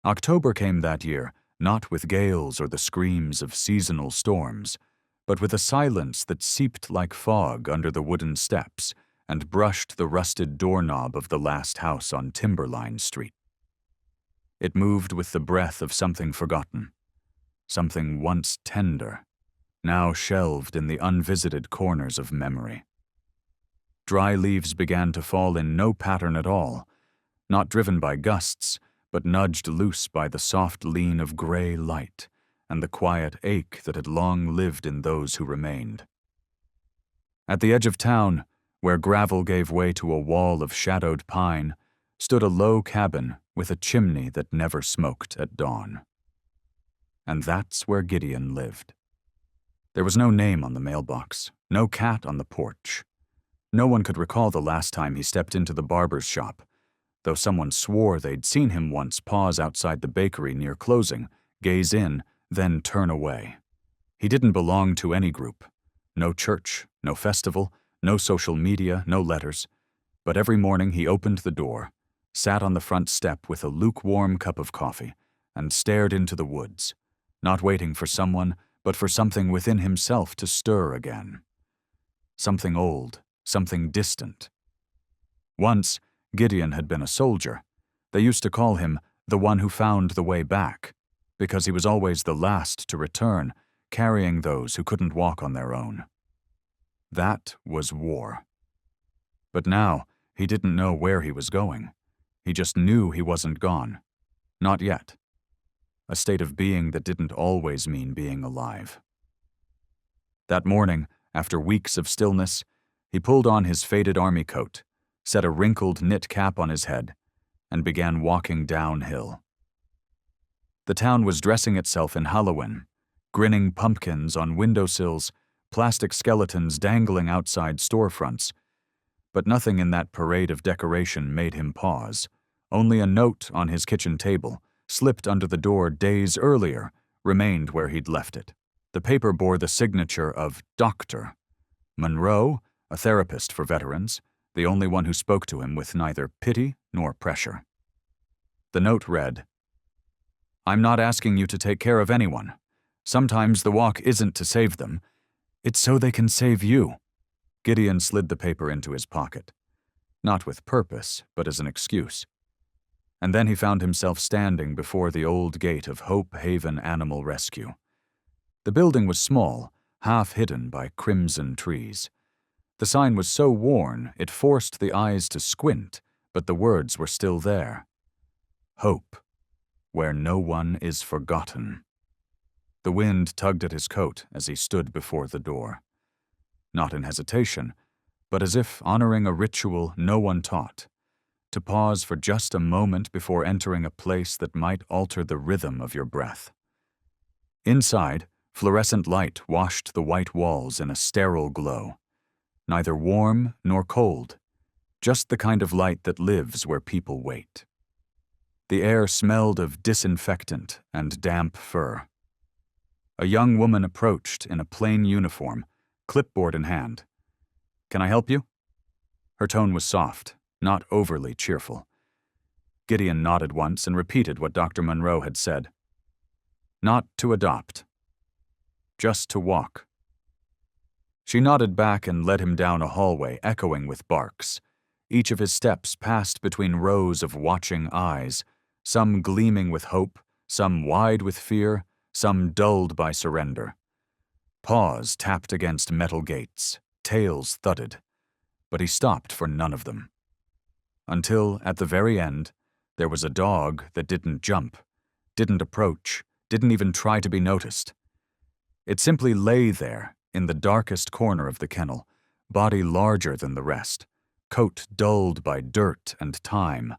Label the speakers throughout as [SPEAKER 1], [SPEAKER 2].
[SPEAKER 1] October came that year, not with gales or the screams of seasonal storms, but with a silence that seeped like fog under the wooden steps and brushed the rusted doorknob of the last house on Timberline Street. It moved with the breath of something forgotten, something once tender, now shelved in the unvisited corners of memory. Dry leaves began to fall in no pattern at all, not driven by gusts, but nudged loose by the soft lean of gray light and the quiet ache that had long lived in those who remained. At the edge of town, where gravel gave way to a wall of shadowed pine, stood a low cabin with a chimney that never smoked at dawn. And that's where Gideon lived. There was no name on the mailbox, no cat on the porch. No one could recall the last time he stepped into the barber's shop, though someone swore they'd seen him once pause outside the bakery near closing, gaze in, then turn away. He didn't belong to any group. No church, no festival, no social media, no letters. But every morning he opened the door, sat on the front step with a lukewarm cup of coffee, and stared into the woods, not waiting for someone, but for something within himself to stir again. Something old, something distant. Once, Gideon had been a soldier. They used to call him the one who found the way back, because he was always the last to return, carrying those who couldn't walk on their own. That was war. But now, he didn't know where he was going. He just knew he wasn't gone. Not yet. A state of being that didn't always mean being alive. That morning, after weeks of stillness, he pulled on his faded army coat, set a wrinkled knit cap on his head, and began walking downhill. The town was dressing itself in Halloween, grinning pumpkins on windowsills, plastic skeletons dangling outside storefronts. But nothing in that parade of decoration made him pause. Only a note on his kitchen table, slipped under the door days earlier, remained where he'd left it. The paper bore the signature of Dr. Monroe, a therapist for veterans, the only one who spoke to him with neither pity nor pressure. The note read, "I'm not asking you to take care of anyone. Sometimes the walk isn't to save them. It's so they can save you." Gideon slid the paper into his pocket, not with purpose, but as an excuse. And then he found himself standing before the old gate of Hope Haven Animal Rescue. The building was small, half hidden by crimson trees. The sign was so worn it forced the eyes to squint, but the words were still there. Hope, where no one is forgotten. The wind tugged at his coat as he stood before the door. Not in hesitation, but as if honoring a ritual no one taught, to pause for just a moment before entering a place that might alter the rhythm of your breath. Inside, fluorescent light washed the white walls in a sterile glow. Neither warm nor cold, just the kind of light that lives where people wait. The air smelled of disinfectant and damp fur. A young woman approached in a plain uniform, clipboard in hand. "Can I help you?" Her tone was soft, not overly cheerful. Gideon nodded once and repeated what Dr. Monroe had said. Not to adopt. Just to walk. She nodded back and led him down a hallway echoing with barks. Each of his steps passed between rows of watching eyes, some gleaming with hope, some wide with fear, some dulled by surrender. Paws tapped against metal gates, tails thudded, but he stopped for none of them. Until, at the very end, there was a dog that didn't jump, didn't approach, didn't even try to be noticed. It simply lay there, in the darkest corner of the kennel, body larger than the rest, coat dulled by dirt and time,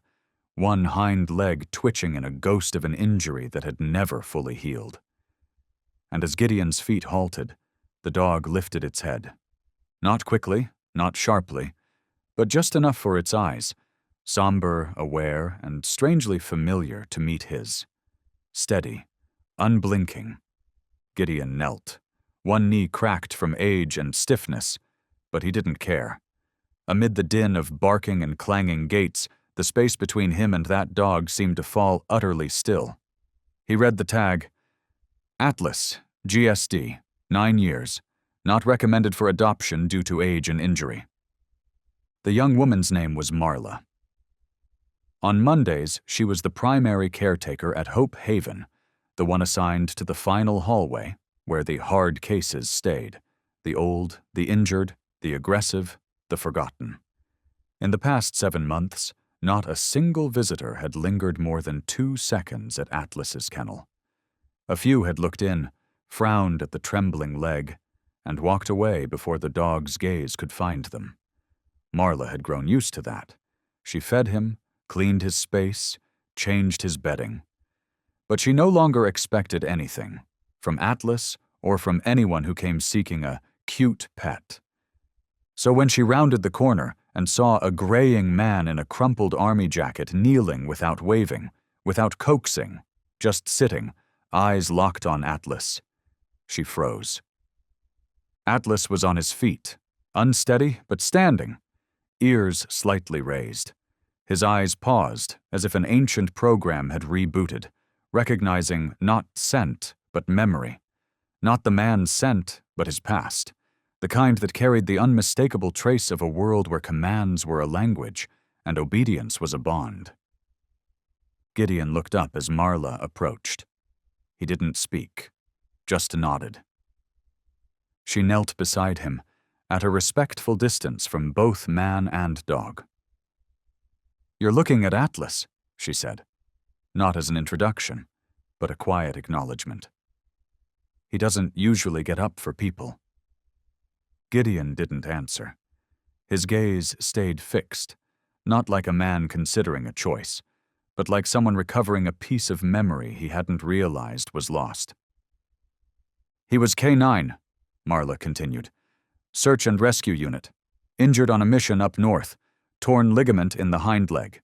[SPEAKER 1] one hind leg twitching in a ghost of an injury that had never fully healed. And as Gideon's feet halted, the dog lifted its head. Not quickly, not sharply, but just enough for its eyes, somber, aware, and strangely familiar to meet his. Steady, unblinking. Gideon knelt. One knee cracked from age and stiffness, but he didn't care. Amid the din of barking and clanging gates, The space between him and that dog seemed to fall utterly still. He read the tag, Atlas, GSD, 9 years, not recommended for adoption due to age and injury. The young woman's name was Marla. On Mondays, she was the primary caretaker at Hope Haven, the one assigned to the final hallway, where the hard cases stayed, the old, the injured, the aggressive, the forgotten. In the past 7 months, not a single visitor had lingered more than 2 seconds at Atlas's kennel. A few had looked in, frowned at the trembling leg, and walked away before the dog's gaze could find them. Marla had grown used to that. She fed him, cleaned his space, changed his bedding. But she no longer expected anything, from Atlas or from anyone who came seeking a cute pet. So when she rounded the corner and saw a graying man in a crumpled army jacket kneeling without waving, without coaxing, just sitting, eyes locked on Atlas, she froze. Atlas was on his feet, unsteady but standing, ears slightly raised. His eyes paused as if an ancient program had rebooted, recognizing not scent but memory, not the man's scent but his past, the kind that carried the unmistakable trace of a world where commands were a language and obedience was a bond. Gideon looked up as Marla approached. He didn't speak, just nodded. She knelt beside him, at a respectful distance from both man and dog. "You're looking at Atlas," she said, not as an introduction, but a quiet acknowledgement. "He doesn't usually get up for people." Gideon didn't answer. His gaze stayed fixed, not like a man considering a choice, but like someone recovering a piece of memory he hadn't realized was lost. "He was K9, Marla continued. "Search and rescue unit. Injured on a mission up north. Torn ligament in the hind leg.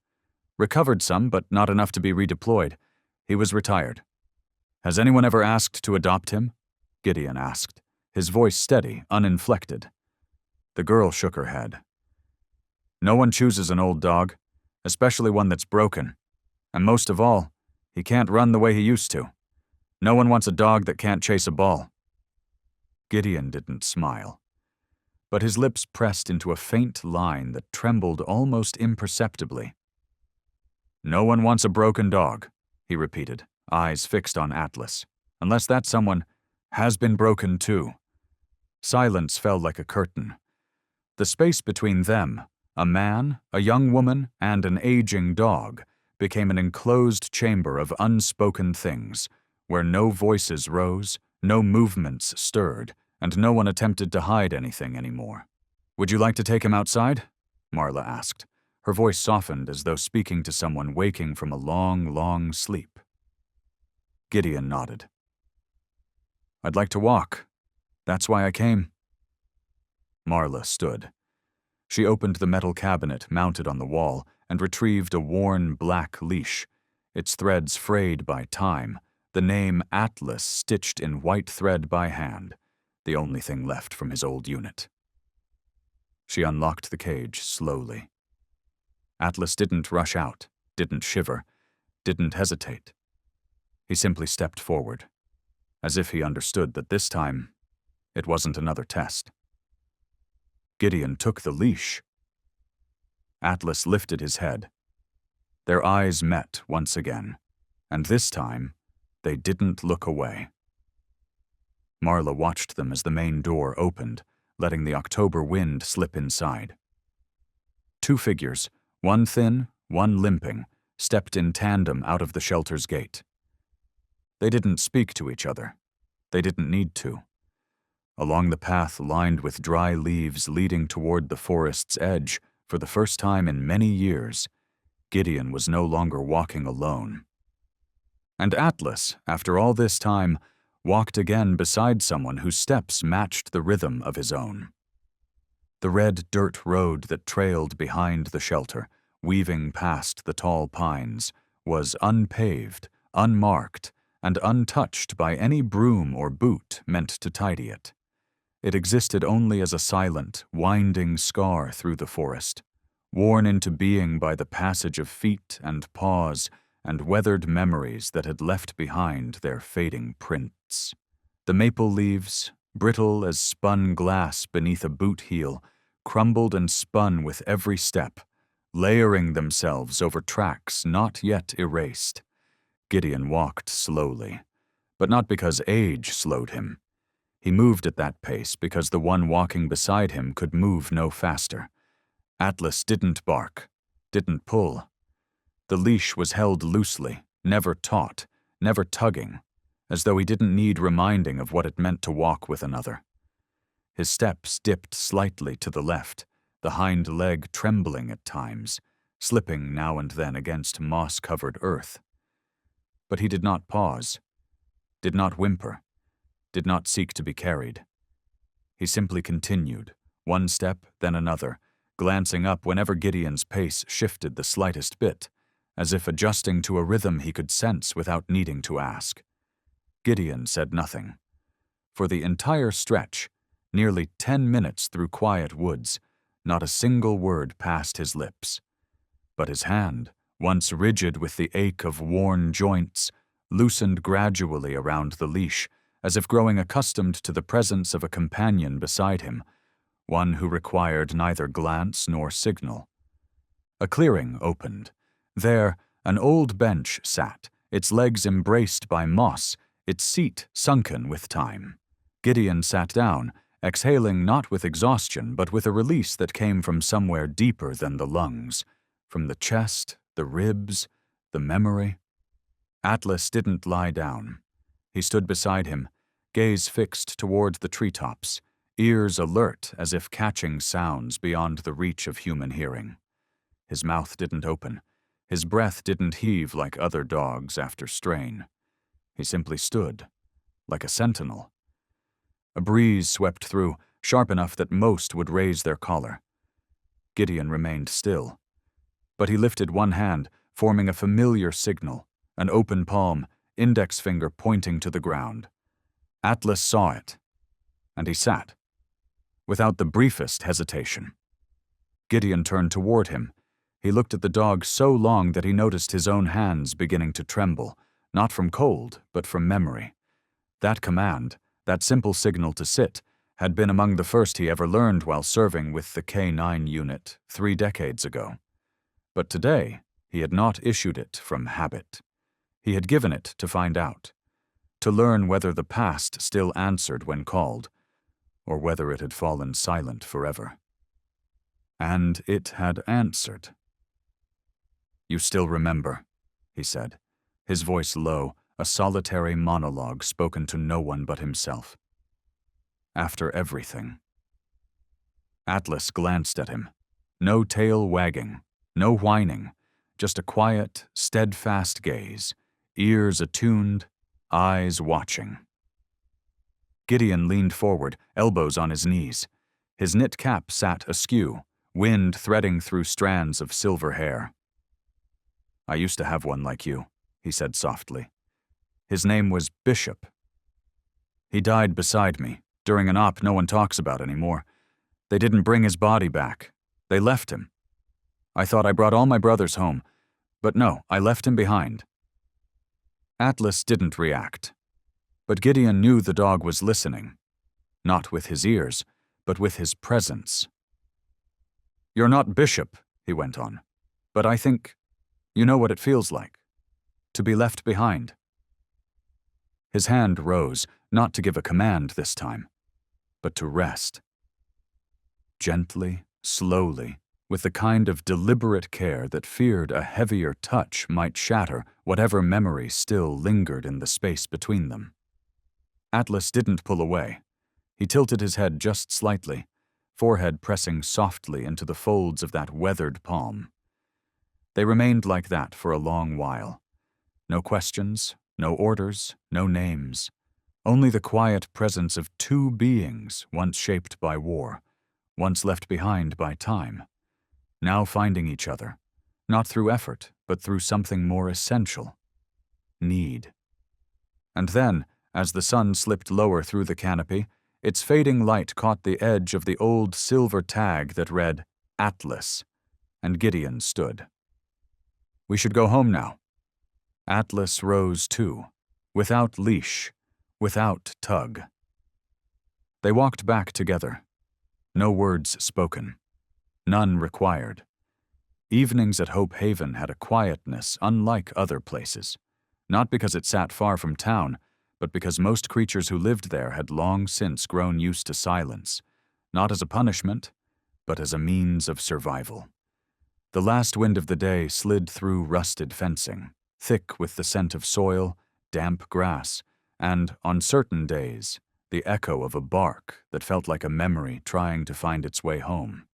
[SPEAKER 1] Recovered some, but not enough to be redeployed. He was retired." "Has anyone ever asked to adopt him?" Gideon asked, his voice steady, uninflected. The girl shook her head. "No one chooses an old dog, especially one that's broken. And most of all, he can't run the way he used to. No one wants a dog that can't chase a ball." Gideon didn't smile, but his lips pressed into a faint line that trembled almost imperceptibly. "No one wants a broken dog," he repeated, eyes fixed on Atlas, "unless that someone has been broken too." Silence fell like a curtain. The space between them, a man, a young woman, and an aging dog, became an enclosed chamber of unspoken things, where no voices rose, no movements stirred, and no one attempted to hide anything anymore. "Would you like to take him outside?" Marla asked. Her voice softened as though speaking to someone waking from a long, long sleep. Gideon nodded. "I'd like to walk. That's why I came." Marla stood. She opened the metal cabinet mounted on the wall and retrieved a worn black leash, its threads frayed by time, the name Atlas stitched in white thread by hand, the only thing left from his old unit. She unlocked the cage slowly. Atlas didn't rush out, didn't shiver, didn't hesitate. He simply stepped forward, as if he understood that this time it wasn't another test. Gideon took the leash. Atlas lifted his head. Their eyes met once again, and this time they didn't look away. Marla watched them as the main door opened, letting the October wind slip inside. 2 figures, one thin, one limping, stepped in tandem out of the shelter's gate. They didn't speak to each other. They didn't need to. Along the path lined with dry leaves leading toward the forest's edge, for the first time in many years, Gideon was no longer walking alone. And Atlas, after all this time, walked again beside someone whose steps matched the rhythm of his own. The red dirt road that trailed behind the shelter, weaving past the tall pines, was unpaved, unmarked, and untouched by any broom or boot meant to tidy it. It existed only as a silent, winding scar through the forest, worn into being by the passage of feet and paws and weathered memories that had left behind their fading prints. The maple leaves, brittle as spun glass beneath a boot heel, crumbled and spun with every step, layering themselves over tracks not yet erased. Gideon walked slowly, but not because age slowed him. He moved at that pace because the one walking beside him could move no faster. Atlas didn't bark, didn't pull. The leash was held loosely, never taut, never tugging, as though he didn't need reminding of what it meant to walk with another. His steps dipped slightly to the left, the hind leg trembling at times, slipping now and then against moss-covered earth. But he did not pause, did not whimper, did not seek to be carried. He simply continued, one step, then another, glancing up whenever Gideon's pace shifted the slightest bit, as if adjusting to a rhythm he could sense without needing to ask. Gideon said nothing. For the entire stretch, nearly 10 minutes through quiet woods, not a single word passed his lips. But his hand, once rigid with the ache of worn joints, loosened gradually around the leash, as if growing accustomed to the presence of a companion beside him, one who required neither glance nor signal. A clearing opened. There, an old bench sat, its legs embraced by moss, its seat sunken with time. Gideon sat down, exhaling not with exhaustion but with a release that came from somewhere deeper than the lungs, from the chest, the ribs, the memory. Atlas didn't lie down. He stood beside him, gaze fixed toward the treetops, ears alert as if catching sounds beyond the reach of human hearing. His mouth didn't open. His breath didn't heave like other dogs after strain. He simply stood, like a sentinel. A breeze swept through, sharp enough that most would raise their collar. Gideon remained still. But he lifted one hand, forming a familiar signal, an open palm, index finger pointing to the ground. Atlas saw it, and he sat, without the briefest hesitation. Gideon turned toward him. He looked at the dog so long that he noticed his own hands beginning to tremble, not from cold, but from memory. That command, that simple signal to sit, had been among the first he ever learned while serving with the K-9 unit 3 decades ago. But today, he had not issued it from habit. He had given it to find out, to learn whether the past still answered when called, or whether it had fallen silent forever. And it had answered. "You still remember," he said, his voice low, a solitary monologue spoken to no one but himself. "After everything." Atlas glanced at him. No tail wagging, no whining, just a quiet, steadfast gaze, ears attuned, eyes watching. Gideon leaned forward, elbows on his knees. His knit cap sat askew, wind threading through strands of silver hair. "I used to have one like you," he said softly. "His name was Bishop. He died beside me, during an op no one talks about anymore. They didn't bring his body back. They left him. I thought I brought all my brothers home, but no, I left him behind." Atlas didn't react, but Gideon knew the dog was listening, not with his ears, but with his presence. "You're not Bishop," he went on, "but I think you know what it feels like, to be left behind." His hand rose, not to give a command this time, but to rest. Gently, slowly, with the kind of deliberate care that feared a heavier touch might shatter whatever memory still lingered in the space between them. Atlas didn't pull away. He tilted his head just slightly, forehead pressing softly into the folds of that weathered palm. They remained like that for a long while. No questions, no orders, no names. Only the quiet presence of two beings once shaped by war, once left behind by time, now finding each other, not through effort, but through something more essential: need. And then, as the sun slipped lower through the canopy, its fading light caught the edge of the old silver tag that read Atlas, and Gideon stood. "We should go home now." Atlas rose too, without leash, without tug. They walked back together. No words spoken. None required. Evenings at Hope Haven had a quietness unlike other places, not because it sat far from town, but because most creatures who lived there had long since grown used to silence, not as a punishment, but as a means of survival. The last wind of the day slid through rusted fencing, thick with the scent of soil, damp grass, and, on certain days, the echo of a bark that felt like a memory trying to find its way home.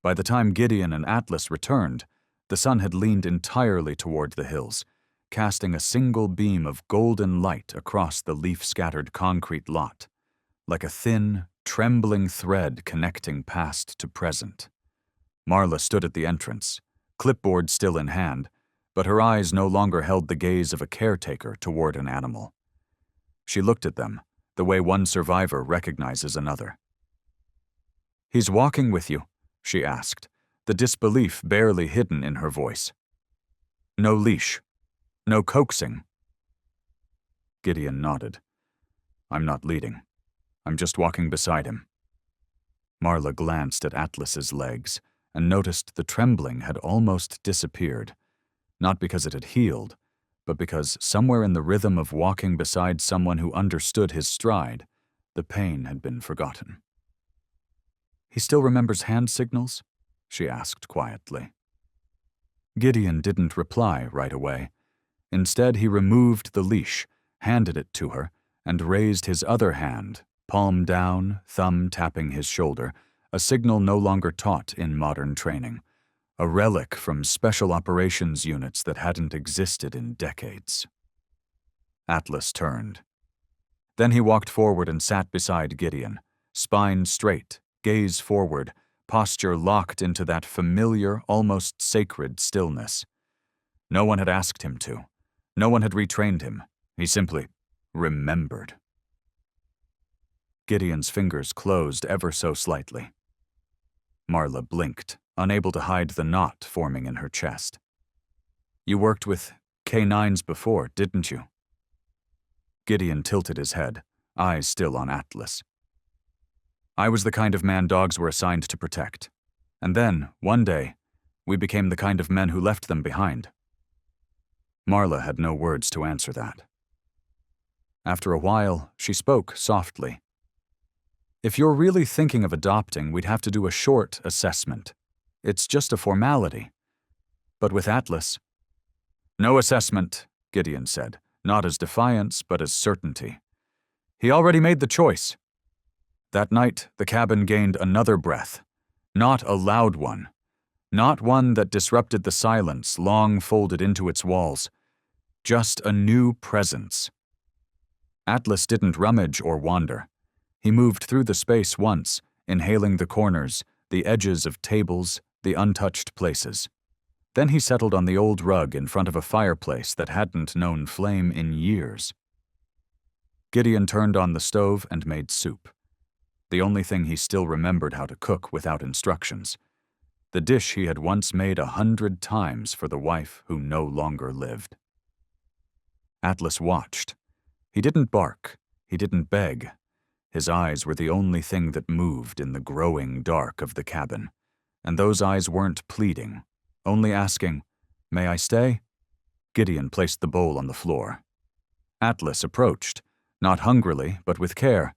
[SPEAKER 1] By the time Gideon and Atlas returned, the sun had leaned entirely toward the hills, casting a single beam of golden light across the leaf-scattered concrete lot, like a thin, trembling thread connecting past to present. Marla stood at the entrance, clipboard still in hand, but her eyes no longer held the gaze of a caretaker toward an animal. She looked at them, the way one survivor recognizes another. "He's walking with you?" she asked, the disbelief barely hidden in her voice. "No leash. No coaxing." Gideon nodded. "I'm not leading. I'm just walking beside him." Marla glanced at Atlas's legs and noticed the trembling had almost disappeared, not because it had healed, but because somewhere in the rhythm of walking beside someone who understood his stride, the pain had been forgotten. "He still remembers hand signals?" she asked quietly. Gideon didn't reply right away. Instead, he removed the leash, handed it to her, and raised his other hand, palm down, thumb tapping his shoulder, a signal no longer taught in modern training, a relic from special operations units that hadn't existed in decades. Atlas turned. Then he walked forward and sat beside Gideon, spine straight, gaze forward, posture locked into that familiar, almost sacred stillness. No one had asked him to. No one had retrained him. He simply remembered. Gideon's fingers closed ever so slightly. Marla blinked, unable to hide the knot forming in her chest. "You worked with K9s before, didn't you?" Gideon tilted his head, eyes still on Atlas. "I was the kind of man dogs were assigned to protect. And then, one day, we became the kind of men who left them behind." Marla had no words to answer that. After a while, she spoke softly. "If you're really thinking of adopting, we'd have to do a short assessment. It's just a formality. But with Atlas—" "No assessment," Gideon said, not as defiance, but as certainty. "He already made the choice." That night, the cabin gained another breath. Not a loud one. Not one that disrupted the silence long folded into its walls. Just a new presence. Atlas didn't rummage or wander. He moved through the space once, inhaling the corners, the edges of tables, the untouched places. Then he settled on the old rug in front of a fireplace that hadn't known flame in years. Gideon turned on the stove and made soup. The only thing he still remembered how to cook without instructions. The dish he had once made 100 times for the wife who no longer lived. Atlas watched. He didn't bark. He didn't beg. His eyes were the only thing that moved in the growing dark of the cabin. And those eyes weren't pleading, only asking, "May I stay?" Gideon placed the bowl on the floor. Atlas approached, not hungrily, but with care,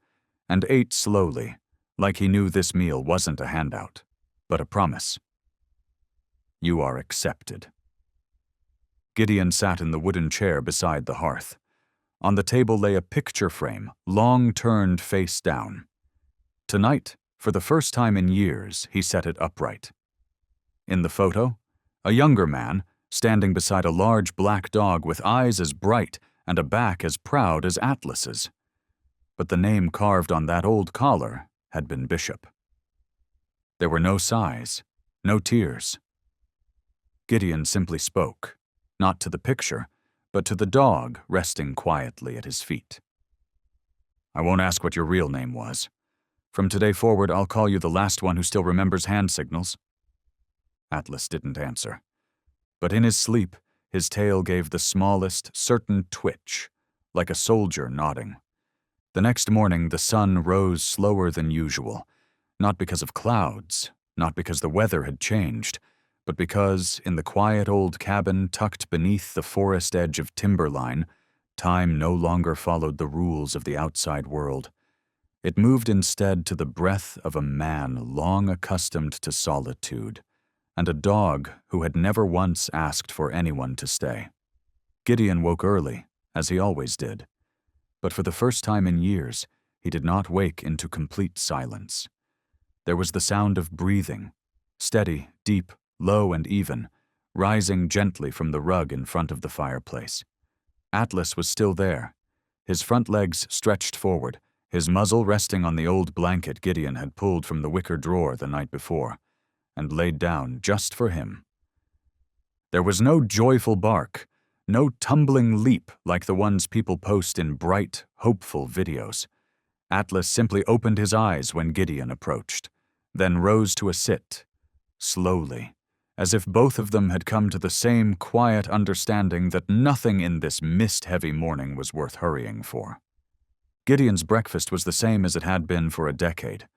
[SPEAKER 1] and ate slowly, like he knew this meal wasn't a handout, but a promise. "You are accepted." Gideon sat in the wooden chair beside the hearth. On the table lay a picture frame, long turned face down. Tonight, for the first time in years, he set it upright. In the photo, a younger man, standing beside a large black dog with eyes as bright and a back as proud as Atlas's. But the name carved on that old collar had been Bishop. There were no sighs, no tears. Gideon simply spoke, not to the picture, but to the dog resting quietly at his feet. "I won't ask what your real name was. From today forward, I'll call you the last one who still remembers hand signals." Atlas didn't answer. But in his sleep, his tail gave the smallest, certain twitch, like a soldier nodding. The next morning, the sun rose slower than usual, not because of clouds, not because the weather had changed, but because, in the quiet old cabin tucked beneath the forest edge of timberline, time no longer followed the rules of the outside world. It moved instead to the breath of a man long accustomed to solitude, and a dog who had never once asked for anyone to stay. Gideon woke early, as he always did. But for the first time in years, he did not wake into complete silence. There was the sound of breathing, steady, deep, low, and even, rising gently from the rug in front of the fireplace. Atlas was still there, his front legs stretched forward, his muzzle resting on the old blanket Gideon had pulled from the wicker drawer the night before, and laid down just for him. There was no joyful bark, no tumbling leap like the ones people post in bright, hopeful videos. Atlas simply opened his eyes when Gideon approached, then rose to a sit, slowly, as if both of them had come to the same quiet understanding that nothing in this mist-heavy morning was worth hurrying for. Gideon's breakfast was the same as it had been for a decade: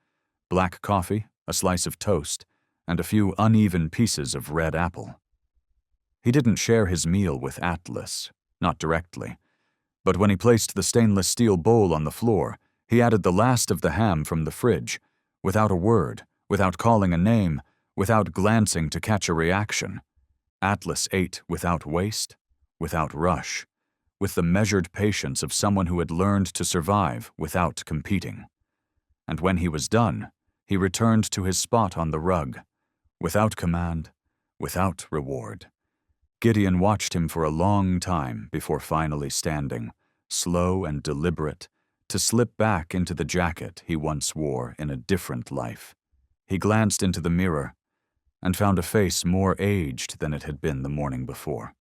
[SPEAKER 1] black coffee, a slice of toast, and a few uneven pieces of red apple. He didn't share his meal with Atlas, not directly, but when he placed the stainless steel bowl on the floor, he added the last of the ham from the fridge, without a word, without calling a name, without glancing to catch a reaction. Atlas ate without waste, without rush, with the measured patience of someone who had learned to survive without competing. And when he was done, he returned to his spot on the rug, without command, without reward. Gideon watched him for a long time before finally standing, slow and deliberate, to slip back into the jacket he once wore in a different life. He glanced into the mirror and found a face more aged than it had been the morning before.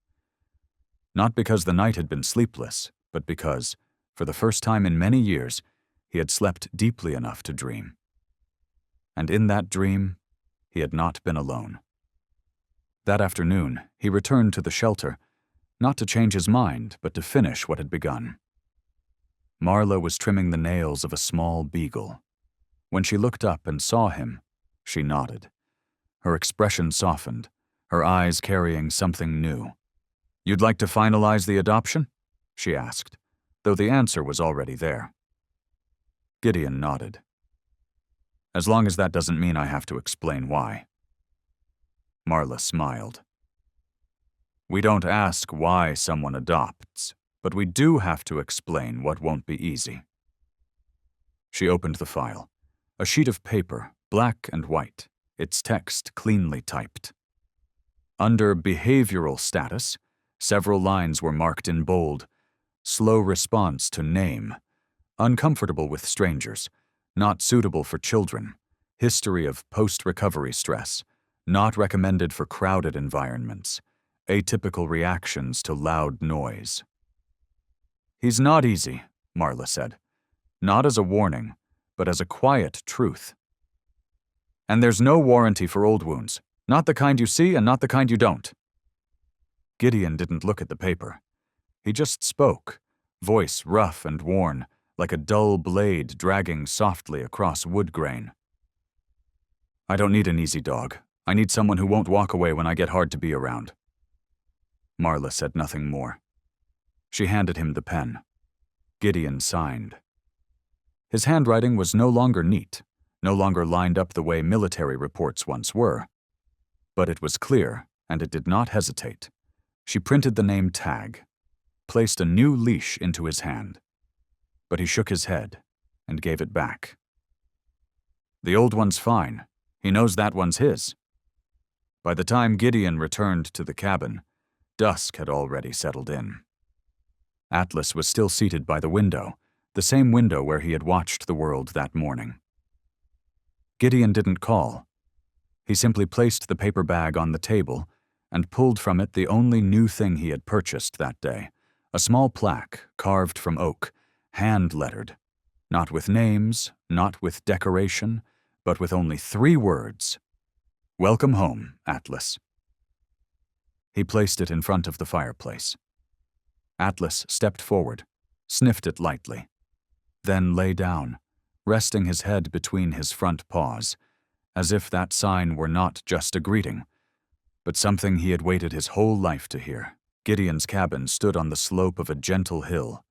[SPEAKER 1] Not because the night had been sleepless, but because, for the first time in many years, he had slept deeply enough to dream. And in that dream, he had not been alone. That afternoon, he returned to the shelter, not to change his mind, but to finish what had begun. Marla was trimming the nails of a small beagle. When she looked up and saw him, she nodded. Her expression softened, her eyes carrying something new. "You'd like to finalize the adoption?" she asked, though the answer was already there. Gideon nodded. "As long as that doesn't mean I have to explain why." Marla smiled. "We don't ask why someone adopts, but we do have to explain what won't be easy." She opened the file, a sheet of paper, black and white, its text cleanly typed. Under behavioral status, several lines were marked in bold: slow response to name, uncomfortable with strangers, not suitable for children, history of post-recovery stress, not recommended for crowded environments, atypical reactions to loud noise. "He's not easy," Marla said, "not as a warning, but as a quiet truth. And there's no warranty for old wounds, not the kind you see and not the kind you don't." Gideon didn't look at the paper. He just spoke, voice rough and worn, like a dull blade dragging softly across wood grain. "I don't need an easy dog. I need someone who won't walk away when I get hard to be around." Marla said nothing more. She handed him the pen. Gideon signed. His handwriting was no longer neat, no longer lined up the way military reports once were. But it was clear, and it did not hesitate. She printed the name tag, placed a new leash into his hand. But he shook his head and gave it back. "The old one's fine. He knows that one's his." By the time Gideon returned to the cabin, dusk had already settled in. Atlas was still seated by the window, the same window where he had watched the world that morning. Gideon didn't call. He simply placed the paper bag on the table and pulled from it the only new thing he had purchased that day, a small plaque carved from oak, hand-lettered, not with names, not with decoration, but with only 3 words: "Welcome home, Atlas." He placed it in front of the fireplace. Atlas stepped forward, sniffed it lightly, then lay down, resting his head between his front paws, as if that sign were not just a greeting, but something he had waited his whole life to hear. Gideon's cabin stood on the slope of a gentle hill,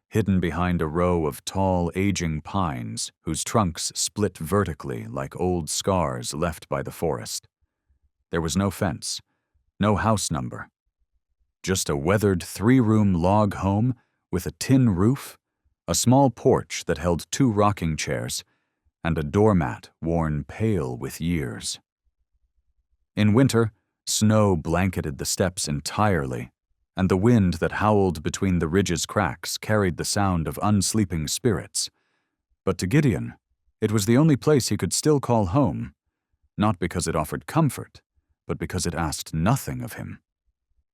[SPEAKER 1] hidden behind a row of tall, aging pines whose trunks split vertically like old scars left by the forest. There was no fence, no house number, just a weathered 3-room log home with a tin roof, a small porch that held 2 rocking chairs, and a doormat worn pale with years. In winter, snow blanketed the steps entirely, and the wind that howled between the ridge's cracks carried the sound of unsleeping spirits. But to Gideon, it was the only place he could still call home, not because it offered comfort, but because it asked nothing of him.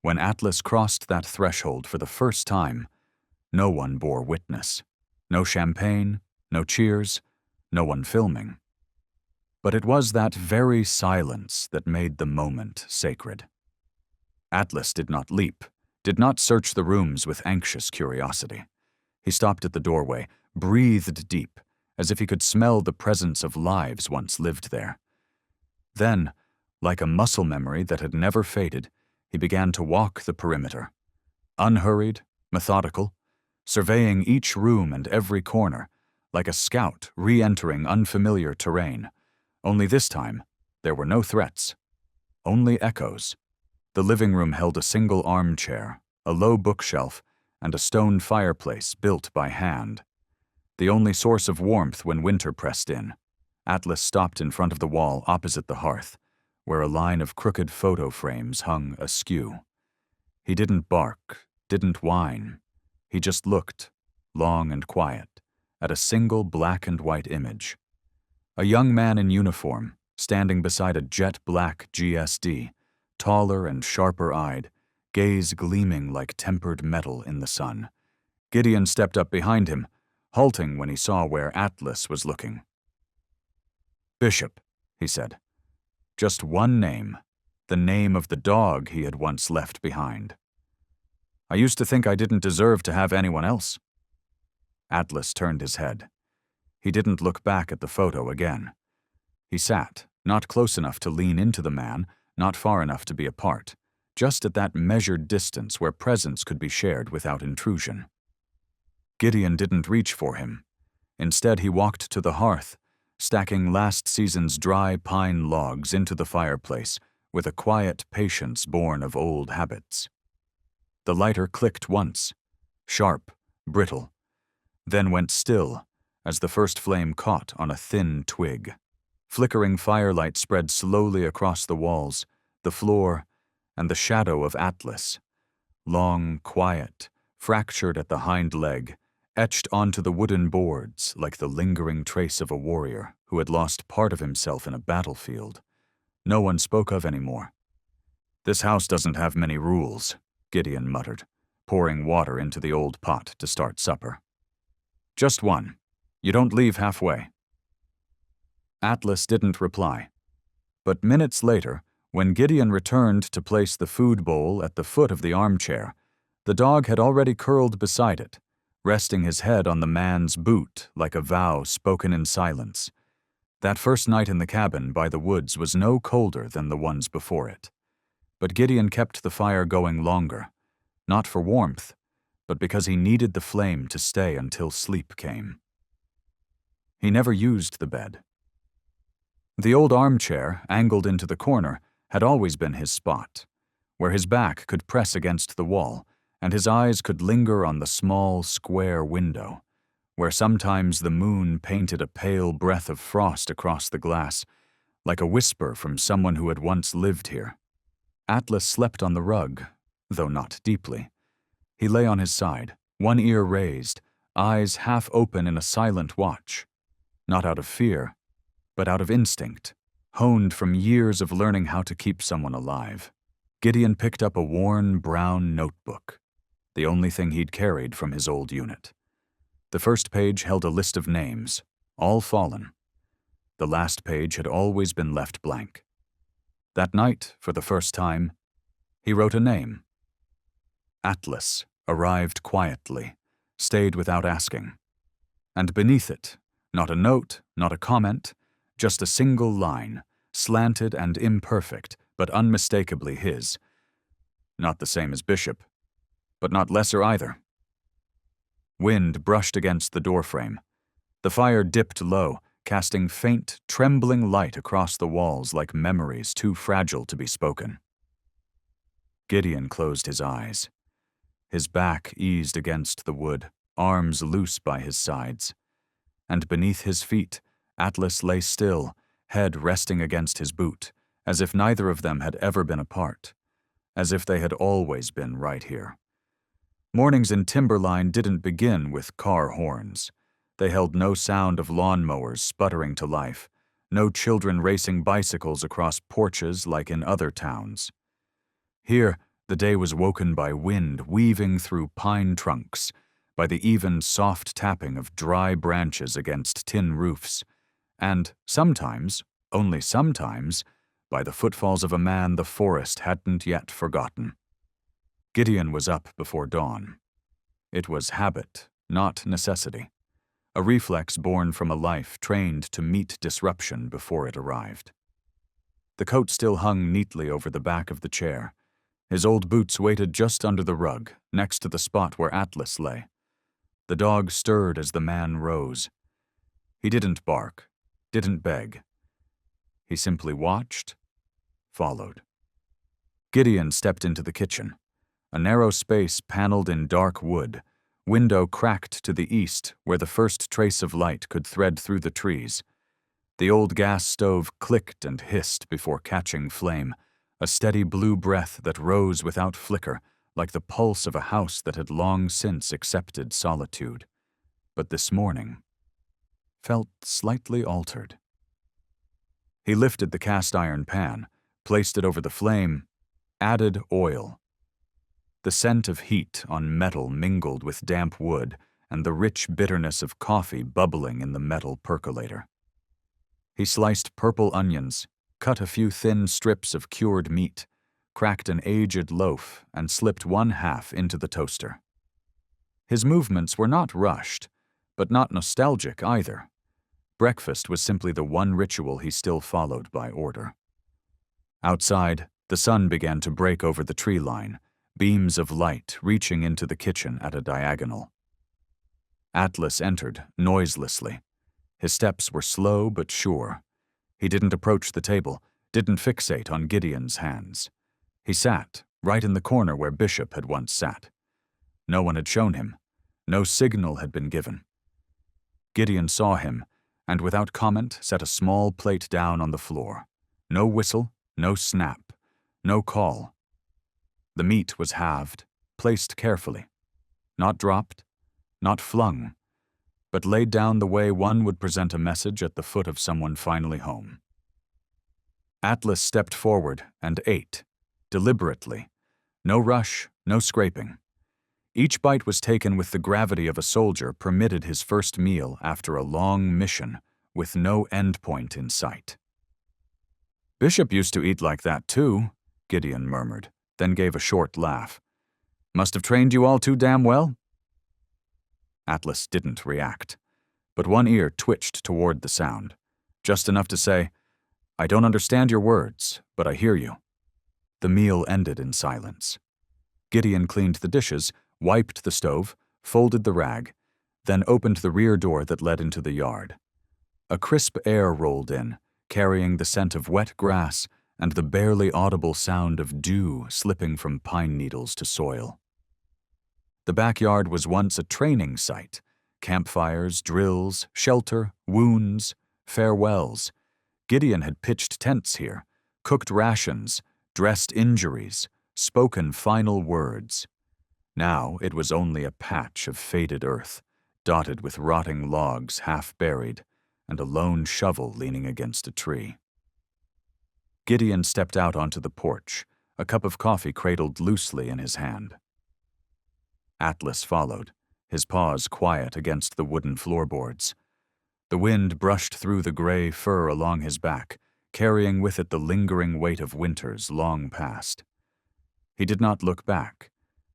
[SPEAKER 1] When Atlas crossed that threshold for the first time, no one bore witness. No champagne, no cheers, no one filming. But it was that very silence that made the moment sacred. Atlas did not leap, did not search the rooms with anxious curiosity. He stopped at the doorway, breathed deep, as if he could smell the presence of lives once lived there. Then, like a muscle memory that had never faded, he began to walk the perimeter. Unhurried, methodical, surveying each room and every corner, like a scout re-entering unfamiliar terrain. Only this time, there were no threats, only echoes. The living room held a single armchair, a low bookshelf, and a stone fireplace built by hand. The only source of warmth when winter pressed in. Atlas stopped in front of the wall opposite the hearth, where a line of crooked photo frames hung askew. He didn't bark, didn't whine. He just looked, long and quiet, at a single black and white image. A young man in uniform, standing beside a jet-black GSD, taller and sharper-eyed, gaze gleaming like tempered metal in the sun. Gideon stepped up behind him, halting when he saw where Atlas was looking. "Bishop," he said. Just one name, the name of the dog he had once left behind. "I used to think I didn't deserve to have anyone else." Atlas turned his head. He didn't look back at the photo again. He sat, not close enough to lean into the man, not far enough to be apart, just at that measured distance where presence could be shared without intrusion. Gideon didn't reach for him. Instead, he walked to the hearth, stacking last season's dry pine logs into the fireplace with a quiet patience born of old habits. The lighter clicked once, sharp, brittle, then went still as the first flame caught on a thin twig. Flickering firelight spread slowly across the walls, the floor, and the shadow of Atlas. Long, quiet, fractured at the hind leg, etched onto the wooden boards like the lingering trace of a warrior who had lost part of himself in a battlefield. No one spoke of anymore. "This house doesn't have many rules," Gideon muttered, pouring water into the old pot to start supper. "Just one. You don't leave halfway." Atlas didn't reply. But minutes later, when Gideon returned to place the food bowl at the foot of the armchair, the dog had already curled beside it, resting his head on the man's boot like a vow spoken in silence. That first night in the cabin by the woods was no colder than the ones before it. But Gideon kept the fire going longer, not for warmth, but because he needed the flame to stay until sleep came. He never used the bed. The old armchair, angled into the corner, had always been his spot, where his back could press against the wall, and his eyes could linger on the small, square window, where sometimes the moon painted a pale breath of frost across the glass, like a whisper from someone who had once lived here. Atlas slept on the rug, though not deeply. He lay on his side, one ear raised, eyes half open in a silent watch, not out of fear, but out of instinct, honed from years of learning how to keep someone alive. Gideon picked up a worn, brown notebook, the only thing he'd carried from his old unit. The first page held a list of names, all fallen. The last page had always been left blank. That night, for the first time, he wrote a name. Atlas arrived quietly, stayed without asking. And beneath it, not a note, not a comment, just a single line, slanted and imperfect, but unmistakably his. Not the same as Bishop, but not lesser either. Wind brushed against the doorframe. The fire dipped low, casting faint, trembling light across the walls like memories too fragile to be spoken. Gideon closed his eyes. His back eased against the wood, arms loose by his sides. And beneath his feet, Atlas lay still, head resting against his boot, as if neither of them had ever been apart, as if they had always been right here. Mornings in Timberline didn't begin with car horns. They held no sound of lawnmowers sputtering to life, no children racing bicycles across porches like in other towns. Here, the day was woken by wind weaving through pine trunks, by the even soft tapping of dry branches against tin roofs, and sometimes, only sometimes, by the footfalls of a man the forest hadn't yet forgotten. Gideon was up before dawn. It was habit, not necessity, a reflex born from a life trained to meet disruption before it arrived. The coat still hung neatly over the back of the chair. His old boots waited just under the rug, next to the spot where Atlas lay. The dog stirred as the man rose. He didn't bark, didn't beg. He simply watched, followed. Gideon stepped into the kitchen, a narrow space paneled in dark wood, window cracked to the east where the first trace of light could thread through the trees. The old gas stove clicked and hissed before catching flame, a steady blue breath that rose without flicker, like the pulse of a house that had long since accepted solitude, but this morning felt slightly altered. He lifted the cast-iron pan, placed it over the flame, added oil. The scent of heat on metal mingled with damp wood and the rich bitterness of coffee bubbling in the metal percolator. He sliced purple onions, cut a few thin strips of cured meat, cracked an aged loaf, and slipped one half into the toaster. His movements were not rushed, but not nostalgic either. Breakfast was simply the one ritual he still followed by order. Outside, the sun began to break over the tree line, beams of light reaching into the kitchen at a diagonal. Atlas entered noiselessly. His steps were slow but sure. He didn't approach the table, didn't fixate on Gideon's hands. He sat, right in the corner where Bishop had once sat. No one had shown him. No signal had been given. Gideon saw him, and without comment set a small plate down on the floor. No whistle, no snap, no call. The meat was halved, placed carefully. Not dropped, not flung, but laid down the way one would present a message at the foot of someone finally home. Atlas stepped forward and ate, deliberately. No rush, no scraping. Each bite was taken with the gravity of a soldier permitted his first meal after a long mission, with no endpoint in sight. "Bishop used to eat like that too," Gideon murmured, then gave a short laugh. "Must have trained you all too damn well?" Atlas didn't react, but one ear twitched toward the sound, just enough to say, "I don't understand your words, but I hear you." The meal ended in silence. Gideon cleaned the dishes, wiped the stove, folded the rag, then opened the rear door that led into the yard. A crisp air rolled in, carrying the scent of wet grass and the barely audible sound of dew slipping from pine needles to soil. The backyard was once a training site. Campfires, drills, shelter, wounds, farewells. Gideon had pitched tents here, cooked rations, dressed injuries, spoken final words. Now it was only a patch of faded earth, dotted with rotting logs half buried, and a lone shovel leaning against a tree. Gideon stepped out onto the porch, a cup of coffee cradled loosely in his hand. Atlas followed, his paws quiet against the wooden floorboards. The wind brushed through the gray fur along his back, carrying with it the lingering weight of winters long past. He did not look back,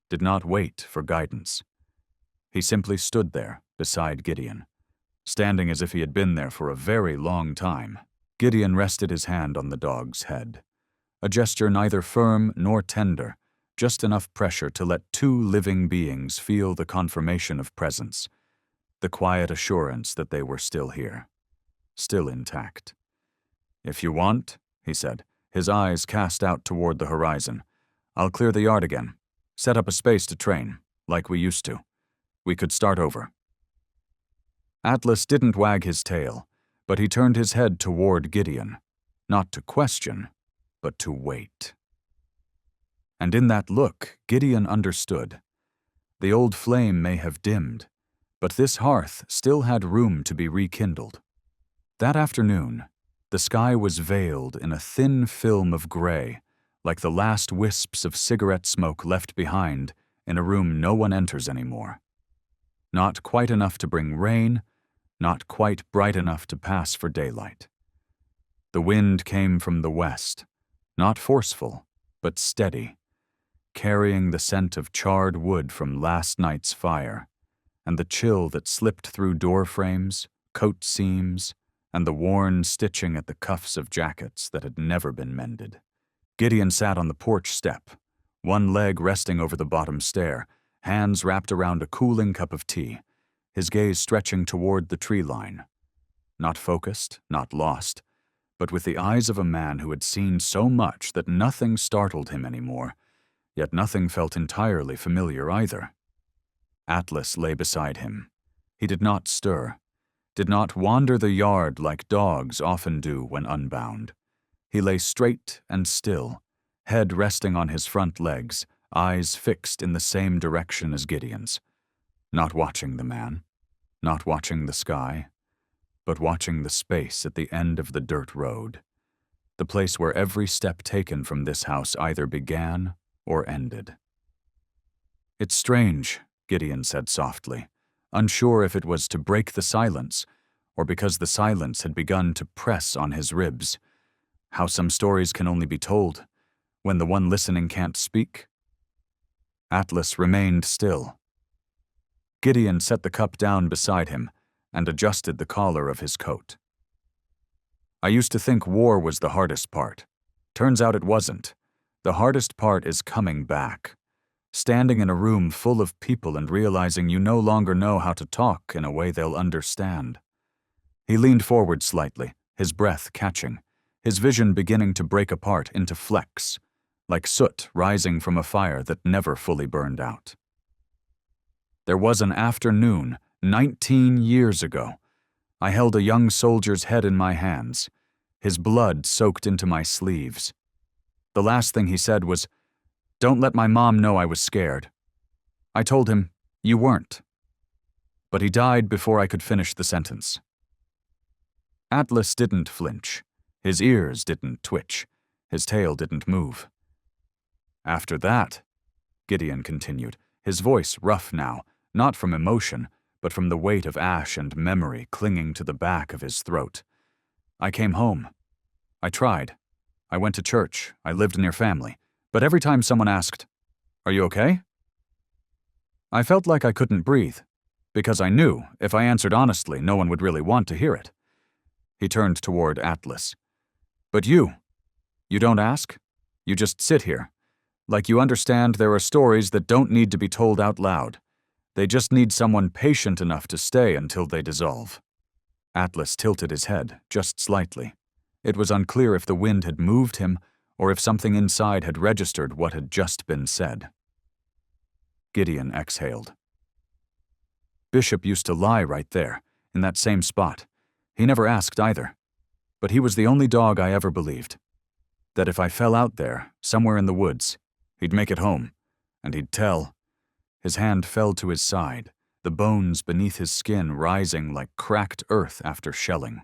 [SPEAKER 1] did not wait for guidance. He simply stood there beside Gideon, standing as if he had been there for a very long time. Gideon rested his hand on the dog's head, a gesture neither firm nor tender, just enough pressure to let two living beings feel the confirmation of presence, the quiet assurance that they were still here, still intact. "If you want," he said, his eyes cast out toward the horizon, "I'll clear the yard again, set up a space to train, like we used to. We could start over." Atlas didn't wag his tail, but he turned his head toward Gideon, not to question, but to wait. And in that look, Gideon understood. The old flame may have dimmed, but this hearth still had room to be rekindled. That afternoon, the sky was veiled in a thin film of gray, like the last wisps of cigarette smoke left behind in a room no one enters anymore. Not quite enough to bring rain, not quite bright enough to pass for daylight. The wind came from the west, not forceful, but steady, carrying the scent of charred wood from last night's fire, and the chill that slipped through door frames, coat seams, and the worn stitching at the cuffs of jackets that had never been mended. Gideon sat on the porch step, one leg resting over the bottom stair, hands wrapped around a cooling cup of tea, his gaze stretching toward the tree line. Not focused, not lost, but with the eyes of a man who had seen so much that nothing startled him anymore, yet nothing felt entirely familiar either. Atlas lay beside him. He did not stir, did not wander the yard like dogs often do when unbound. He lay straight and still, head resting on his front legs, eyes fixed in the same direction as Gideon's, not watching the man, not watching the sky, but watching the space at the end of the dirt road, the place where every step taken from this house either began or ended. "It's strange," Gideon said softly, unsure if it was to break the silence or because the silence had begun to press on his ribs, how some stories can only be told when the one listening can't speak. Atlas remained still. Gideon set the cup down beside him and adjusted the collar of his coat. "I used to think war was the hardest part. Turns out it wasn't. The hardest part is coming back. Standing in a room full of people and realizing you no longer know how to talk in a way they'll understand." He leaned forward slightly, his breath catching, his vision beginning to break apart into flecks, like soot rising from a fire that never fully burned out. "There was an afternoon 19 years ago. I held a young soldier's head in my hands, his blood soaked into my sleeves. The last thing he said was, 'Don't let my mom know I was scared.' I told him, 'You weren't.' But he died before I could finish the sentence." Atlas didn't flinch. His ears didn't twitch. His tail didn't move. "After that," Gideon continued, his voice rough now, not from emotion, but from the weight of ash and memory clinging to the back of his throat, "I came home. I tried. I went to church. I lived near family. But every time someone asked, 'Are you okay?' I felt like I couldn't breathe, because I knew if I answered honestly, no one would really want to hear it." He turned toward Atlas. "But you don't ask? You just sit here, like you understand there are stories that don't need to be told out loud. They just need someone patient enough to stay until they dissolve." Atlas tilted his head, just slightly. It was unclear if the wind had moved him or if something inside had registered what had just been said. Gideon exhaled. "Bishop used to lie right there, in that same spot. He never asked either. But he was the only dog I ever believed. That if I fell out there, somewhere in the woods, he'd make it home, and he'd tell." His hand fell to his side, the bones beneath his skin rising like cracked earth after shelling.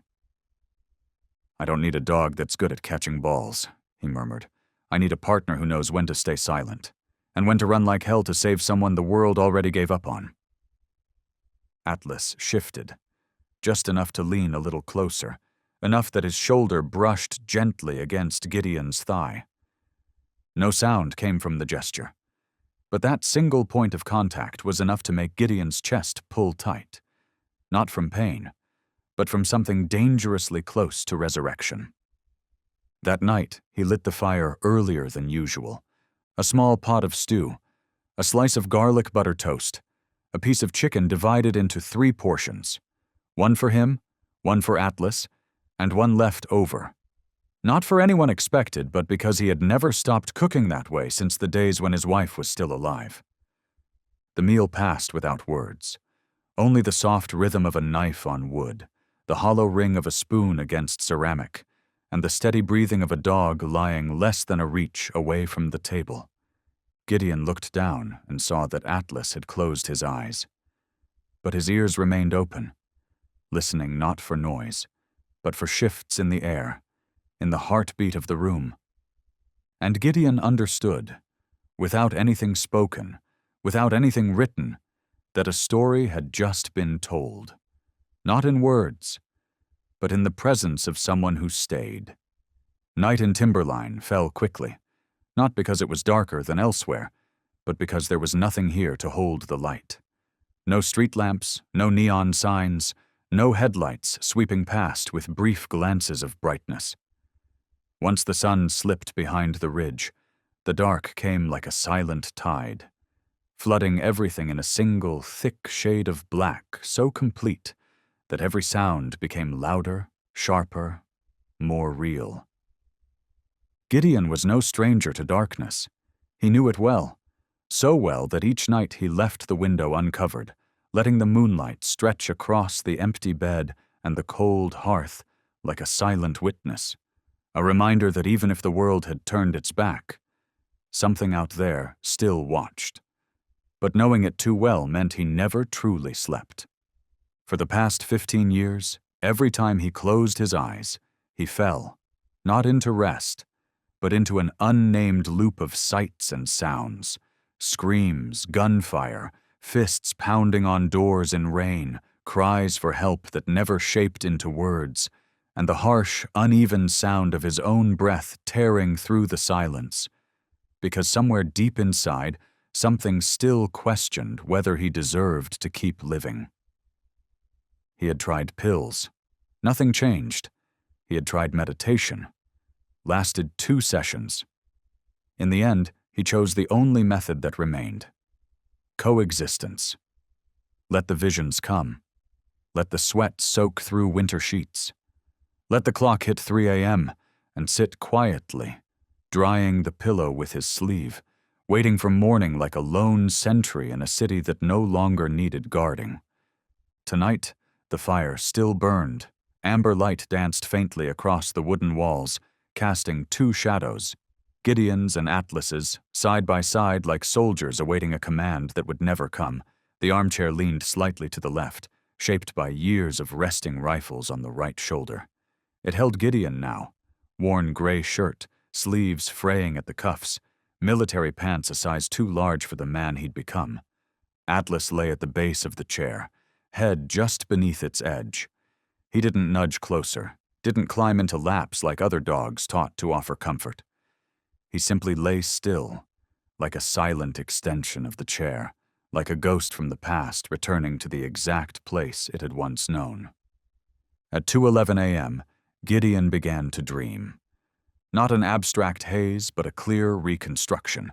[SPEAKER 1] "I don't need a dog that's good at catching balls," he murmured. "I need a partner who knows when to stay silent, and when to run like hell to save someone the world already gave up on." Atlas shifted, just enough to lean a little closer, enough that his shoulder brushed gently against Gideon's thigh. No sound came from the gesture, but that single point of contact was enough to make Gideon's chest pull tight, not from pain, but from something dangerously close to resurrection. That night, he lit the fire earlier than usual. A small pot of stew, a slice of garlic butter toast, a piece of chicken divided into 3 portions, one for him, one for Atlas, and one left over. Not for anyone expected, but because he had never stopped cooking that way since the days when his wife was still alive. The meal passed without words. Only the soft rhythm of a knife on wood, the hollow ring of a spoon against ceramic, and the steady breathing of a dog lying less than a reach away from the table. Gideon looked down and saw that Atlas had closed his eyes. But his ears remained open, listening not for noise, but for shifts in the air, in the heartbeat of the room. And Gideon understood, without anything spoken, without anything written, that a story had just been told, not in words, but in the presence of someone who stayed. Night in Timberline fell quickly, not because it was darker than elsewhere, but because there was nothing here to hold the light. No street lamps, no neon signs, no headlights sweeping past with brief glances of brightness. Once the sun slipped behind the ridge, the dark came like a silent tide, flooding everything in a single, thick shade of black so complete that every sound became louder, sharper, more real. Gideon was no stranger to darkness. He knew it well, so well that each night he left the window uncovered, letting the moonlight stretch across the empty bed and the cold hearth like a silent witness, a reminder that even if the world had turned its back, something out there still watched. But knowing it too well meant he never truly slept. For the past 15 years, every time he closed his eyes, he fell, not into rest, but into an unnamed loop of sights and sounds, screams, gunfire, fists pounding on doors in rain, cries for help that never shaped into words, and the harsh, uneven sound of his own breath tearing through the silence. Because somewhere deep inside, something still questioned whether he deserved to keep living. He had tried pills. Nothing changed. He had tried meditation. Lasted 2 sessions. In the end, he chose the only method that remained. Coexistence. Let the visions come. Let the sweat soak through winter sheets. Let the clock hit 3 a.m. and sit quietly, drying the pillow with his sleeve, waiting for morning like a lone sentry in a city that no longer needed guarding. Tonight, the fire still burned. Amber light danced faintly across the wooden walls, casting 2 shadows, Gideon's and Atlas's, side by side like soldiers awaiting a command that would never come. The armchair leaned slightly to the left, shaped by years of resting rifles on the right shoulder. It held Gideon now, worn gray shirt, sleeves fraying at the cuffs, military pants a size too large for the man he'd become. Atlas lay at the base of the chair, head just beneath its edge. He didn't nudge closer, didn't climb into laps like other dogs taught to offer comfort. He simply lay still, like a silent extension of the chair, like a ghost from the past returning to the exact place it had once known. At 2:11 a.m., Gideon began to dream. Not an abstract haze, but a clear reconstruction.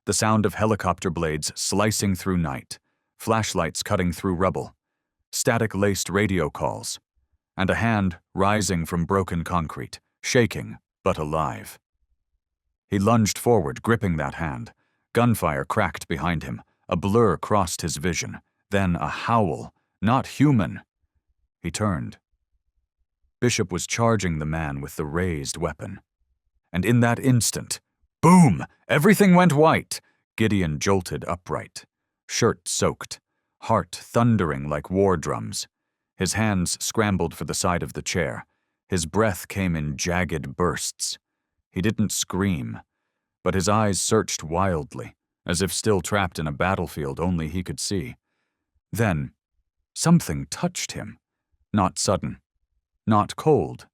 [SPEAKER 1] The sound of helicopter blades slicing through night, flashlights cutting through rubble, static-laced radio calls, and a hand rising from broken concrete, shaking but alive. He lunged forward, gripping that hand. Gunfire cracked behind him. A blur crossed his vision. Then a howl, not human. He turned. Bishop was charging the man with the raised weapon. And in that instant, boom! Everything went white. Gideon jolted upright, shirt soaked, heart thundering like war drums. His hands scrambled for the side of the chair. His breath came in jagged bursts. He didn't scream, but his eyes searched wildly, as if still trapped in a battlefield only he could see. Then, something touched him. Not sudden, not cold,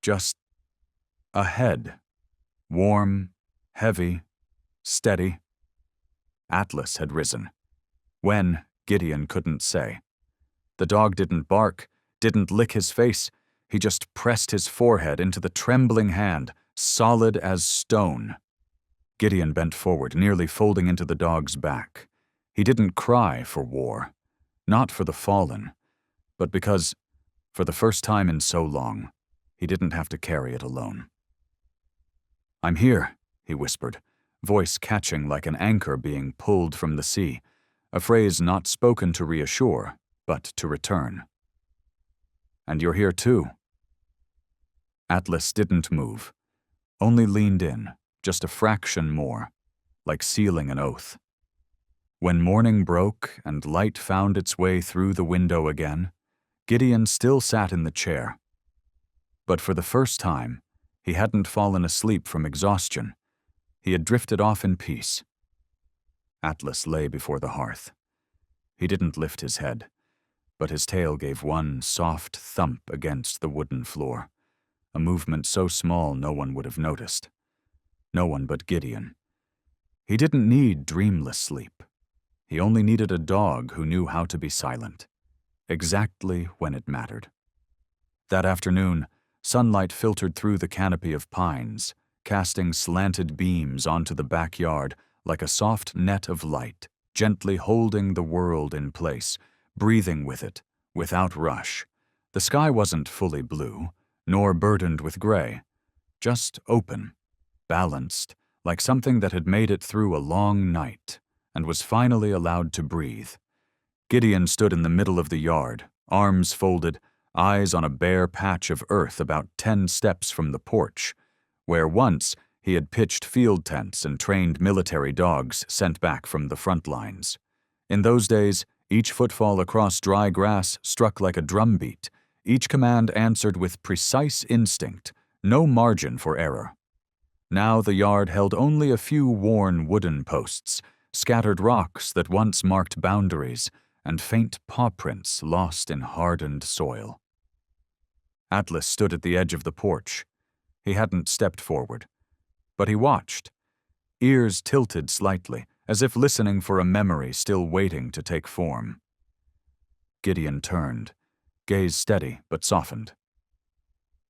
[SPEAKER 1] Just a head. Warm, heavy, steady. Atlas had risen. When, Gideon couldn't say. The dog didn't bark, didn't lick his face. He just pressed his forehead into the trembling hand, solid as stone. Gideon bent forward, nearly folding into the dog's back. He didn't cry for war. Not for the fallen, but because, for the first time in so long, he didn't have to carry it alone. "I'm here," he whispered, voice catching like an anchor being pulled from the sea, a phrase not spoken to reassure, but to return. "And you're here too." Atlas didn't move, only leaned in, just a fraction more, like sealing an oath. When morning broke and light found its way through the window again, Gideon still sat in the chair. But for the first time, he hadn't fallen asleep from exhaustion. He had drifted off in peace. Atlas lay before the hearth. He didn't lift his head, but his tail gave one soft thump against the wooden floor, a movement so small no one would have noticed. No one but Gideon. He didn't need dreamless sleep. He only needed a dog who knew how to be silent, exactly when it mattered. That afternoon, sunlight filtered through the canopy of pines, casting slanted beams onto the backyard like a soft net of light, gently holding the world in place, breathing with it, without rush. The sky wasn't fully blue, nor burdened with gray, just open, balanced, like something that had made it through a long night and was finally allowed to breathe. Gideon stood in the middle of the yard, arms folded, eyes on a bare patch of earth about 10 steps from the porch, where once he had pitched field tents and trained military dogs sent back from the front lines. In those days, each footfall across dry grass struck like a drumbeat, each command answered with precise instinct, no margin for error. Now the yard held only a few worn wooden posts, scattered rocks that once marked boundaries, and faint paw prints lost in hardened soil. Atlas stood at the edge of the porch. He hadn't stepped forward, but he watched, ears tilted slightly, as if listening for a memory still waiting to take form. Gideon turned, gaze steady but softened.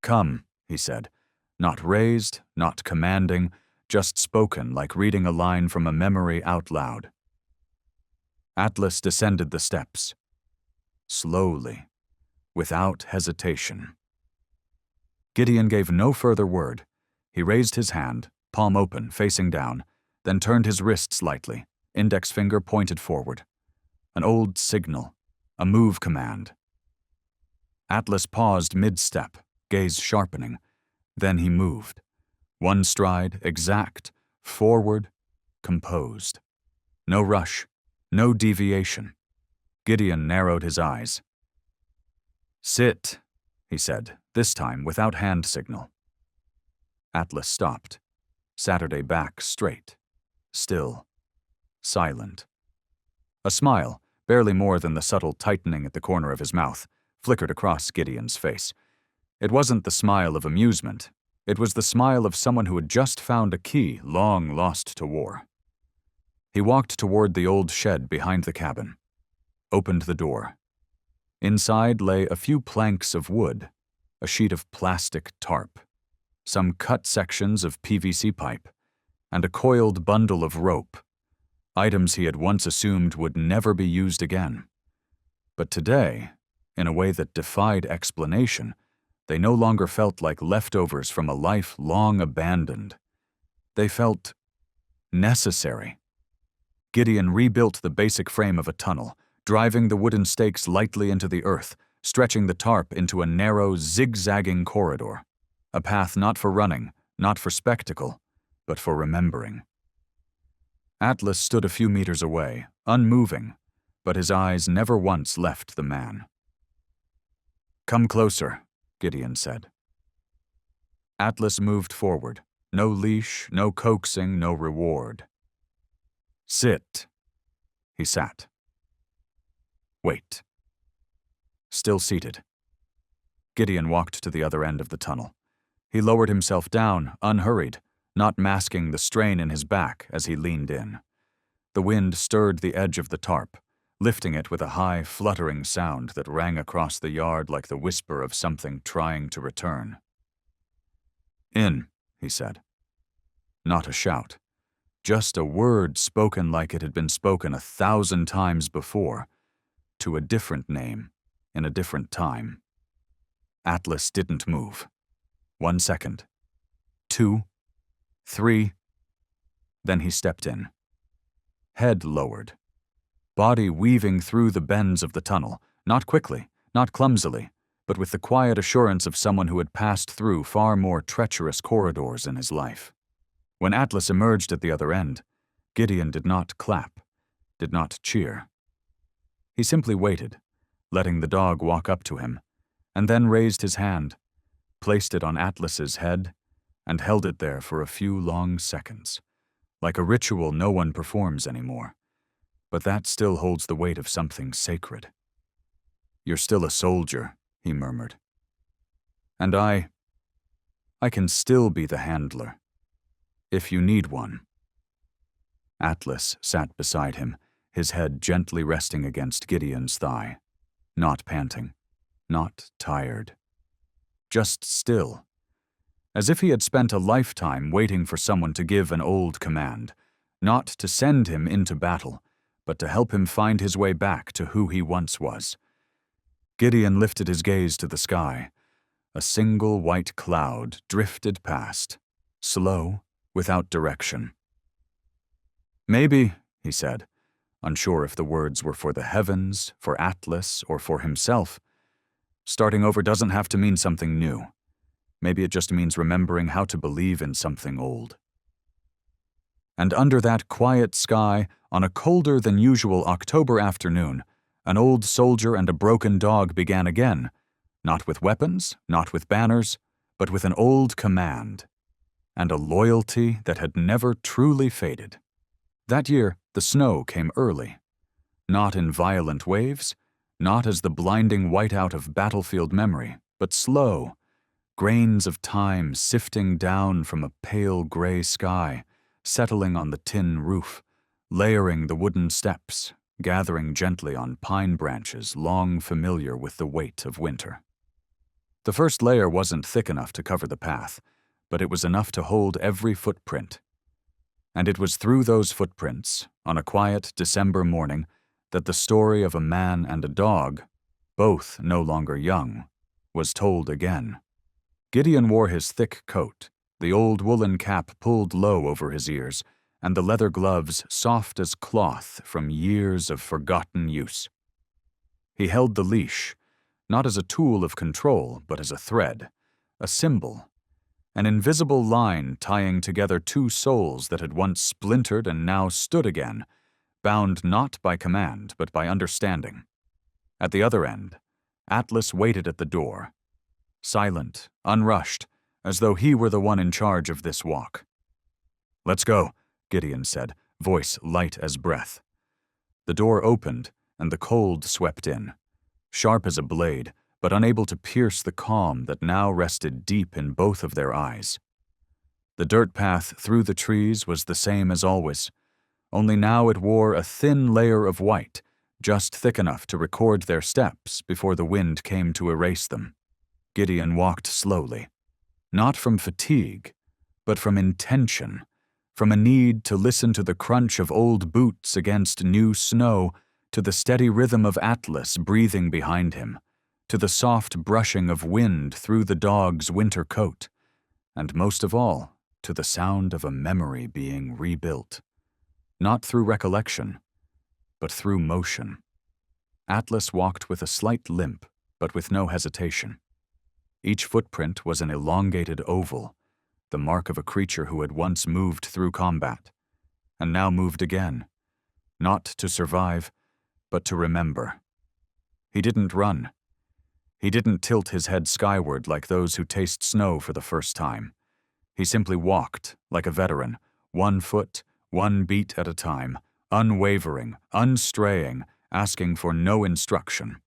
[SPEAKER 1] "Come," he said, not raised, not commanding, just spoken like reading a line from a memory out loud. Atlas descended the steps, slowly, without hesitation. Gideon gave no further word. He raised his hand, palm open, facing down, then turned his wrist slightly, index finger pointed forward. An old signal, a move command. Atlas paused mid-step, gaze sharpening. Then he moved. One stride, exact, forward, composed. No rush, no deviation. Gideon narrowed his eyes. "Sit," he said, this time without hand signal. Atlas stopped, Saturday back straight, still, silent. A smile, barely more than the subtle tightening at the corner of his mouth, flickered across Gideon's face. It wasn't the smile of amusement. It was the smile of someone who had just found a key long lost to war. He walked toward the old shed behind the cabin, opened the door. Inside lay a few planks of wood, a sheet of plastic tarp, some cut sections of PVC pipe, and a coiled bundle of rope, items he had once assumed would never be used again. But today, in a way that defied explanation, they no longer felt like leftovers from a life long abandoned. They felt necessary. Gideon rebuilt the basic frame of a tunnel, driving the wooden stakes lightly into the earth, stretching the tarp into a narrow, zigzagging corridor. A path not for running, not for spectacle, but for remembering. Atlas stood a few meters away, unmoving, but his eyes never once left the man. "Come closer," Gideon said. Atlas moved forward. No leash, no coaxing, no reward. "Sit." He sat. "Wait." Still seated. Gideon walked to the other end of the tunnel. He lowered himself down, unhurried, not masking the strain in his back as he leaned in. The wind stirred the edge of the tarp, lifting it with a high, fluttering sound that rang across the yard like the whisper of something trying to return. "In," he said. Not a shout, just a word spoken like it had been spoken 1,000 times before, to a different name, in a different time. Atlas didn't move. 1 second. 2. 3. Then he stepped in. Head lowered. Body weaving through the bends of the tunnel, not quickly, not clumsily, but with the quiet assurance of someone who had passed through far more treacherous corridors in his life. When Atlas emerged at the other end, Gideon did not clap, did not cheer. He simply waited, letting the dog walk up to him, and then raised his hand, placed it on Atlas's head, and held it there for a few long seconds, like a ritual no one performs anymore. But that still holds the weight of something sacred. "You're still a soldier," he murmured. "And I can still be the handler, if you need one." Atlas sat beside him, his head gently resting against Gideon's thigh, not panting, not tired, just still, as if he had spent a lifetime waiting for someone to give an old command, not to send him into battle, but to help him find his way back to who he once was. Gideon lifted his gaze to the sky. A single white cloud drifted past, slow, without direction. "Maybe," he said, unsure if the words were for the heavens, for Atlas, or for himself. "Starting over doesn't have to mean something new. Maybe it just means remembering how to believe in something old." And under that quiet sky, on a colder than usual October afternoon, an old soldier and a broken dog began again, not with weapons, not with banners, but with an old command, and a loyalty that had never truly faded. That year, the snow came early, not in violent waves, not as the blinding whiteout of battlefield memory, but slow, grains of time sifting down from a pale gray sky, settling on the tin roof, layering the wooden steps, gathering gently on pine branches long familiar with the weight of winter. The first layer wasn't thick enough to cover the path, but it was enough to hold every footprint. And it was through those footprints, on a quiet December morning, that the story of a man and a dog, both no longer young, was told again. Gideon wore his thick coat, the old woolen cap pulled low over his ears, and the leather gloves soft as cloth from years of forgotten use. He held the leash, not as a tool of control, but as a thread, a symbol, an invisible line tying together two souls that had once splintered and now stood again, bound not by command but by understanding. At the other end, Atlas waited at the door, silent, unrushed, as though he were the one in charge of this walk. "Let's go," Gideon said, voice light as breath. The door opened, and the cold swept in, sharp as a blade, but unable to pierce the calm that now rested deep in both of their eyes. The dirt path through the trees was the same as always, only now it wore a thin layer of white, just thick enough to record their steps before the wind came to erase them. Gideon walked slowly, not from fatigue, but from intention, from a need to listen to the crunch of old boots against new snow, to the steady rhythm of Atlas breathing behind him, to the soft brushing of wind through the dog's winter coat, and most of all, to the sound of a memory being rebuilt, not through recollection, but through motion. Atlas walked with a slight limp, but with no hesitation. Each footprint was an elongated oval, the mark of a creature who had once moved through combat, and now moved again, not to survive, but to remember. He didn't run. He didn't tilt his head skyward like those who taste snow for the first time. He simply walked, like a veteran, 1 foot, 1 beat at a time, unwavering, unstraying, asking for no instruction.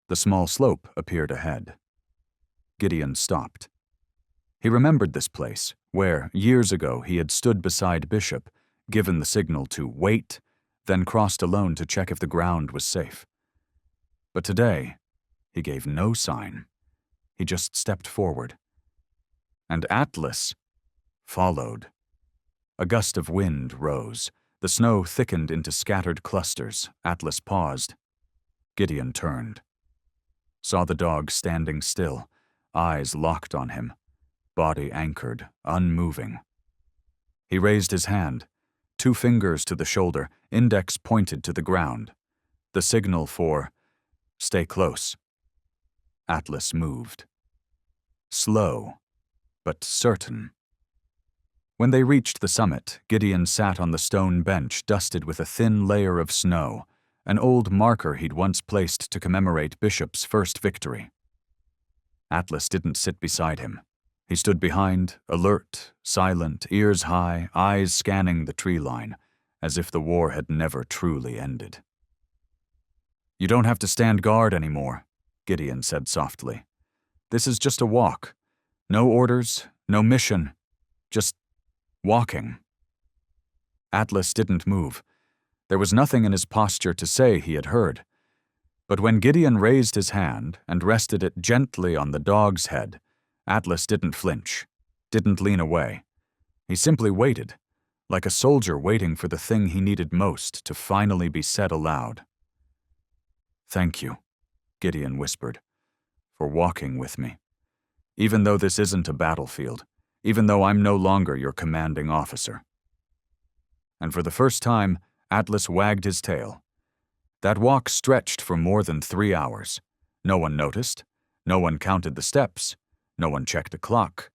[SPEAKER 1] The small slope appeared ahead. Gideon stopped. He remembered this place, where, years ago, he had stood beside Bishop, given the signal to wait, then crossed alone to check if the ground was safe. But today, he gave no sign. He just stepped forward. And Atlas followed. A gust of wind rose. The snow thickened into scattered clusters. Atlas paused. Gideon turned. Saw the dog standing still, eyes locked on him, body anchored, unmoving. He raised his hand, 2 fingers to the shoulder, index pointed to the ground. The signal for, "Stay close." Atlas moved. Slow, but certain. When they reached the summit, Gideon sat on the stone bench dusted with a thin layer of snow, an old marker he'd once placed to commemorate Bishop's first victory. Atlas didn't sit beside him. He stood behind, alert, silent, ears high, eyes scanning the tree line, as if the war had never truly ended. "You don't have to stand guard anymore," Gideon said softly. "This is just a walk. No orders, no mission, just walking." Atlas didn't move. There was nothing in his posture to say he had heard. But when Gideon raised his hand and rested it gently on the dog's head, Atlas didn't flinch, didn't lean away. He simply waited, like a soldier waiting for the thing he needed most to finally be said aloud. "Thank you," Gideon whispered, "for walking with me. Even though this isn't a battlefield, even though I'm no longer your commanding officer." And for the first time, Atlas wagged his tail. That walk stretched for more than 3 hours. No one noticed. No one counted the steps. No one checked a clock.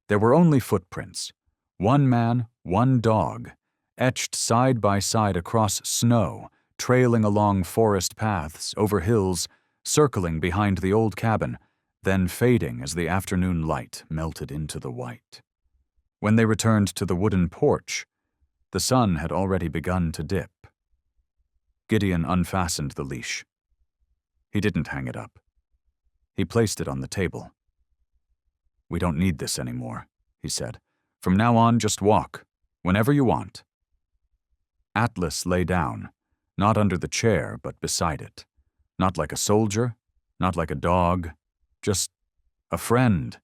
[SPEAKER 1] There were only footprints. 1 man, 1 dog, etched side by side across snow, trailing along forest paths, over hills, circling behind the old cabin, then fading as the afternoon light melted into the white. When they returned to the wooden porch, the sun had already begun to dip. Gideon unfastened the leash. He didn't hang it up. He placed it on the table. "We don't need this anymore," he said. "From now on, just walk, whenever you want." Atlas lay down, not under the chair, but beside it. Not like a soldier, not like a dog, just a friend.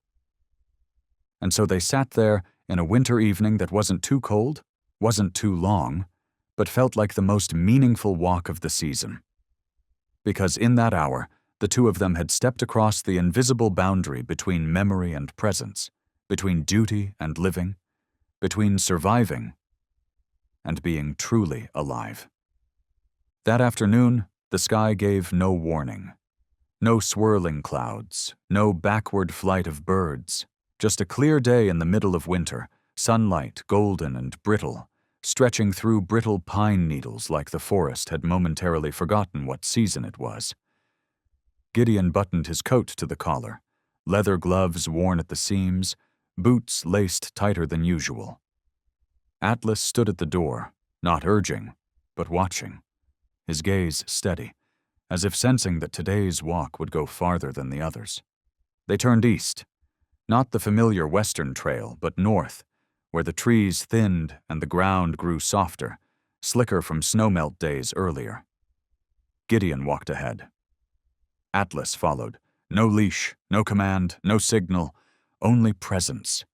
[SPEAKER 1] And so they sat there in a winter evening that wasn't too cold, wasn't too long, but felt like the most meaningful walk of the season. Because in that hour, the 2 of them had stepped across the invisible boundary between memory and presence, between duty and living, between surviving and being truly alive. That afternoon, the sky gave no warning. No swirling clouds, no backward flight of birds, just a clear day in the middle of winter, sunlight golden and brittle, stretching through brittle pine needles like the forest had momentarily forgotten what season it was. Gideon buttoned his coat to the collar, leather gloves worn at the seams, boots laced tighter than usual. Atlas stood at the door, not urging, but watching, his gaze steady, as if sensing that today's walk would go farther than the others. They turned east, not the familiar western trail, but north, where the trees thinned and the ground grew softer, slicker from snowmelt days earlier. Gideon walked ahead. Atlas followed. No leash, no command, no signal, only presence.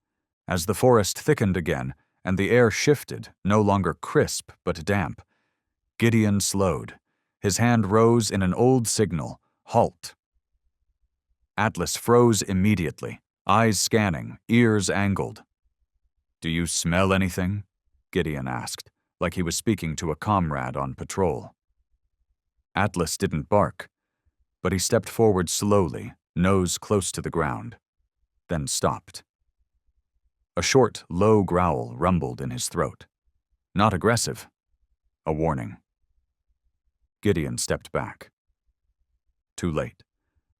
[SPEAKER 1] As the forest thickened again and the air shifted, no longer crisp but damp, Gideon slowed. His hand rose in an old signal, halt. Atlas froze immediately, eyes scanning, ears angled. "Do you smell anything?" Gideon asked, like he was speaking to a comrade on patrol. Atlas didn't bark, but he stepped forward slowly, nose close to the ground, then stopped. A short, low growl rumbled in his throat. Not aggressive, a warning. Gideon stepped back. Too late.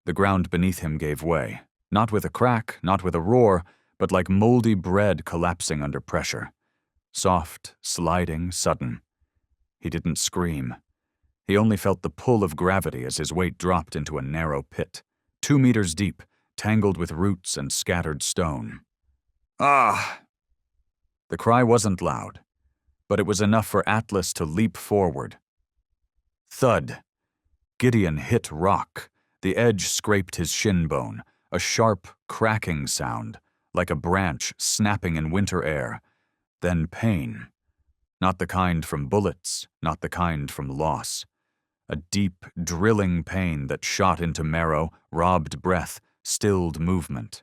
[SPEAKER 1] The ground beneath him gave way, not with a crack, not with a roar, but like moldy bread collapsing under pressure. Soft, sliding, sudden. He didn't scream. He only felt the pull of gravity as his weight dropped into a narrow pit, 2 meters deep, tangled with roots and scattered stone. Ah! The cry wasn't loud, but it was enough for Atlas to leap forward. Thud! Gideon hit rock. The edge scraped his shin bone, a sharp, cracking sound, like a branch snapping in winter air. Then pain. Not the kind from bullets, not the kind from loss. A deep, drilling pain that shot into marrow, robbed breath, stilled movement.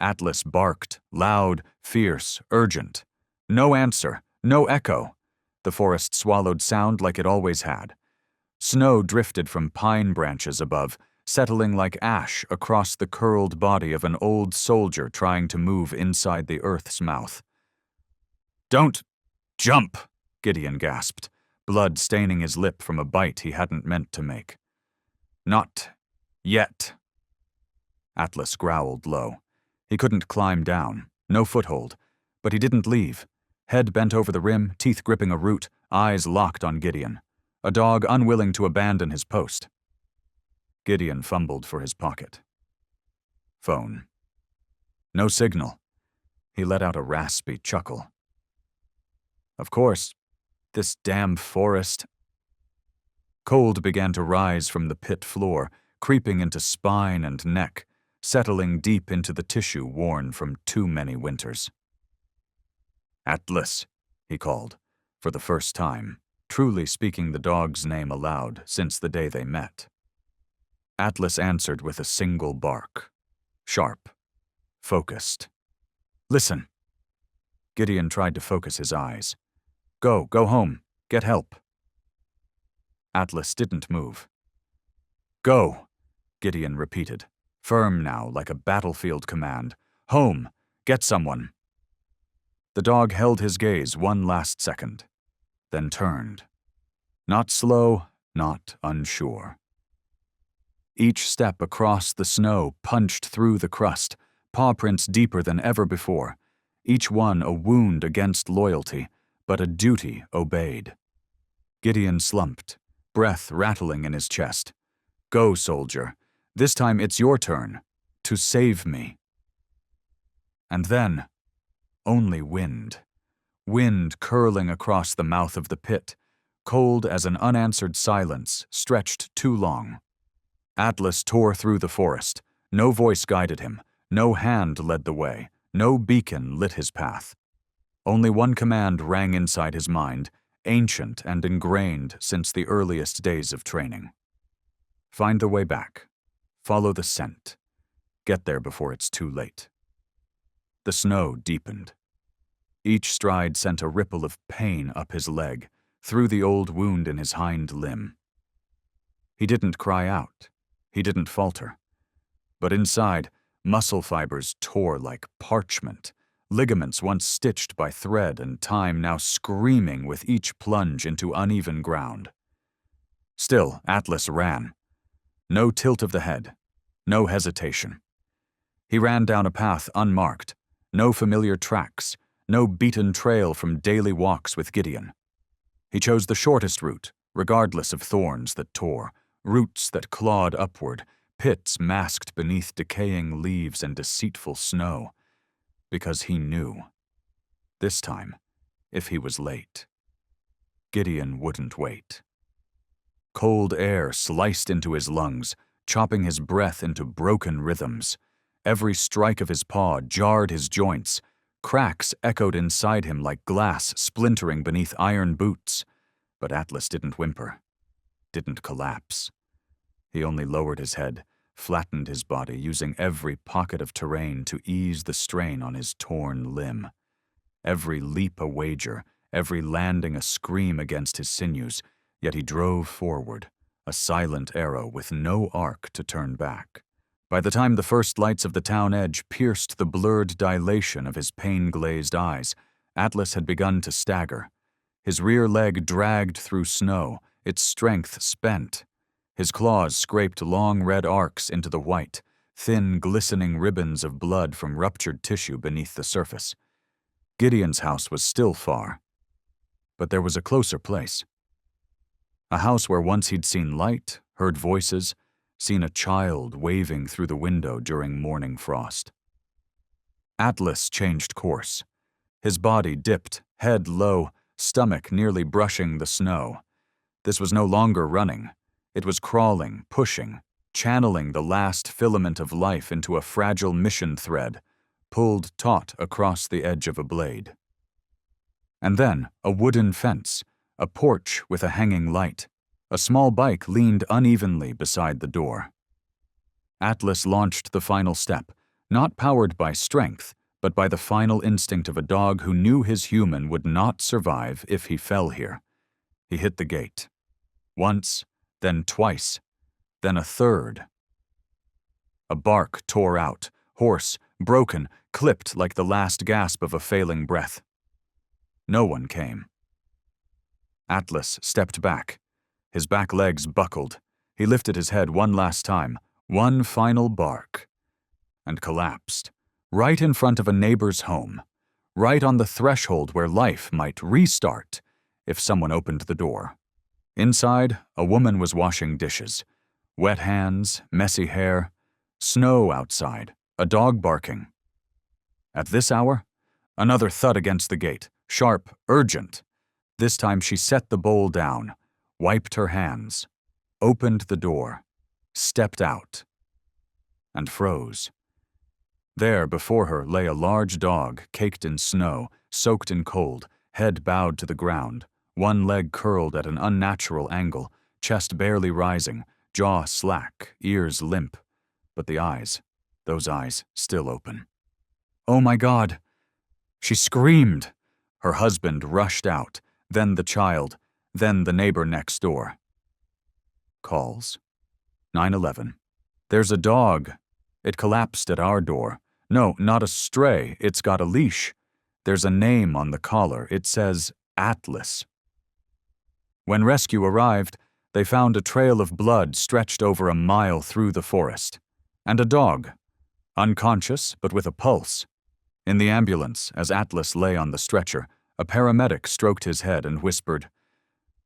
[SPEAKER 1] Atlas barked, loud, fierce, urgent. No answer, no echo. The forest swallowed sound like it always had. Snow drifted from pine branches above, settling like ash across the curled body of an old soldier trying to move inside the earth's mouth. "Don't jump," Gideon gasped, blood staining his lip from a bite he hadn't meant to make. "Not yet." Atlas growled low. He couldn't climb down, no foothold, but he didn't leave. Head bent over the rim, teeth gripping a root, eyes locked on Gideon. A dog unwilling to abandon his post. Gideon fumbled for his pocket. Phone. No signal. He let out a raspy chuckle. Of course, this damn forest. Cold began to rise from the pit floor, creeping into spine and neck, settling deep into the tissue worn from too many winters. "Atlas," he called, for the first time, truly speaking the dog's name aloud since the day they met. Atlas answered with a single bark. Sharp. Focused. "Listen." Gideon tried to focus his eyes. Go home. Get help." Atlas didn't move. "Go," Gideon repeated, firm now like a battlefield command. "Home. Get someone." The dog held his gaze one last second, then turned. Not slow, not unsure. Each step across the snow punched through the crust, paw prints deeper than ever before, each one a wound against loyalty, but a duty obeyed. Gideon slumped, breath rattling in his chest. "Go, soldier. This time it's your turn. To save me." And then, only wind. Wind curling across the mouth of the pit, cold as an unanswered silence stretched too long. Atlas tore through the forest. No voice guided him. No hand led the way. No beacon lit his path. Only one command rang inside his mind, ancient and ingrained since the earliest days of training. Find the way back. Follow the scent. Get there before it's too late. The snow deepened. Each stride sent a ripple of pain up his leg, through the old wound in his hind limb. He didn't cry out. He didn't falter. But inside, muscle fibers tore like parchment, ligaments once stitched by thread and time now screaming with each plunge into uneven ground. Still, Atlas ran. No tilt of the head, no hesitation. He ran down a path unmarked, no familiar tracks, no beaten trail from daily walks with Gideon. He chose the shortest route, regardless of thorns that tore, roots that clawed upward, pits masked beneath decaying leaves and deceitful snow, because he knew. This time, if he was late, Gideon wouldn't wait. Cold air sliced into his lungs, chopping his breath into broken rhythms. Every strike of his paw jarred his joints. Cracks echoed inside him like glass splintering beneath iron boots. But Atlas didn't whimper, didn't collapse. He only lowered his head, flattened his body, using every pocket of terrain to ease the strain on his torn limb. Every leap a wager, every landing a scream against his sinews, yet he drove forward, a silent arrow with no arc to turn back. By the time the first lights of the town edge pierced the blurred dilation of his pain-glazed eyes, Atlas had begun to stagger. His rear leg dragged through snow, its strength spent. His claws scraped long red arcs into the white, thin, glistening ribbons of blood from ruptured tissue beneath the surface. Gideon's house was still far, but there was a closer place. A house where once he'd seen light, heard voices, seen a child waving through the window during morning frost. Atlas changed course. His body dipped, head low, stomach nearly brushing the snow. This was no longer running. It was crawling, pushing, channeling the last filament of life into a fragile mission thread, pulled taut across the edge of a blade. And then a wooden fence, a porch with a hanging light. A small bike leaned unevenly beside the door. Atlas launched the final step, not powered by strength, but by the final instinct of a dog who knew his human would not survive if he fell here. He hit the gate. Once, then twice, then a third. A bark tore out, hoarse, broken, clipped like the last gasp of a failing breath. No one came. Atlas stepped back. His back legs buckled. He lifted his head one last time, one final bark, and collapsed, right in front of a neighbor's home, right on the threshold where life might restart if someone opened the door. Inside, a woman was washing dishes. Wet hands, messy hair, snow outside, a dog barking. At this hour, another thud against the gate, sharp, urgent. This time she set the bowl down, wiped her hands, opened the door, stepped out, and froze. There before her lay a large dog, caked in snow, soaked in cold, head bowed to the ground, one leg curled at an unnatural angle, chest barely rising, jaw slack, ears limp, but the eyes, those eyes still open. "Oh my God!" She screamed. Her husband rushed out, then the child, then the neighbor next door. Calls. 911. "There's a dog. It collapsed at our door. No, not a stray, it's got a leash. There's a name on the collar. It says Atlas." When rescue arrived, they found a trail of blood stretched over a mile through the forest. And a dog, unconscious but with a pulse. In the ambulance, as Atlas lay on the stretcher, a paramedic stroked his head and whispered,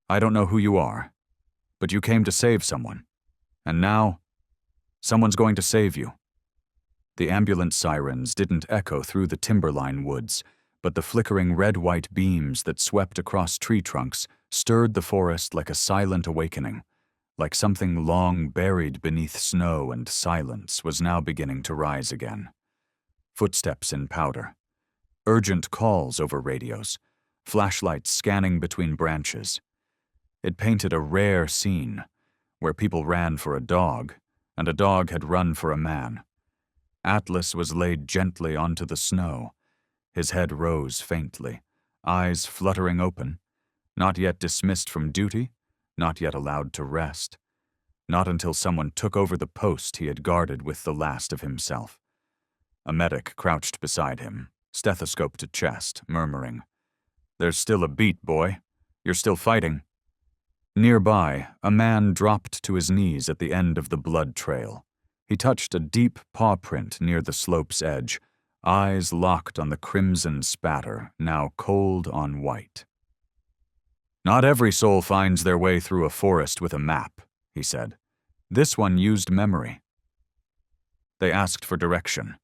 [SPEAKER 1] "I don't know who you are, but you came to save someone. And now, someone's going to save you." The ambulance sirens didn't echo through the timberline woods, but the flickering red-white beams that swept across tree trunks stirred the forest like a silent awakening, like something long buried beneath snow and silence was now beginning to rise again. Footsteps in powder. Urgent calls over radios, flashlights scanning between branches. It painted a rare scene, where people ran for a dog, and a dog had run for a man. Atlas was laid gently onto the snow. His head rose faintly, eyes fluttering open, not yet dismissed from duty, not yet allowed to rest, not until someone took over the post he had guarded with the last of himself. A medic crouched beside him, stethoscope to chest, murmuring, "There's still a beat, boy. You're still fighting." Nearby, a man dropped to his knees at the end of the blood trail. He touched a deep paw print near the slope's edge, eyes locked on the crimson spatter, now cold on white. "Not every soul finds their way through a forest with a map," he said. "This one used memory." They asked for direction.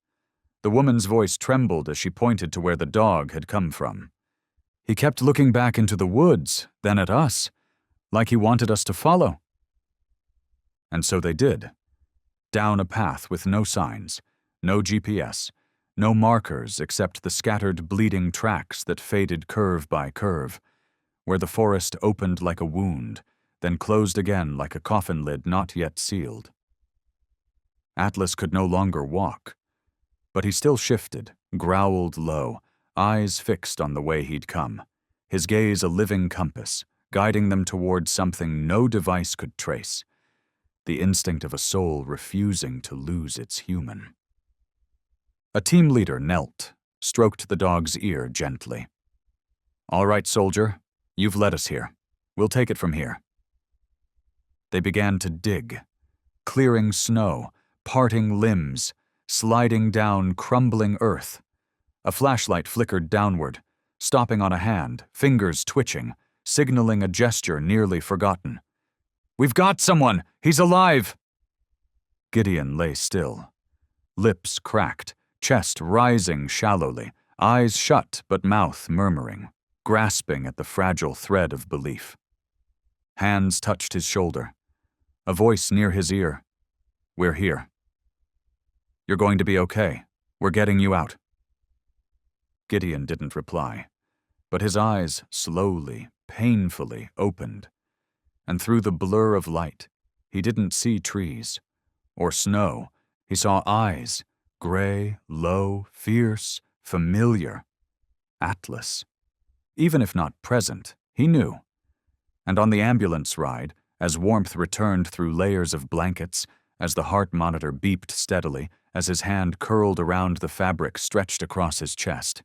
[SPEAKER 1] The woman's voice trembled as she pointed to where the dog had come from. "He kept looking back into the woods, then at us, like he wanted us to follow." And so they did. Down a path with no signs, no GPS, no markers except the scattered bleeding tracks that faded curve by curve, where the forest opened like a wound, then closed again like a coffin lid not yet sealed. Atlas could no longer walk, but he still shifted, growled low, eyes fixed on the way he'd come, his gaze a living compass, guiding them toward something no device could trace, the instinct of a soul refusing to lose its human. A team leader knelt, stroked the dog's ear gently. "All right, soldier, you've led us here. We'll take it from here." They began to dig, clearing snow, parting limbs, sliding down crumbling earth. A flashlight flickered downward, stopping on a hand, fingers twitching, signaling a gesture nearly forgotten. "We've got someone! He's alive!" Gideon lay still. Lips cracked, chest rising shallowly, eyes shut but mouth murmuring, grasping at the fragile thread of belief. Hands touched his shoulder. A voice near his ear. "We're here. You're going to be okay. We're getting you out." Gideon didn't reply, but his eyes slowly, painfully opened, and through the blur of light, he didn't see trees or snow. He saw eyes, gray, low, fierce, familiar. Atlas. Even if not present, he knew. And on the ambulance ride, as warmth returned through layers of blankets, as the heart monitor beeped steadily, as his hand curled around the fabric stretched across his chest,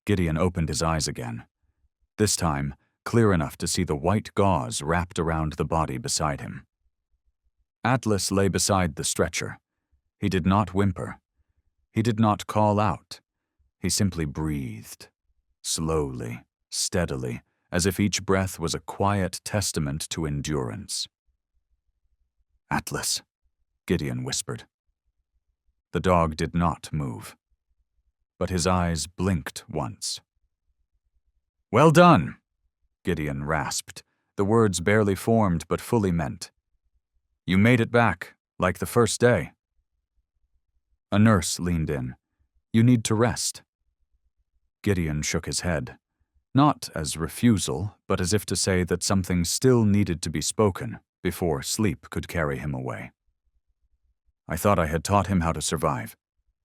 [SPEAKER 1] Gideon opened his eyes again. This time, clear enough to see the white gauze wrapped around the body beside him. Atlas lay beside the stretcher. He did not whimper. He did not call out. He simply breathed, slowly, steadily, as if each breath was a quiet testament to endurance. "Atlas," Gideon whispered. The dog did not move, but his eyes blinked once. "Well done," Gideon rasped, the words barely formed but fully meant. "You made it back, like the first day." A nurse leaned in. "You need to rest." Gideon shook his head, not as refusal, but as if to say that something still needed to be spoken before sleep could carry him away. "I thought I had taught him how to survive,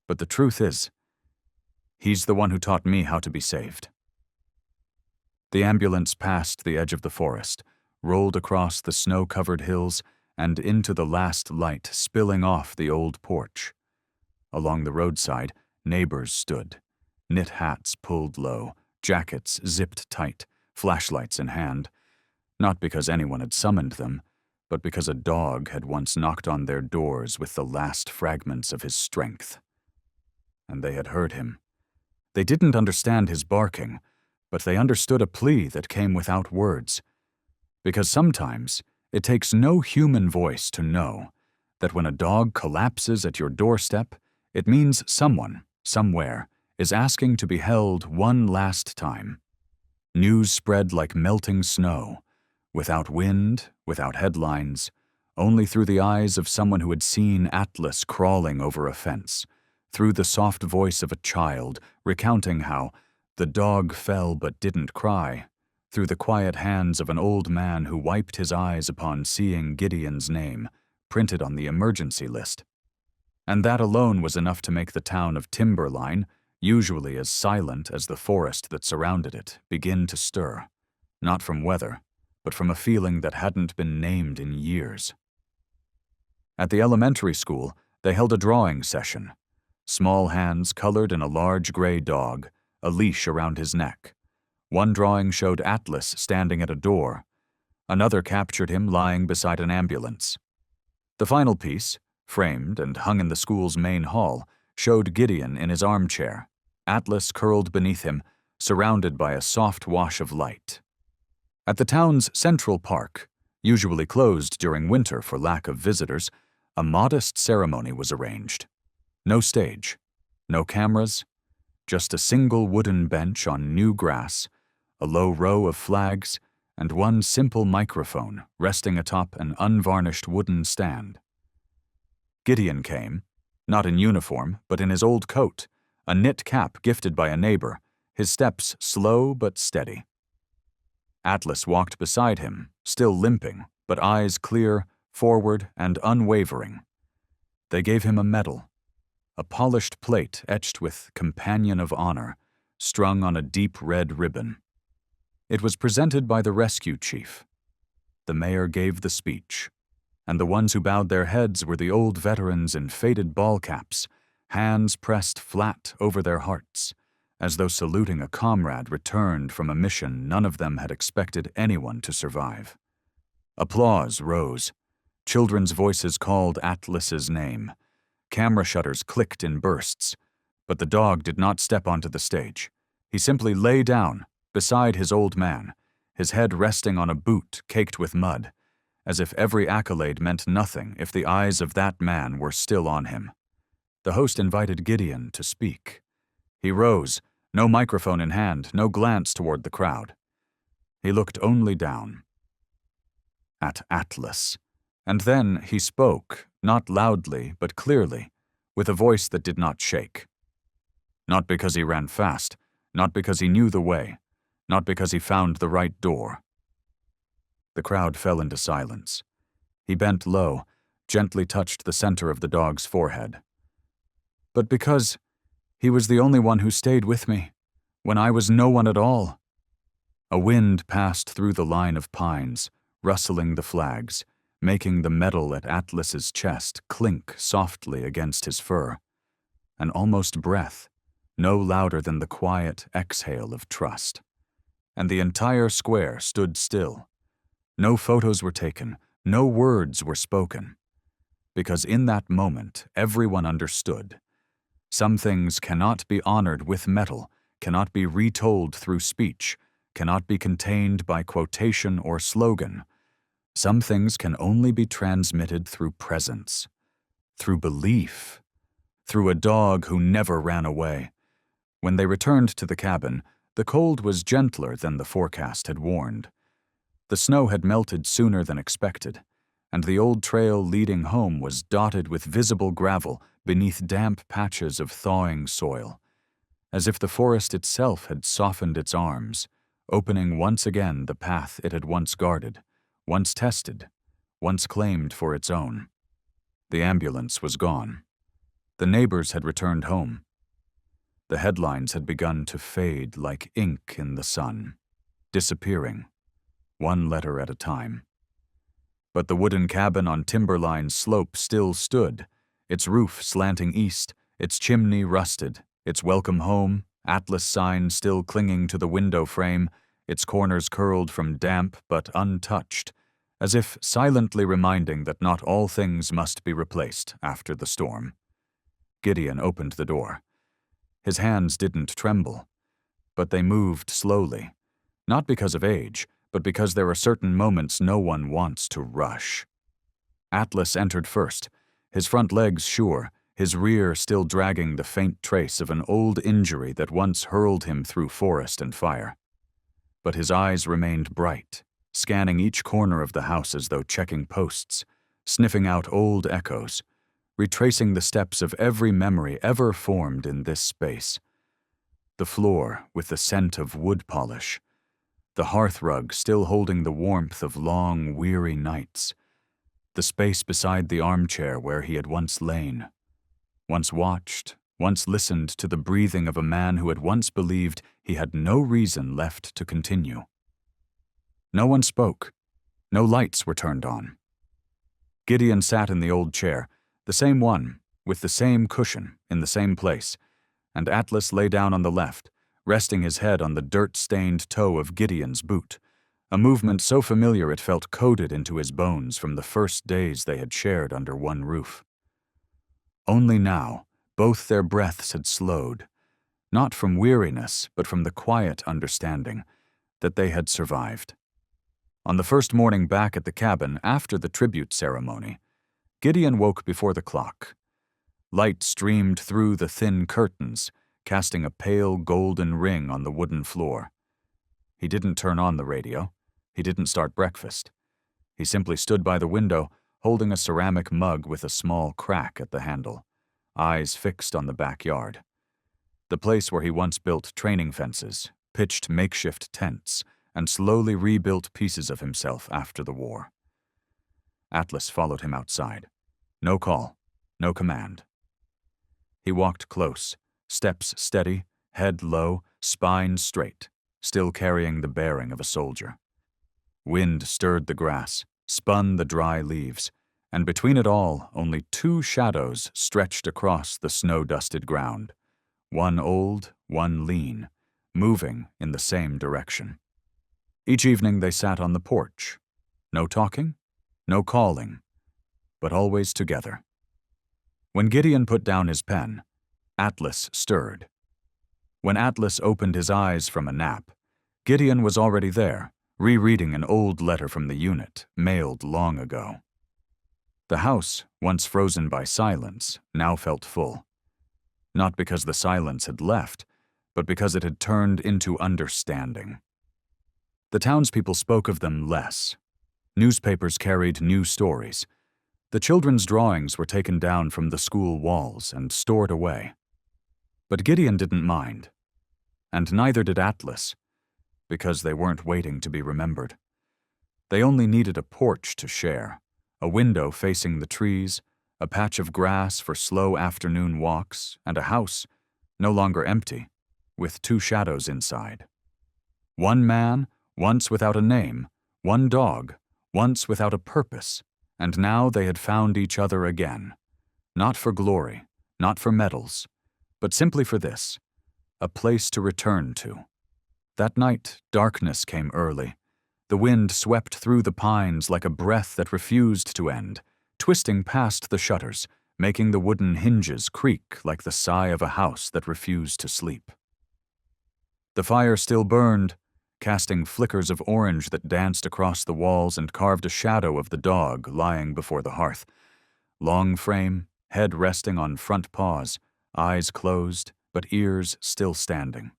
[SPEAKER 1] but the truth is, he's the one who taught me how to be saved." The ambulance passed the edge of the forest, rolled across the snow-covered hills, and into the last light spilling off the old porch. Along the roadside, neighbors stood, knit hats pulled low, jackets zipped tight, flashlights in hand, not because anyone had summoned them, but because a dog had once knocked on their doors with the last fragments of his strength. And they had heard him. They didn't understand his barking, but they understood a plea that came without words. Because sometimes it takes no human voice to know that when a dog collapses at your doorstep, it means someone, somewhere, is asking to be held one last time. News spread like melting snow, without wind, without headlines, only through the eyes of someone who had seen Atlas crawling over a fence, through the soft voice of a child recounting how the dog fell but didn't cry, through the quiet hands of an old man who wiped his eyes upon seeing Gideon's name printed on the emergency list. And that alone was enough to make the town of Timberline, usually as silent as the forest that surrounded it, begin to stir, not from weather, but from a feeling that hadn't been named in years. At the elementary school, they held a drawing session. Small hands colored in a large gray dog, a leash around his neck. One drawing showed Atlas standing at a door. Another captured him lying beside an ambulance. The final piece, framed and hung in the school's main hall, showed Gideon in his armchair, Atlas curled beneath him, surrounded by a soft wash of light. At the town's central park, usually closed during winter for lack of visitors, a modest ceremony was arranged. No stage, no cameras, just a single wooden bench on new grass, a low row of flags, and one simple microphone resting atop an unvarnished wooden stand. Gideon came, not in uniform, but in his old coat, a knit cap gifted by a neighbor, his steps slow but steady. Atlas walked beside him, still limping, but eyes clear, forward, and unwavering. They gave him a medal, a polished plate etched with Companion of Honor, strung on a deep red ribbon. It was presented by the rescue chief. The mayor gave the speech, and the ones who bowed their heads were the old veterans in faded ball caps, hands pressed flat over their hearts, as though saluting a comrade returned from a mission none of them had expected anyone to survive. Applause rose. Children's voices called Atlas's name. Camera shutters clicked in bursts, but the dog did not step onto the stage. He simply lay down, beside his old man, his head resting on a boot caked with mud, as if every accolade meant nothing if the eyes of that man were still on him. the host invited Gideon to speak. He rose, no microphone in hand, no glance toward the crowd. He looked only down at Atlas. And then he spoke, not loudly but clearly, with a voice that did not shake. Not because he ran fast, not because he knew the way, not because he found the right door. The crowd fell into silence. He bent low, gently touched the center of the dog's forehead. But because he was the only one who stayed with me, when I was no one at all. A wind passed through the line of pines, rustling the flags, making the metal at Atlas's chest clink softly against his fur. An almost breath, no louder than the quiet exhale of trust. And the entire square stood still. No photos were taken, no words were spoken. Because in that moment, everyone understood. Some things cannot be honored with metal, cannot be retold through speech, cannot be contained by quotation or slogan. Some things can only be transmitted through presence, through belief, through a dog who never ran away. When they returned to the cabin, the cold was gentler than the forecast had warned. The snow had melted sooner than expected, and the old trail leading home was dotted with visible gravel beneath damp patches of thawing soil, as if the forest itself had softened its arms, opening once again the path it had once guarded, once tested, once claimed for its own. The ambulance was gone. The neighbors had returned home. The headlines had begun to fade like ink in the sun, disappearing, one letter at a time. But the wooden cabin on Timberline's slope still stood, its roof slanting east, its chimney rusted, its welcome home, Atlas sign still clinging to the window frame, its corners curled from damp but untouched, as if silently reminding that not all things must be replaced after the storm. Gideon opened the door. His hands didn't tremble, but they moved slowly, not because of age, but because there are certain moments no one wants to rush. Atlas entered first, his front legs sure, his rear still dragging the faint trace of an old injury that once hurled him through forest and fire. But his eyes remained bright, scanning each corner of the house as though checking posts, sniffing out old echoes, retracing the steps of every memory ever formed in this space. The floor with the scent of wood polish, the hearthrug still holding the warmth of long, weary nights, the space beside the armchair where he had once lain, once watched, once listened to the breathing of a man who had once believed he had no reason left to continue. No one spoke. No lights were turned on. Gideon sat in the old chair, the same one, with the same cushion, in the same place, and Atlas lay down on the left, resting his head on the dirt-stained toe of Gideon's boot, a movement so familiar it felt coded into his bones from the first days they had shared under one roof. Only now, both their breaths had slowed, not from weariness, but from the quiet understanding that they had survived. On the first morning back at the cabin after the tribute ceremony, Gideon woke before the clock. Light streamed through the thin curtains, casting a pale golden ring on the wooden floor. He didn't turn on the radio. He didn't start breakfast. He simply stood by the window, holding a ceramic mug with a small crack at the handle, eyes fixed on the backyard. The place where he once built training fences, pitched makeshift tents, and slowly rebuilt pieces of himself after the war. Atlas followed him outside. No call, no command. He walked close, steps steady, head low, spine straight, still carrying the bearing of a soldier. Wind stirred the grass, spun the dry leaves, and between it all, only two shadows stretched across the snow-dusted ground, one old, one lean, moving in the same direction. Each evening they sat on the porch. No talking, no calling, but always together. When Gideon put down his pen, Atlas stirred. When Atlas opened his eyes from a nap, Gideon was already there, rereading an old letter from the unit, mailed long ago. The house, once frozen by silence, now felt full. not because the silence had left, but because it had turned into understanding. The townspeople spoke of them less. Newspapers carried new stories. The children's drawings were taken down from the school walls and stored away. But Gideon didn't mind. And neither did Atlas, because they weren't waiting to be remembered. They only needed a porch to share, a window facing the trees, a patch of grass for slow afternoon walks, and a house, no longer empty, with two shadows inside. One man, once without a name, one dog, once without a purpose, and now they had found each other again. Not for glory, not for medals, but simply for this, a place to return to. That night, darkness came early. The wind swept through the pines like a breath that refused to end, twisting past the shutters, making the wooden hinges creak like the sigh of a house that refused to sleep. The fire still burned, casting flickers of orange that danced across the walls and carved a shadow of the dog lying before the hearth. Long frame, head resting on front paws, eyes closed, but ears still standing.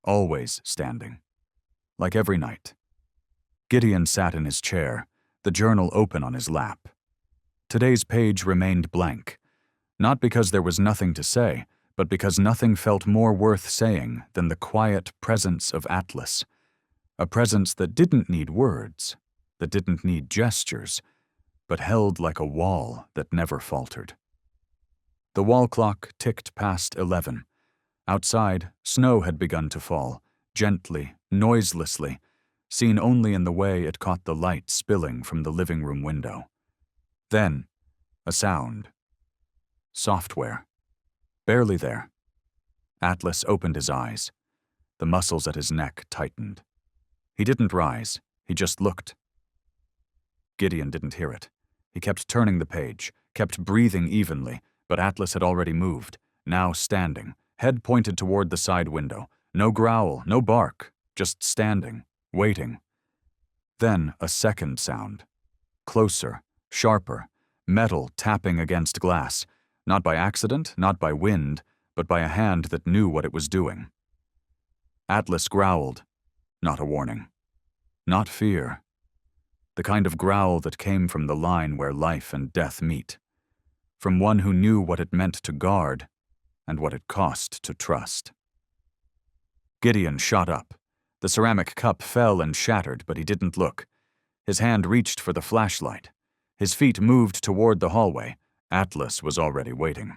[SPEAKER 1] Always standing. Like every night. Gideon sat in his chair, the journal open on his lap. Today's page remained blank, not because there was nothing to say, but because nothing felt more worth saying than the quiet presence of Atlas, a presence that didn't need words, that didn't need gestures, but held like a wall that never faltered. The wall clock ticked past 11. Outside, snow had begun to fall, gently, noiselessly, seen only in the way it caught the light spilling from the living room window. Then, a sound. Software. Barely there. Atlas opened his eyes. The muscles at his neck tightened. He didn't rise. He just looked. Gideon didn't hear it. He kept turning the page, kept breathing evenly, but Atlas had already moved, now standing, head pointed toward the side window. No growl, no bark, just standing, waiting. Then a second sound. Closer, sharper, metal tapping against glass, not by accident, not by wind, but by a hand that knew what it was doing. Atlas growled. Not a warning. Not fear. The kind of growl that came from the line where life and death meet. From one who knew what it meant to guard and what it cost to trust. Gideon shot up. The ceramic cup fell and shattered, but he didn't look. His hand reached for the flashlight. His feet moved toward the hallway. Atlas was already waiting.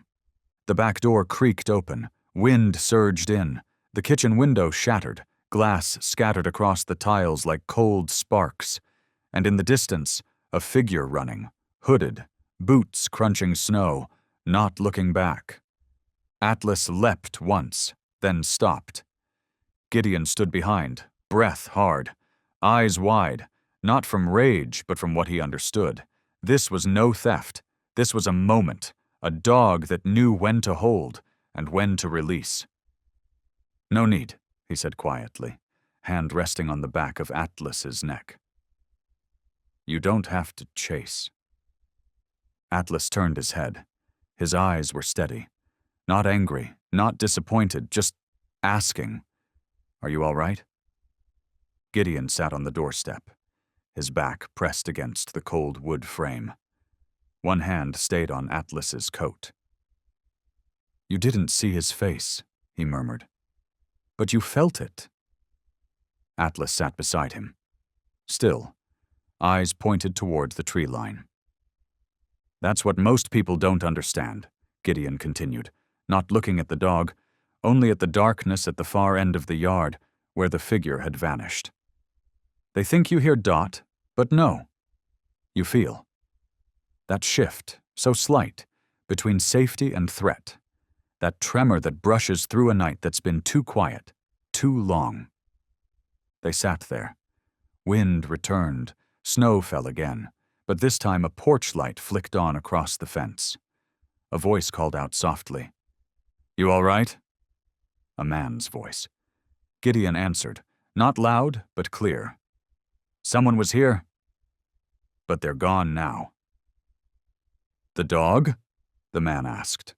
[SPEAKER 1] The back door creaked open. Wind surged in. The kitchen window shattered. Glass scattered across the tiles like cold sparks. And in the distance, a figure running, hooded, boots crunching snow, not looking back. Atlas leapt once, then stopped. Gideon stood behind, breath hard, eyes wide, not from rage but from what he understood. This was no theft. This was a moment, a dog that knew when to hold and when to release. No need, he said quietly, hand resting on the back of Atlas's neck. You don't have to chase. Atlas turned his head. His eyes were steady. Not angry, not disappointed, just asking. Are you all right? Gideon sat on the doorstep, his back pressed against the cold wood frame. One hand stayed on Atlas's coat. You didn't see his face, he murmured. But you felt it. Atlas sat beside him. Still, eyes pointed toward the tree line. That's what most people don't understand, Gideon continued, not looking at the dog, only at the darkness at the far end of the yard, where the figure had vanished. They think you hear Dot, but no. You feel. That shift, so slight, between safety and threat. That tremor that brushes through a night that's been too quiet, too long. They sat there. Wind returned, snow fell again, but this time a porch light flicked on across the fence. A voice called out softly. You all right? A man's voice. Gideon answered, not loud, but clear. Someone was here, but they're gone now. The dog? The man asked.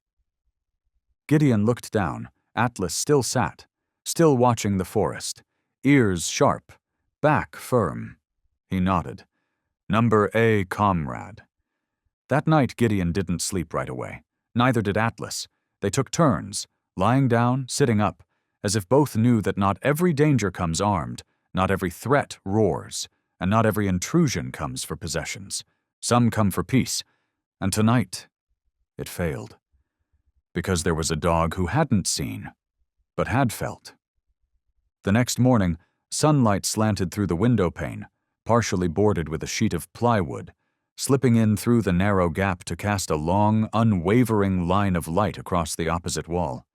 [SPEAKER 1] Gideon looked down. Atlas still sat, still watching the forest, ears sharp, back firm. He nodded. Number A, comrade. That night Gideon didn't sleep right away. Neither did Atlas. They took turns, lying down, sitting up, as if both knew that not every danger comes armed, not every threat roars, and not every intrusion comes for possessions. Some come for peace, and tonight it failed. Because there was a dog who hadn't seen, but had felt. The next morning, sunlight slanted through the window pane, partially boarded with a sheet of plywood, slipping in through the narrow gap to cast a long, unwavering line of light across the opposite wall,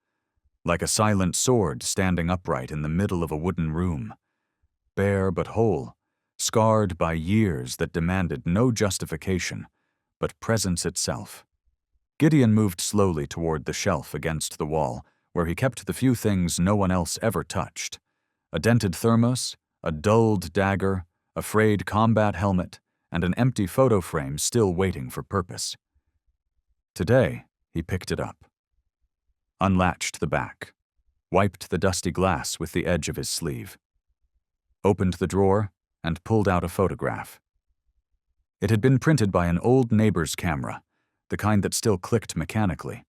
[SPEAKER 1] like a silent sword standing upright in the middle of a wooden room, bare but whole, scarred by years that demanded no justification, but presence itself. Gideon moved slowly toward the shelf against the wall, where he kept the few things no one else ever touched: a dented thermos, a dulled dagger, a frayed combat helmet, and an empty photo frame still waiting for purpose. Today, he picked it up, unlatched the back, wiped the dusty glass with the edge of his sleeve, opened the drawer, and pulled out a photograph. It had been printed by an old neighbor's camera, the kind that still clicked mechanically,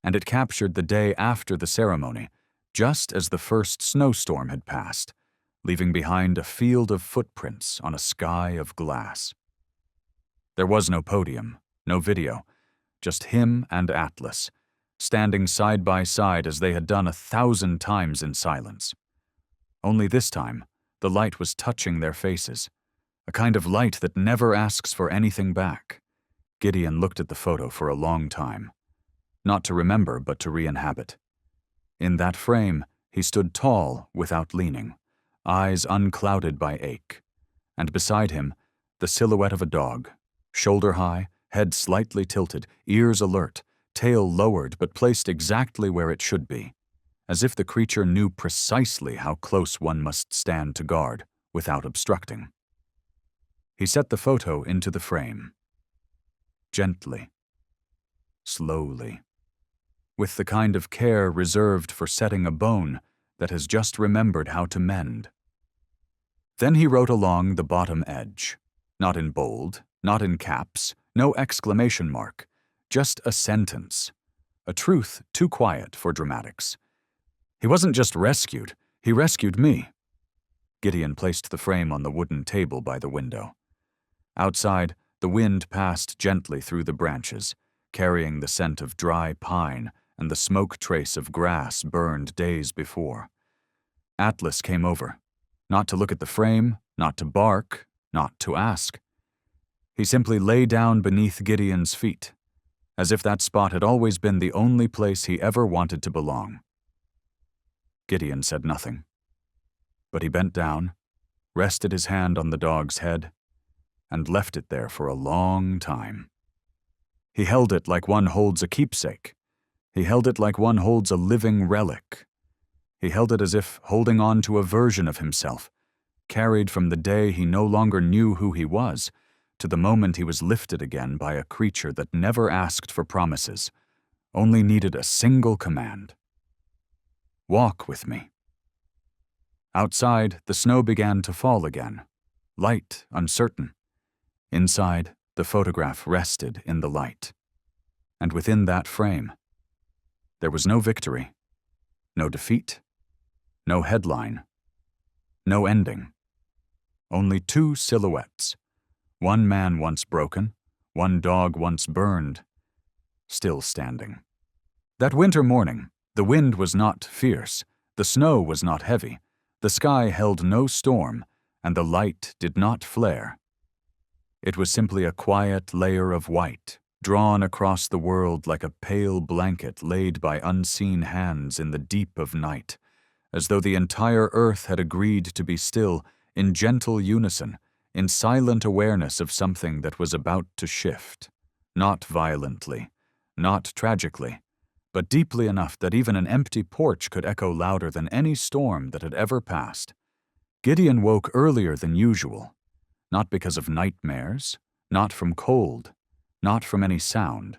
[SPEAKER 1] and it captured the day after the ceremony, just as the first snowstorm had passed, leaving behind a field of footprints on a sky of glass. There was no podium, no video, just him and Atlas, standing side by side as they had done 1,000 times in silence. Only this time, the light was touching their faces, a kind of light that never asks for anything back. Gideon looked at the photo for a long time, not to remember but to re-inhabit. In that frame, he stood tall without leaning, eyes unclouded by ache, and beside him, the silhouette of a dog, shoulder high, head slightly tilted, ears alert, tail lowered but placed exactly where it should be, as if the creature knew precisely how close one must stand to guard without obstructing. He set the photo into the frame. Gently, slowly, with the kind of care reserved for setting a bone that has just remembered how to mend. Then he wrote along the bottom edge, not in bold, not in caps, no exclamation mark, just a sentence, a truth too quiet for dramatics. He wasn't just rescued, he rescued me. Gideon placed the frame on the wooden table by the window. Outside, the wind passed gently through the branches, carrying the scent of dry pine and the smoke trace of grass burned days before. Atlas came over, not to look at the frame, not to bark, not to ask. He simply lay down beneath Gideon's feet, as if that spot had always been the only place he ever wanted to belong. Gideon said nothing, but he bent down, rested his hand on the dog's head, and left it there for a long time. He held it like one holds a keepsake. He held it like one holds a living relic. He held it as if holding on to a version of himself, carried from the day he no longer knew who he was, to the moment he was lifted again by a creature that never asked for promises, only needed a single command. Walk with me. Outside, the snow began to fall again, light, uncertain. Inside, the photograph rested in the light. And within that frame, there was no victory, no defeat, no headline, no ending. Only two silhouettes, one man once broken, one dog once burned, still standing. That winter morning, the wind was not fierce, the snow was not heavy, the sky held no storm, and the light did not flare. It was simply a quiet layer of white, drawn across the world like a pale blanket laid by unseen hands in the deep of night, as though the entire earth had agreed to be still, in gentle unison, in silent awareness of something that was about to shift, not violently, not tragically, but deeply enough that even an empty porch could echo louder than any storm that had ever passed. Gideon woke earlier than usual, not because of nightmares, not from cold, not from any sound,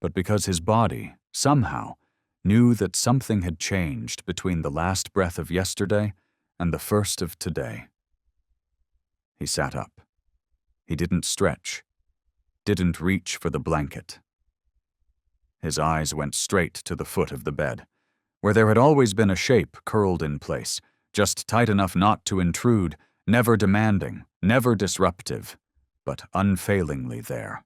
[SPEAKER 1] but because his body, somehow, knew that something had changed between the last breath of yesterday and the first of today. He sat up. He didn't stretch, didn't reach for the blanket. His eyes went straight to the foot of the bed, where there had always been a shape curled in place, just tight enough not to intrude, never demanding, never disruptive, but unfailingly there.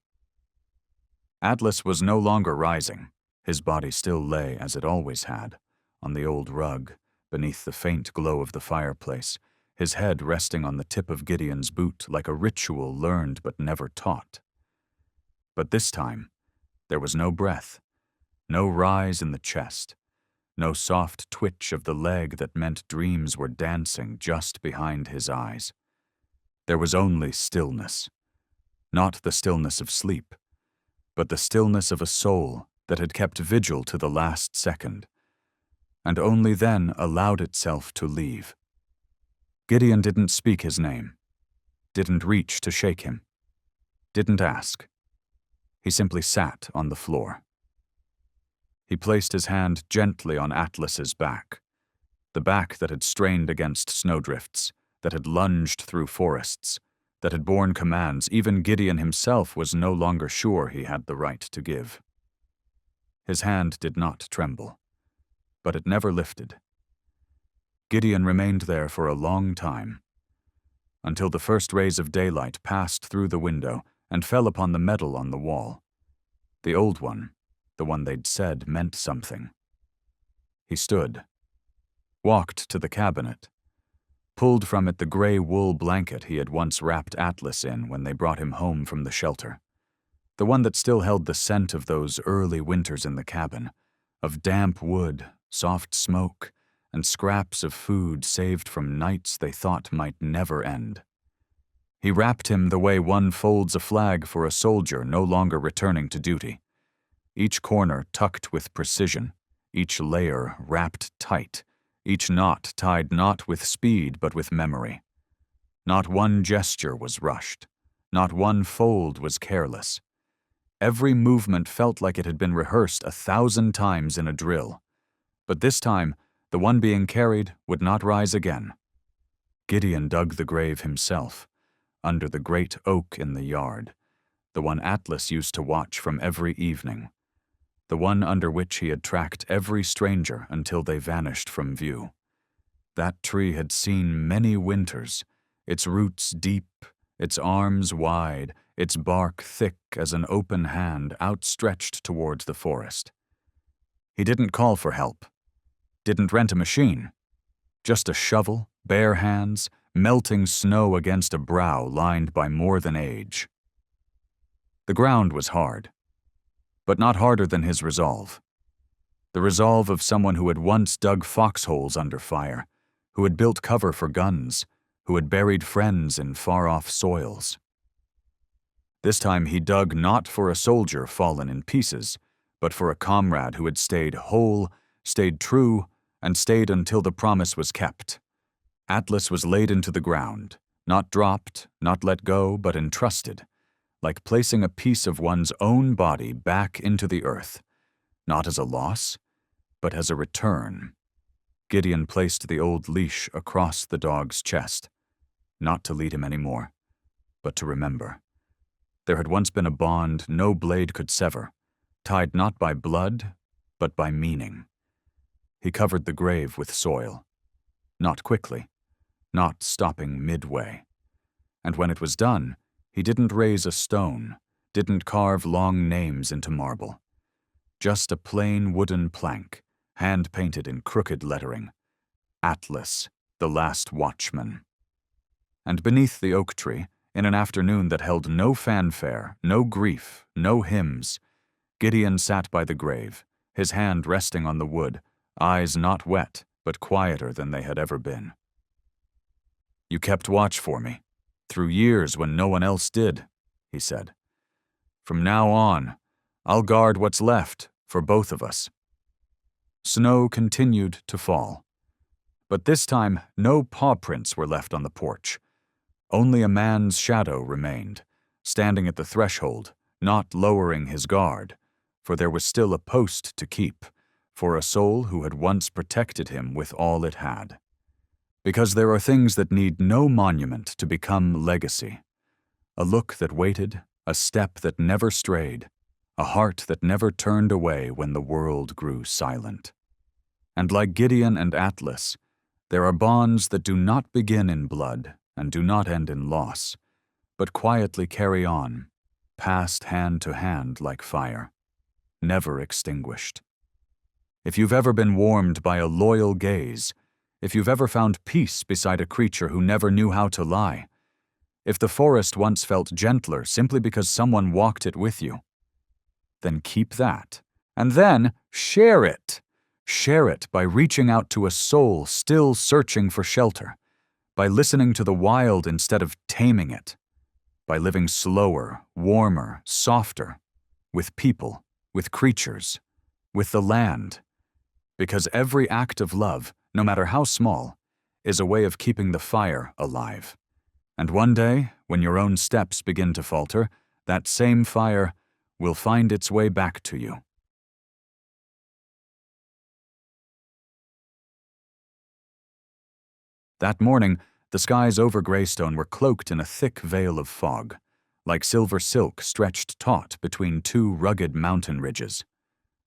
[SPEAKER 1] Atlas was no longer rising. His body still lay as it always had, on the old rug, beneath the faint glow of the fireplace, his head resting on the tip of Gideon's boot like a ritual learned but never taught. But this time, there was no breath, no rise in the chest, no soft twitch of the leg that meant dreams were dancing just behind his eyes. There was only stillness, not the stillness of sleep, but the stillness of a soul that had kept vigil to the last second, and only then allowed itself to leave. Gideon didn't speak his name, didn't reach to shake him, didn't ask. He simply sat on the floor. He placed his hand gently on Atlas's back, the back that had strained against snowdrifts, that had lunged through forests, that had borne commands even Gideon himself was no longer sure he had the right to give. His hand did not tremble, but it never lifted. Gideon remained there for a long time, until the first rays of daylight passed through the window and fell upon the medal on the wall. The old one, the one they'd said meant something. He stood, walked to the cabinet, pulled from it the gray wool blanket he had once wrapped Atlas in when they brought him home from the shelter, the one that still held the scent of those early winters in the cabin, of damp wood, soft smoke, and scraps of food saved from nights they thought might never end. He wrapped him the way one folds a flag for a soldier no longer returning to duty, each corner tucked with precision, each layer wrapped tight, each knot tied not with speed but with memory. Not one gesture was rushed, not one fold was careless. Every movement felt like it had been rehearsed 1,000 times in a drill, but this time the one being carried would not rise again. Gideon dug the grave himself, under the great oak in the yard, the one Atlas used to watch from every evening, the one under which he had tracked every stranger until they vanished from view. That tree had seen many winters, its roots deep, its arms wide, its bark thick as an open hand outstretched towards the forest. He didn't call for help, didn't rent a machine, just a shovel, bare hands, melting snow against a brow lined by more than age. The ground was hard, but not harder than his resolve. The resolve of someone who had once dug foxholes under fire, who had built cover for guns, who had buried friends in far-off soils. This time he dug not for a soldier fallen in pieces, but for a comrade who had stayed whole, stayed true, and stayed until the promise was kept. Atlas was laid into the ground, not dropped, not let go, but entrusted, like placing a piece of one's own body back into the earth, not as a loss, but as a return. Gideon placed the old leash across the dog's chest, not to lead him anymore, but to remember. There had once been a bond no blade could sever, tied not by blood, but by meaning. He covered the grave with soil, not quickly, not stopping midway. And when it was done, he didn't raise a stone, didn't carve long names into marble. Just a plain wooden plank, hand-painted in crooked lettering. Atlas, the last watchman. And beneath the oak tree, in an afternoon that held no fanfare, no grief, no hymns, Gideon sat by the grave, his hand resting on the wood, eyes not wet, but quieter than they had ever been. "You kept watch for me, through years when no one else did," he said. "From now on, I'll guard what's left for both of us." Snow continued to fall, but this time no paw prints were left on the porch. Only a man's shadow remained, standing at the threshold, not lowering his guard, for there was still a post to keep, for a soul who had once protected him with all it had. Because there are things that need no monument to become legacy. A look that waited, a step that never strayed, a heart that never turned away when the world grew silent. And like Gideon and Atlas, there are bonds that do not begin in blood and do not end in loss, but quietly carry on, passed hand to hand like fire, never extinguished. If you've ever been warmed by a loyal gaze, if you've ever found peace beside a creature who never knew how to lie, if the forest once felt gentler simply because someone walked it with you, then keep that, and then share it. Share it by reaching out to a soul still searching for shelter, by listening to the wild instead of taming it, by living slower, warmer, softer, with people, with creatures, with the land. Because every act of love, no matter how small, is a way of keeping the fire alive. And one day, when your own steps begin to falter, that same fire will find its way back to you. That morning, the skies over Greystone were cloaked in a thick veil of fog, like silver silk stretched taut between two rugged mountain ridges.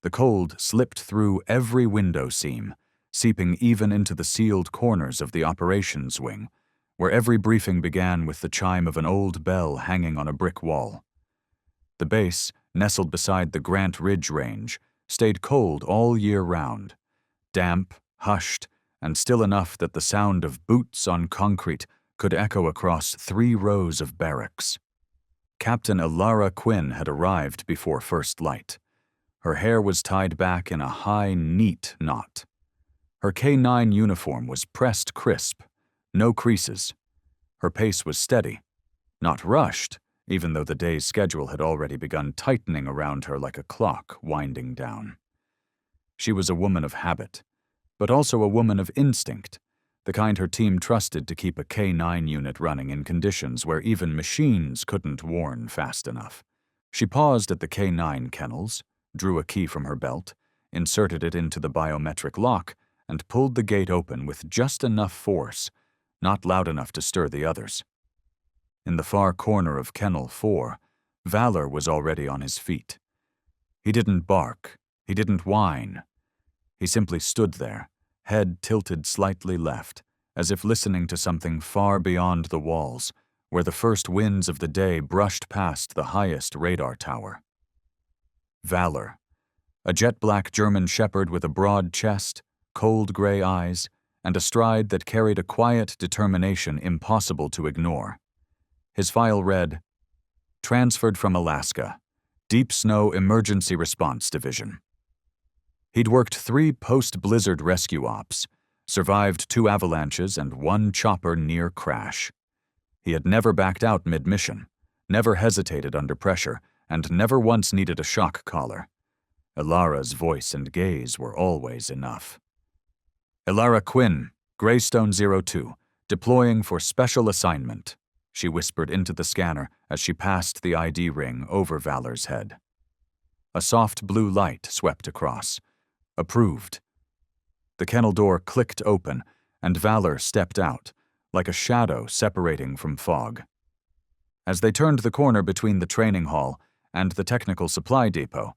[SPEAKER 1] The cold slipped through every window seam, seeping even into the sealed corners of the operations wing, where every briefing began with the chime of an old bell hanging on a brick wall. The base, nestled beside the Grant Ridge Range, stayed cold all year round, damp, hushed, and still enough that the sound of boots on concrete could echo across 3 rows of barracks. Captain Elara Quinn had arrived before first light. Her hair was tied back in a high, neat knot. Her K-9 uniform was pressed crisp, no creases. Her pace was steady, not rushed, even though the day's schedule had already begun tightening around her like a clock winding down. She was a woman of habit, but also a woman of instinct, the kind her team trusted to keep a K-9 unit running in conditions where even machines couldn't warn fast enough. She paused at the K-9 kennels, drew a key from her belt, inserted it into the biometric lock, and pulled the gate open with just enough force, not loud enough to stir the others. In the far corner of Kennel 4, Valor was already on his feet. He didn't bark, he didn't whine. He simply stood there, head tilted slightly left, as if listening to something far beyond the walls, where the first winds of the day brushed past the highest radar tower. Valor, a jet-black German shepherd with a broad chest, cold gray eyes, and a stride that carried a quiet determination impossible to ignore. His file read, "Transferred from Alaska, Deep Snow Emergency Response Division." He'd worked 3 post-blizzard rescue ops, survived 2 avalanches and 1 chopper near crash. He had never backed out mid-mission, never hesitated under pressure, and never once needed a shock collar. Elara's voice and gaze were always enough. "Elara Quinn, Greystone 02, deploying for special assignment," she whispered into the scanner as she passed the ID ring over Valor's head. A soft blue light swept across. Approved. The kennel door clicked open, and Valor stepped out, like a shadow separating from fog. As they turned the corner between the training hall and the technical supply depot,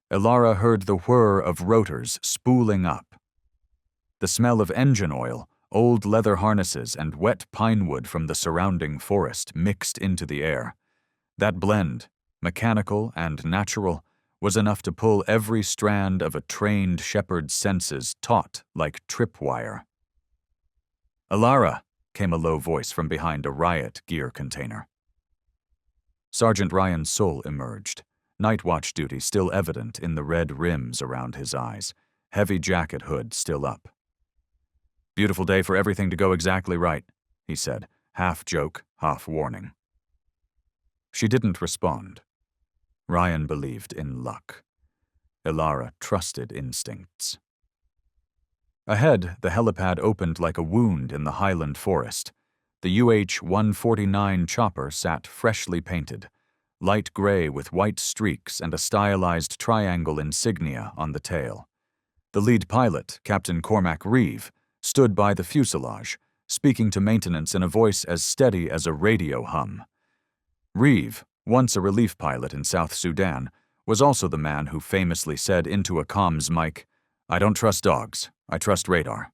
[SPEAKER 1] Elara heard the whir of rotors spooling up. The smell of engine oil, old leather harnesses, and wet pine wood from the surrounding forest mixed into the air. That blend, mechanical and natural, was enough to pull every strand of a trained shepherd's senses taut like tripwire. "Elara," came a low voice from behind a riot gear container. Sergeant Ryan Soule emerged, night watch duty still evident in the red rims around his eyes, heavy jacket hood still up. "Beautiful day for everything to go exactly right," he said, half joke, half warning. She didn't respond. Ryan believed in luck. Elara trusted instincts. Ahead, the helipad opened like a wound in the highland forest. The UH-149 chopper sat freshly painted, light gray with white streaks and a stylized triangle insignia on the tail. The lead pilot, Captain Cormac Reeve, stood by the fuselage, speaking to maintenance in a voice as steady as a radio hum. Reeve, once a relief pilot in South Sudan, was also the man who famously said into a comms mic, "I don't trust dogs, I trust radar."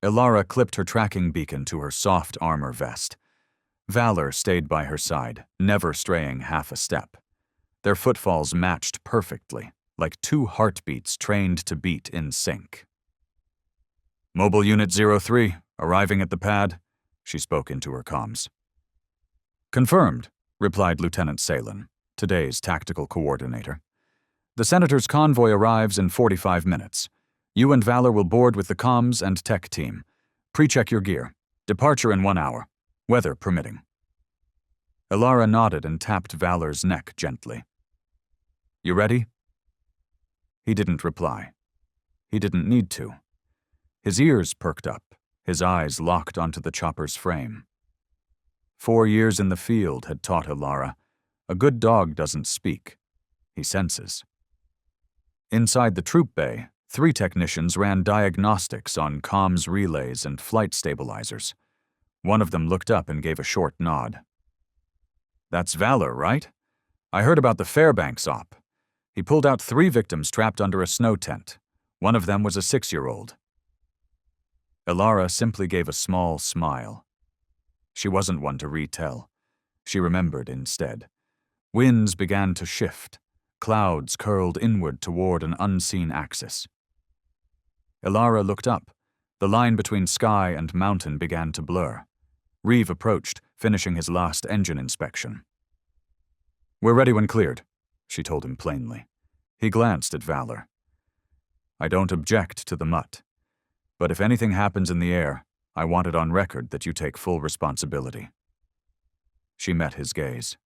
[SPEAKER 1] Ilara clipped her tracking beacon to her soft armor vest. Valor stayed by her side, never straying half a step. Their footfalls matched perfectly, like two heartbeats trained to beat in sync. "Mobile Unit 03, arriving at the pad," she spoke into her comms. "Confirmed," replied Lieutenant Salen, today's tactical coordinator. "The Senator's convoy arrives in 45 minutes. You and Valor will board with the comms and tech team. Pre-check your gear. Departure in 1 hour, weather permitting." Ilara nodded and tapped Valor's neck gently. "You ready?" He didn't reply. He didn't need to. His ears perked up, his eyes locked onto the chopper's frame. 4 years in the field had taught Ilara, a good dog doesn't speak, he senses. Inside the troop bay, 3 technicians ran diagnostics on comms relays and flight stabilizers. One of them looked up and gave a short nod. "That's Valor, right? I heard about the Fairbanks op. He pulled out 3 victims trapped under a snow tent. One of them was a 6-year-old. Ilara simply gave a small smile. She wasn't one to retell. She remembered instead. Winds began to shift. Clouds curled inward toward an unseen axis. Ilara looked up. The line between sky and mountain began to blur. Reeve approached, finishing his last engine inspection. "We're ready when cleared," she told him plainly. He glanced at Valor. "I don't object to the mutt. But if anything happens in the air, I want it on record that you take full responsibility." She met his gaze.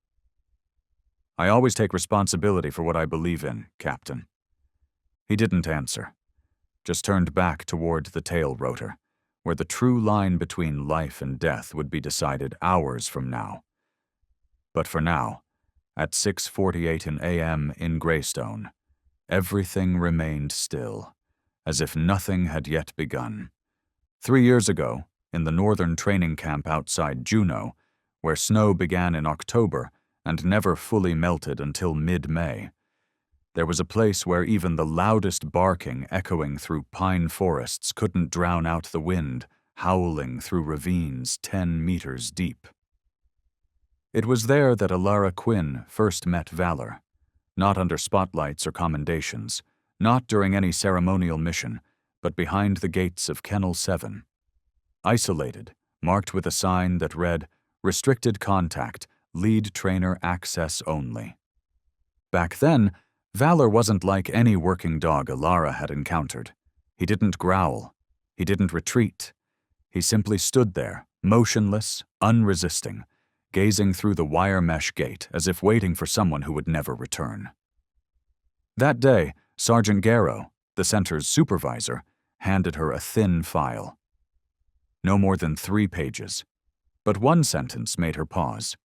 [SPEAKER 1] "I always take responsibility for what I believe in, Captain." He didn't answer, just turned back toward the tail rotor, where the true line between life and death would be decided hours from now. But for now, at 6:48 a.m. in Greystone, everything remained still, as if nothing had yet begun. 3 years ago, in the northern training camp outside Juneau, where snow began in October and never fully melted until mid-May, there was a place where even the loudest barking echoing through pine forests couldn't drown out the wind howling through ravines 10 meters deep. It was there that Ilara Quinn first met Valor, not under spotlights or commendations, not during any ceremonial mission, but behind the gates of Kennel 7. Isolated, marked with a sign that read, "Restricted contact, lead trainer access only." Back then, Valor wasn't like any working dog Ilara had encountered. He didn't growl. He didn't retreat. He simply stood there, motionless, unresisting, gazing through the wire mesh gate as if waiting for someone who would never return. That day, Sergeant Garrow, the center's supervisor, handed her a thin file. No more than 3 pages, but one sentence made her pause.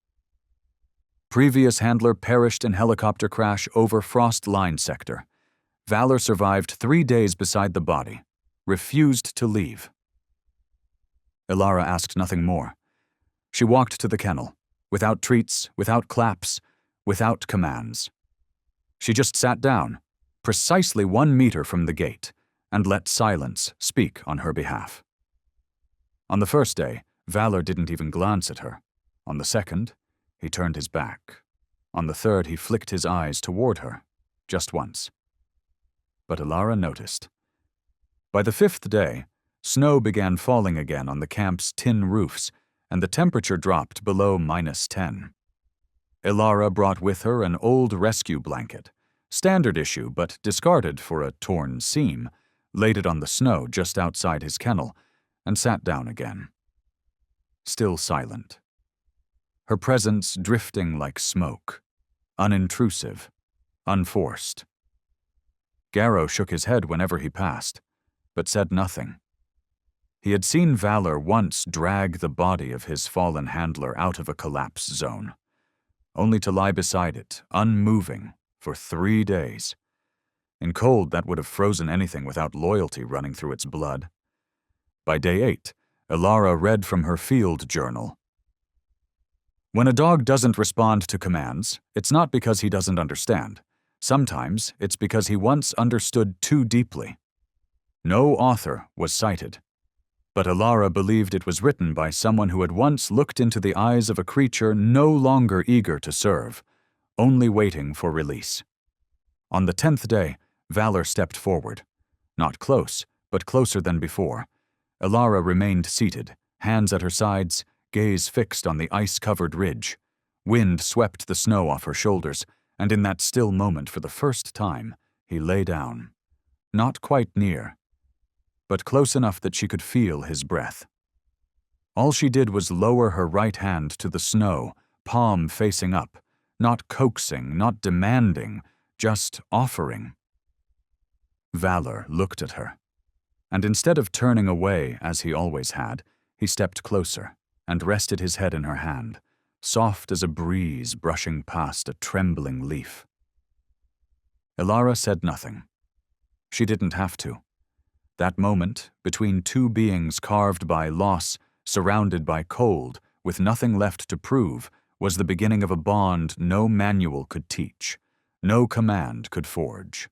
[SPEAKER 1] "Previous handler perished in helicopter crash over Frost Line sector. Valor survived 3 days beside the body. Refused to leave." Ilara asked nothing more. She walked to the kennel, without treats, without claps, without commands. She just sat down, precisely 1 meter from the gate, and let silence speak on her behalf. On the first day, Valor didn't even glance at her. On the second, he turned his back. On the third, he flicked his eyes toward her, just once. But Ilara noticed. By the 5th day, snow began falling again on the camp's tin roofs, and the temperature dropped below -10. Ilara brought with her an old rescue blanket, standard issue but discarded for a torn seam, laid it on the snow just outside his kennel, and sat down again. Still silent. Her presence drifting like smoke, unintrusive, unforced. Garrow shook his head whenever he passed, but said nothing. He had seen Valor once drag the body of his fallen handler out of a collapse zone, only to lie beside it, unmoving, for 3 days. In cold, that would have frozen anything without loyalty running through its blood. By day 8, Ilara read from her field journal. When a dog doesn't respond to commands, it's not because he doesn't understand. Sometimes it's because he once understood too deeply. No author was cited, but Ilara believed it was written by someone who had once looked into the eyes of a creature no longer eager to serve, only waiting for release. On the 10th day, Valor stepped forward. Not close, but closer than before. Ilara remained seated, hands at her sides, gaze fixed on the ice-covered ridge. Wind swept the snow off her shoulders, and in that still moment, for the first time, he lay down. Not quite near, but close enough that she could feel his breath. All she did was lower her right hand to the snow, palm facing up, not coaxing, not demanding, just offering. Valor looked at her, and instead of turning away as he always had, he stepped closer and rested his head in her hand, soft as a breeze brushing past a trembling leaf. Ilara said nothing. She didn't have to. That moment, between two beings carved by loss, surrounded by cold, with nothing left to prove, was the beginning of a bond no manual could teach, no command could forge.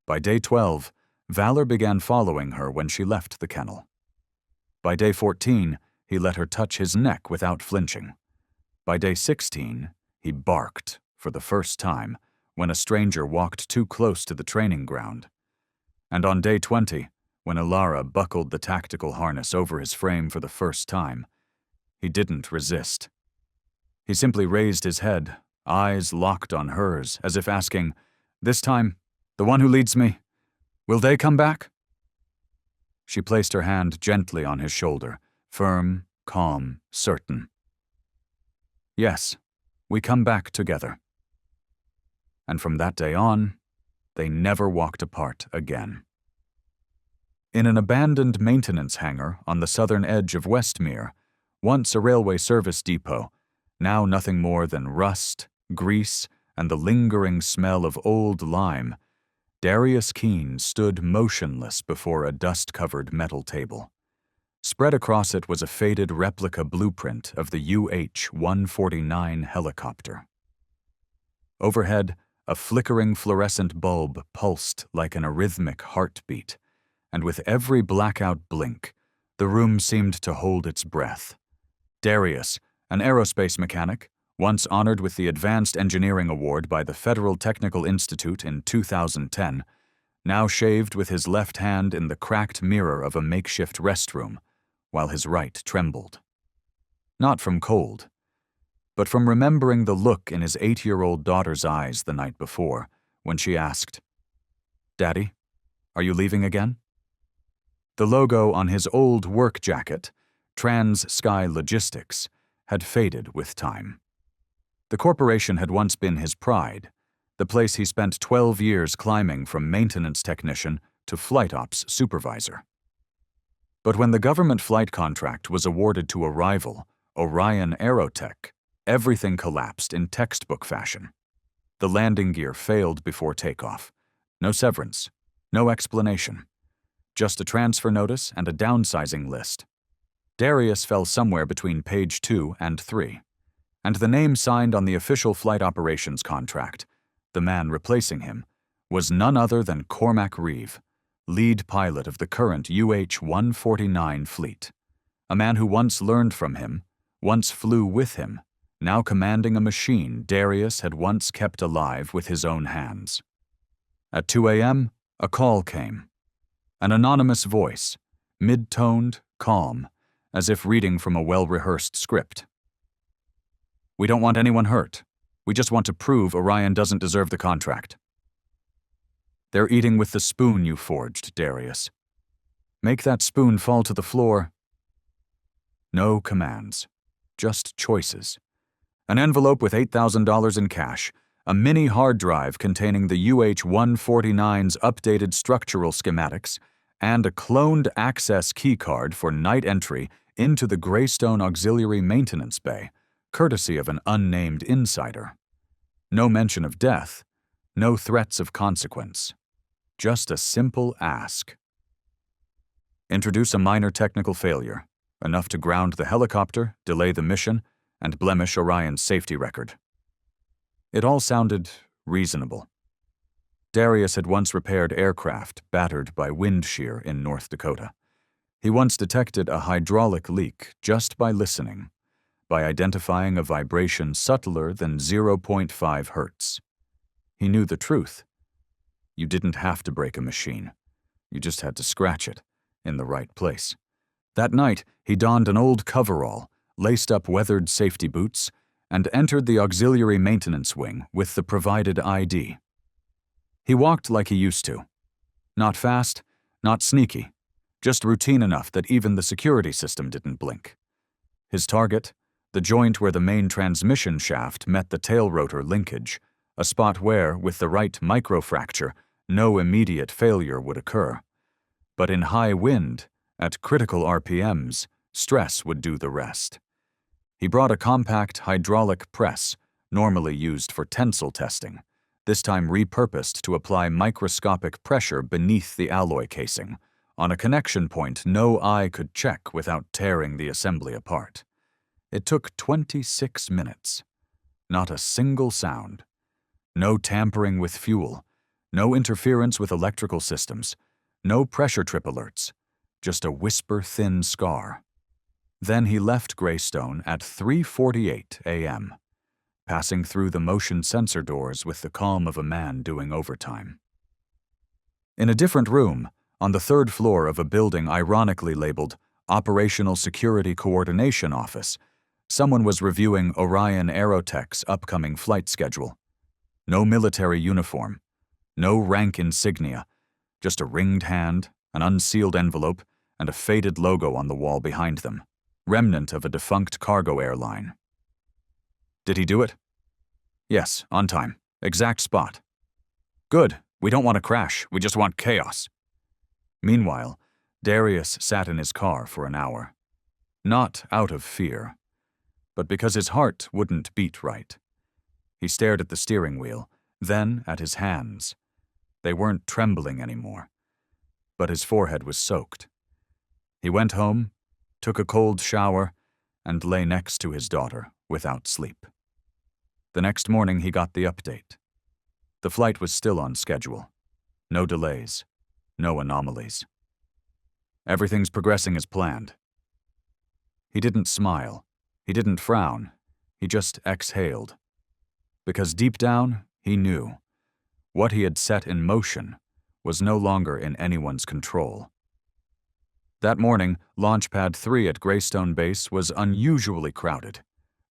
[SPEAKER 1] By day 12, Valor began following her when she left the kennel. By day 14, he let her touch his neck without flinching. By day 16, he barked, for the first time, when a stranger walked too close to the training ground. And on day 20, when Ilara buckled the tactical harness over his frame for the first time, he didn't resist. He simply raised his head, eyes locked on hers, as if asking, "This time, the one who leads me, will they come back?" She placed her hand gently on his shoulder, firm, calm, certain. "Yes, we come back together." And from that day on, they never walked apart again. In an abandoned maintenance hangar on the southern edge of Westmere, once a railway service depot, now nothing more than rust, grease, and the lingering smell of old lime, Darius Keene stood motionless before a dust-covered metal table. Spread across it was a faded replica blueprint of the UH-149 helicopter. Overhead, a flickering fluorescent bulb pulsed like an arrhythmic heartbeat, and with every blackout blink, the room seemed to hold its breath. Darius, an aerospace mechanic, once honored with the Advanced Engineering Award by the Federal Technical Institute in 2010, now shaved with his left hand in the cracked mirror of a makeshift restroom, while his right trembled. Not from cold, but from remembering the look in his 8-year-old daughter's eyes the night before, when she asked, "Daddy, are you leaving again?" The logo on his old work jacket, Trans-Sky Logistics, had faded with time. The corporation had once been his pride, the place he spent 12 years climbing from maintenance technician to flight ops supervisor. But when the government flight contract was awarded to a rival, Orion Aerotech, everything collapsed in textbook fashion. The landing gear failed before takeoff. No severance, no explanation. Just a transfer notice and a downsizing list. Darius fell somewhere between page 2 and 3. And the name signed on the official flight operations contract, the man replacing him, was none other than Cormac Reeve, lead pilot of the current UH-149 fleet. A man who once learned from him, once flew with him, now commanding a machine Darius had once kept alive with his own hands. At 2 a.m., a call came. An anonymous voice, mid-toned, calm, as if reading from a well-rehearsed script. "We don't want anyone hurt. We just want to prove Orion doesn't deserve the contract." "They're eating with the spoon you forged, Darius. Make that spoon fall to the floor." No commands, just choices. An envelope with $8,000 in cash, a mini hard drive containing the UH-149's updated structural schematics, and a cloned access keycard for night entry into the Greystone Auxiliary Maintenance Bay, courtesy of an unnamed insider. No mention of death, no threats of consequence. Just a simple ask. Introduce a minor technical failure, enough to ground the helicopter, delay the mission, and blemish Orion's safety record. It all sounded reasonable. Darius had once repaired aircraft battered by wind shear in North Dakota. He once detected a hydraulic leak just by listening, by identifying a vibration subtler than 0.5 hertz. He knew the truth. You didn't have to break a machine. You just had to scratch it in the right place. That night, he donned an old coverall, laced up weathered safety boots, and entered the auxiliary maintenance wing with the provided ID. He walked like he used to. Not fast, not sneaky, just routine enough that even the security system didn't blink. His target, the joint where the main transmission shaft met the tail rotor linkage, a spot where, with the right microfracture, no immediate failure would occur. But in high wind, at critical RPMs, stress would do the rest. He brought a compact hydraulic press, normally used for tensile testing, this time repurposed to apply microscopic pressure beneath the alloy casing, on a connection point no eye could check without tearing the assembly apart. It took 26 minutes. Not a single sound. No tampering with fuel. No interference with electrical systems. No pressure trip alerts. Just a whisper-thin scar. Then he left Greystone at 3:48 a.m., passing through the motion sensor doors with the calm of a man doing overtime. In a different room, on the third floor of a building ironically labeled Operational Security Coordination Office, someone was reviewing Orion Aerotech's upcoming flight schedule. No military uniform, no rank insignia, just a ringed hand, an unsealed envelope, and a faded logo on the wall behind them, remnant of a defunct cargo airline. Did he do it? Yes, on time. Exact spot. Good. We don't want to crash. We just want chaos. Meanwhile, Darius sat in his car for an hour. Not out of fear, but because his heart wouldn't beat right. He stared at the steering wheel, then at his hands. They weren't trembling anymore, but his forehead was soaked. He went home, took a cold shower, and lay next to his daughter without sleep. The next morning he got the update. The flight was still on schedule. No delays, no anomalies. Everything's progressing as planned. He didn't smile. He didn't frown. He just exhaled. Because deep down, he knew. What he had set in motion was no longer in anyone's control. That morning, Launchpad 3 at Greystone Base was unusually crowded.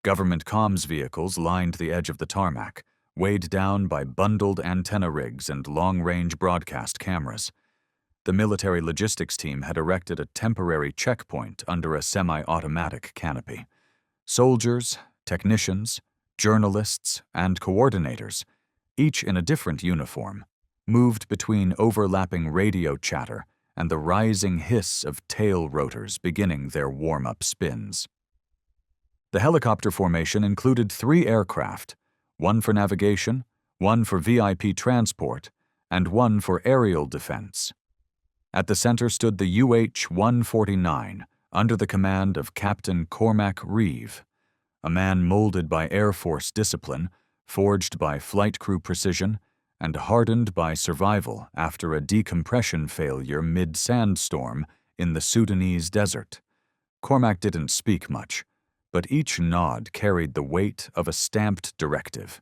[SPEAKER 1] Government comms vehicles lined the edge of the tarmac, weighed down by bundled antenna rigs and long-range broadcast cameras. The military logistics team had erected a temporary checkpoint under a semi-automatic canopy. Soldiers, technicians, journalists, and coordinators, each in a different uniform, moved between overlapping radio chatter and the rising hiss of tail rotors beginning their warm-up spins. The helicopter formation included 3 aircraft, one for navigation, one for VIP transport, and one for aerial defense. At the center stood the UH-149, under the command of Captain Cormac Reeve, a man molded by Air Force discipline, forged by flight crew precision, and hardened by survival after a decompression failure mid-sandstorm in the Sudanese desert. Cormac didn't speak much, but each nod carried the weight of a stamped directive.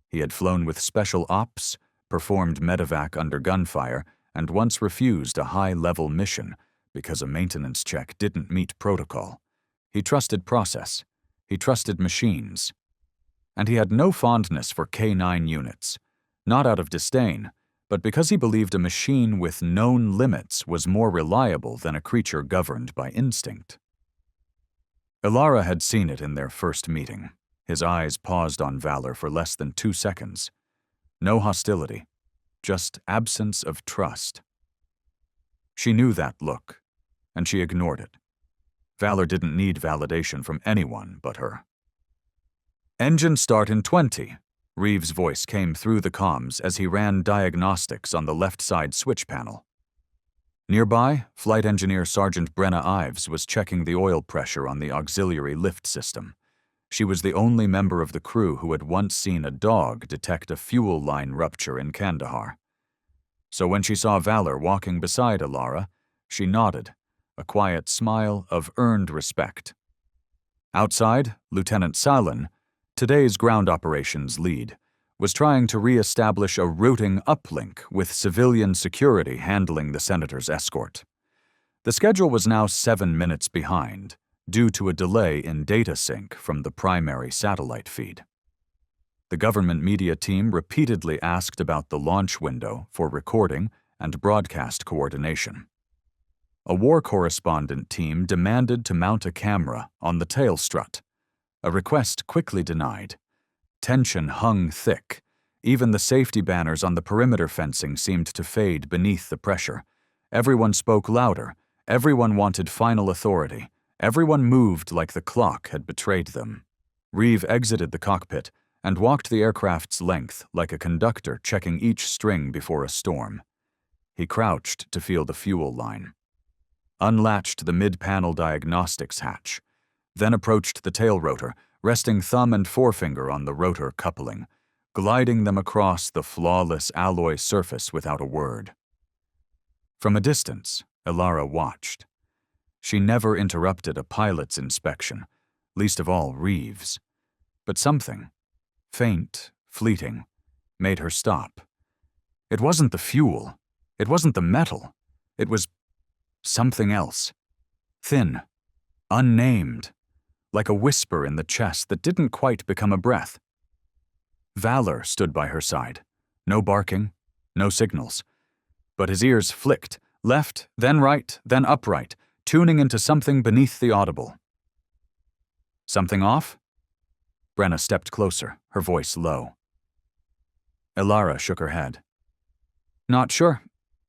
[SPEAKER 1] He had flown with special ops, performed medevac under gunfire, and once refused a high-level mission because a maintenance check didn't meet protocol. He trusted process. He trusted machines. And he had no fondness for K-9 units, not out of disdain, but because he believed a machine with known limits was more reliable than a creature governed by instinct. Ilara had seen it in their first meeting. His eyes paused on Valor for less than 2 seconds. No hostility, just absence of trust. She knew that look, and she ignored it. Valor didn't need validation from anyone but her. Engine start in 20. Reeves' voice came through the comms as he ran diagnostics on the left side switch panel. Nearby, Flight Engineer Sergeant Brenna Ives was checking the oil pressure on the auxiliary lift system. She was the only member of the crew who had once seen a dog detect a fuel line rupture in Kandahar. So when she saw Valor walking beside Alara, she nodded, a quiet smile of earned respect. Outside, Lieutenant Salin, today's ground operations lead, was trying to re-establish a routing uplink with civilian security handling the senator's escort. The schedule was now 7 minutes behind, due to a delay in data sync from the primary satellite feed. The government media team repeatedly asked about the launch window for recording and broadcast coordination. A war correspondent team demanded to mount a camera on the tail strut, a request quickly denied. Tension hung thick. Even the safety banners on the perimeter fencing seemed to fade beneath the pressure. Everyone spoke louder. Everyone wanted final authority. Everyone moved like the clock had betrayed them. Reeve exited the cockpit and walked the aircraft's length like a conductor checking each string before a storm. He crouched to feel the fuel line. Unlatched the mid-panel diagnostics hatch, then approached the tail rotor, resting thumb and forefinger on the rotor coupling, gliding them across the flawless alloy surface without a word. From a distance, Alara watched. She never interrupted a pilot's inspection, least of all Reeves. But something, faint, fleeting, made her stop. It wasn't the fuel. It wasn't the metal. It was something else. Thin, unnamed, like a whisper in the chest that didn't quite become a breath. Valor stood by her side. No barking, no signals. But his ears flicked, left, then right, then upright, tuning into something beneath the audible. Something off? Brenna stepped closer, her voice low. Alara shook her head. Not sure.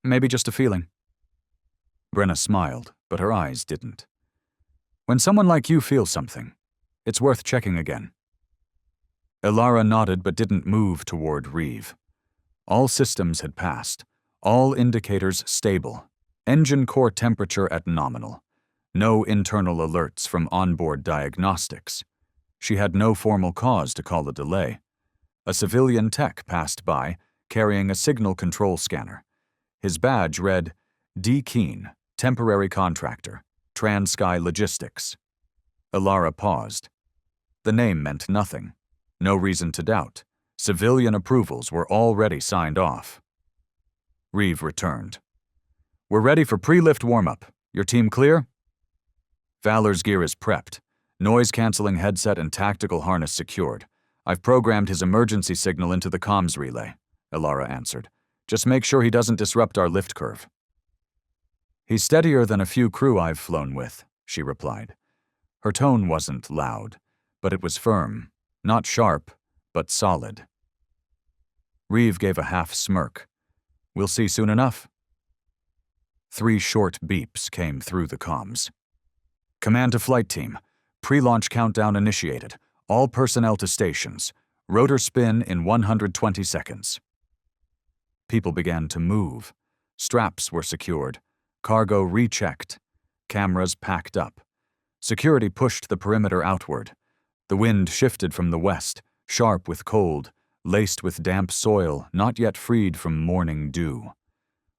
[SPEAKER 1] Maybe just a feeling. Brenna smiled, but her eyes didn't. When someone like you feels something, it's worth checking again. Alara nodded but didn't move toward Reeve. All systems had passed, all indicators stable, engine core temperature at nominal, no internal alerts from onboard diagnostics. She had no formal cause to call a delay. A civilian tech passed by, carrying a signal control scanner. His badge read, D. Keene, Temporary Contractor, Trans-Sky Logistics. Alara paused. The name meant nothing. No reason to doubt. Civilian approvals were already signed off. Reeve returned. We're ready for pre-lift warm-up. Your team clear? Valor's gear is prepped. Noise-canceling headset and tactical harness secured. I've programmed his emergency signal into the comms relay, Alara answered. Just make sure he doesn't disrupt our lift curve. He's steadier than a few crew I've flown with, she replied. Her tone wasn't loud, but it was firm, not sharp, but solid. Reeve gave a half smirk. We'll see soon enough. 3 short beeps came through the comms. Command to flight team. Pre-launch countdown initiated. All personnel to stations. Rotor spin in 120 seconds. People began to move. Straps were secured. Cargo rechecked. Cameras packed up. Security pushed the perimeter outward. The wind shifted from the west, sharp with cold, laced with damp soil not yet freed from morning dew.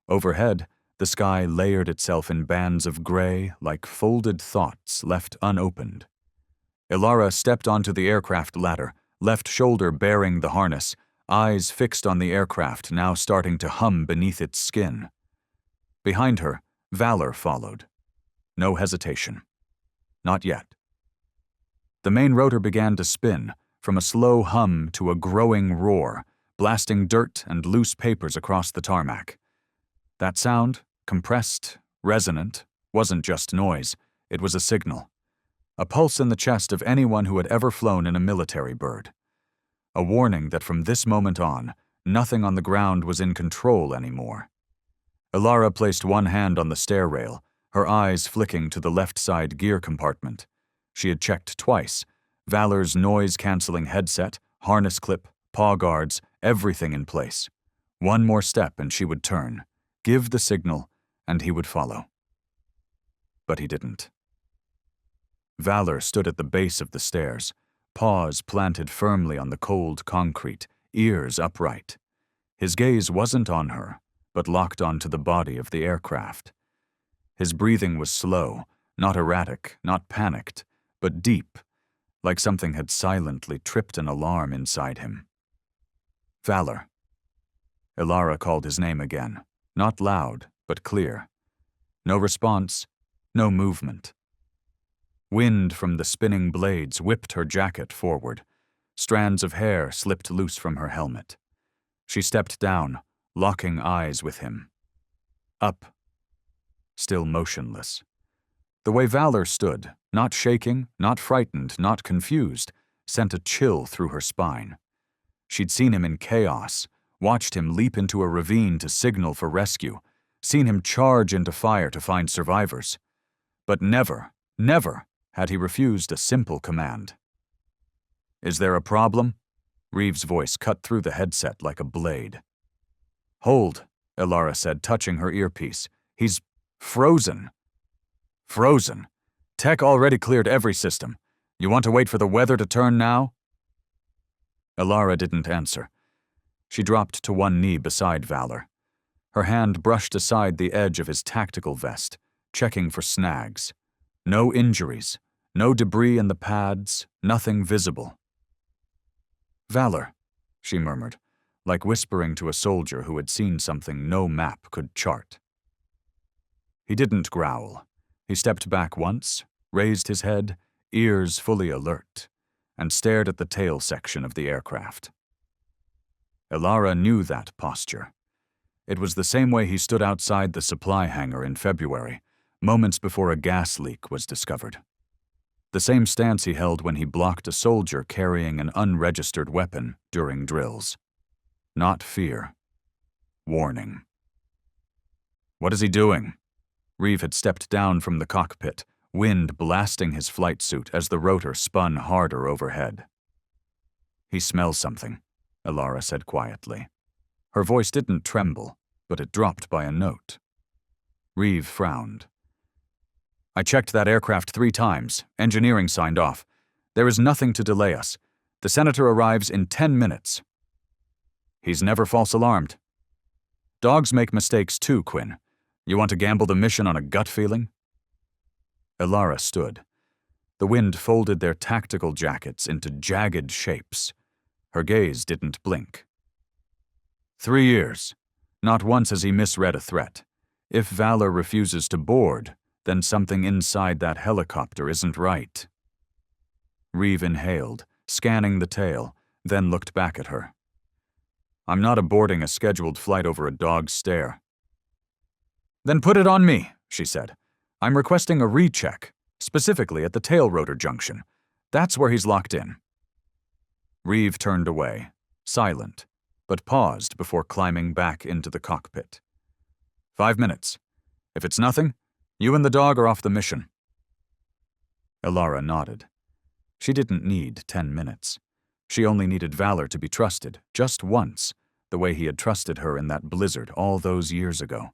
[SPEAKER 1] Overhead, the sky layered itself in bands of gray like folded thoughts left unopened. Alara stepped onto the aircraft ladder, left shoulder bearing the harness, eyes fixed on the aircraft now starting to hum beneath its skin. Behind her, Valor followed. No hesitation. Not yet. The main rotor began to spin, from a slow hum to a growing roar, blasting dirt and loose papers across the tarmac. That sound, compressed, resonant, wasn't just noise, it was a signal. A pulse in the chest of anyone who had ever flown in a military bird. A warning that from this moment on, nothing on the ground was in control anymore. Alara placed one hand on the stair rail, her eyes flicking to the left side gear compartment. She had checked twice. Valor's noise-canceling headset, harness clip, paw guards, everything in place. One more step and she would turn, give the signal, and he would follow. But he didn't. Valor stood at the base of the stairs, paws planted firmly on the cold concrete, ears upright. His gaze wasn't on her, but locked onto the body of the aircraft. His breathing was slow, not erratic, not panicked, but deep, like something had silently tripped an alarm inside him. Valor. Ilara called his name again, not loud, but clear. No response, no movement. Wind from the spinning blades whipped her jacket forward. Strands of hair slipped loose from her helmet. She stepped down, locking eyes with him. Up. Still motionless. The way Valor stood, not shaking, not frightened, not confused, sent a chill through her spine. She'd seen him in chaos, watched him leap into a ravine to signal for rescue, seen him charge into fire to find survivors. But never, never had he refused a simple command. "Is there a problem?" Reeves' voice cut through the headset like a blade. "Hold," Ilara said, touching her earpiece. "He's frozen." "Frozen? Tech already cleared every system. You want to wait for the weather to turn now?" Ilara didn't answer. She dropped to one knee beside Valor. Her hand brushed aside the edge of his tactical vest, checking for snags. No injuries, no debris in the pads, nothing visible. "Valor," she murmured, like whispering to a soldier who had seen something no map could chart. He didn't growl. He stepped back once, raised his head, ears fully alert, and stared at the tail section of the aircraft. Ilara knew that posture. It was the same way he stood outside the supply hangar in February, moments before a gas leak was discovered. The same stance he held when he blocked a soldier carrying an unregistered weapon during drills. Not fear. Warning. "What is he doing?" Reeve had stepped down from the cockpit, wind blasting his flight suit as the rotor spun harder overhead. "He smells something," Ilara said quietly. Her voice didn't tremble, but it dropped by a note. Reeve frowned. "I checked that aircraft 3 times. Engineering signed off. There is nothing to delay us. The senator arrives in 10 minutes. "He's never false alarmed." "Dogs make mistakes too, Quinn. You want to gamble the mission on a gut feeling?" Ilara stood. The wind folded their tactical jackets into jagged shapes. Her gaze didn't blink. 3 years. Not once has he misread a threat. If Valor refuses to board, then something inside that helicopter isn't right. Reeve inhaled, scanning the tail, then looked back at her. "I'm not aborting a scheduled flight over a dog's stare." "Then put it on me," she said. "I'm requesting a recheck, specifically at the tail rotor junction. That's where he's locked in." Reeve turned away, silent, but paused before climbing back into the cockpit. 5 minutes. If it's nothing, you and the dog are off the mission." Ilara nodded. She didn't need 10 minutes. She only needed Valor to be trusted, just once, the way he had trusted her in that blizzard all those years ago.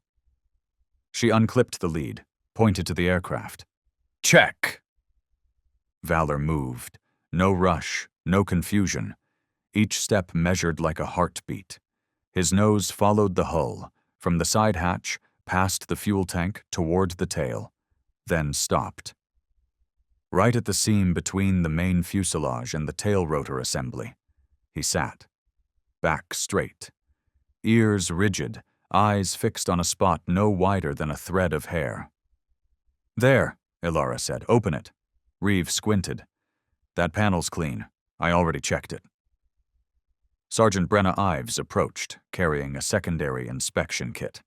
[SPEAKER 1] She unclipped the lead, pointed to the aircraft. "Check!" Valor moved. No rush, no confusion. Each step measured like a heartbeat. His nose followed the hull, from the side hatch, past the fuel tank, toward the tail, then stopped. Right at the seam between the main fuselage and the tail rotor assembly, he sat, back straight, ears rigid, eyes fixed on a spot no wider than a thread of hair. "There," Ilara said. "Open it." Reeve squinted. "That panel's clean. I already checked it." Sergeant Brenna Ives approached, carrying a secondary inspection kit.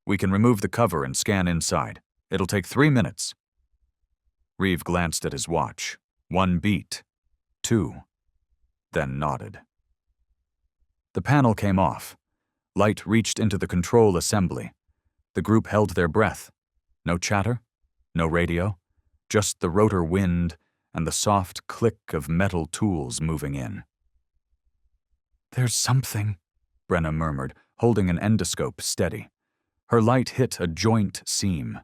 [SPEAKER 1] "We can remove the cover and scan inside. It'll take 3 minutes." Reeve glanced at his watch. 1 beat. 2. Then nodded. The panel came off. Light reached into the control assembly. The group held their breath. No chatter, no radio, just the rotor wind and the soft click of metal tools moving in. "There's something," Brenna murmured, holding an endoscope steady. Her light hit a joint seam.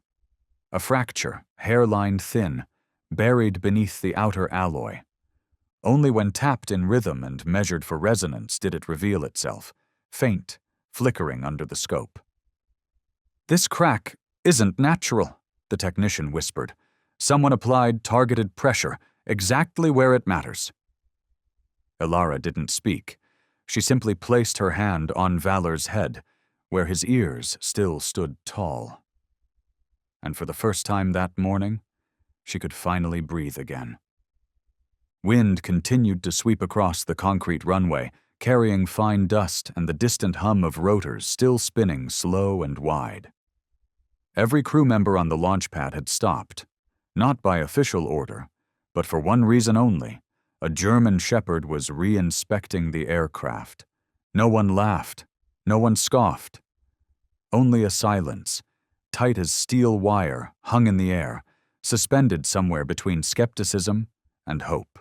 [SPEAKER 1] A fracture, hairline thin, buried beneath the outer alloy. Only when tapped in rhythm and measured for resonance did it reveal itself, faint, flickering under the scope. "This crack isn't natural," the technician whispered. "Someone applied targeted pressure, exactly where it matters." Ilara didn't speak. She simply placed her hand on Valor's head, where his ears still stood tall. And for the first time that morning, she could finally breathe again. Wind continued to sweep across the concrete runway, carrying fine dust and the distant hum of rotors still spinning slow and wide. Every crew member on the launch pad had stopped, not by official order, but for one reason only. A German shepherd was re-inspecting the aircraft. No one laughed, no one scoffed. Only a silence, tight as steel wire, hung in the air, suspended somewhere between skepticism and hope.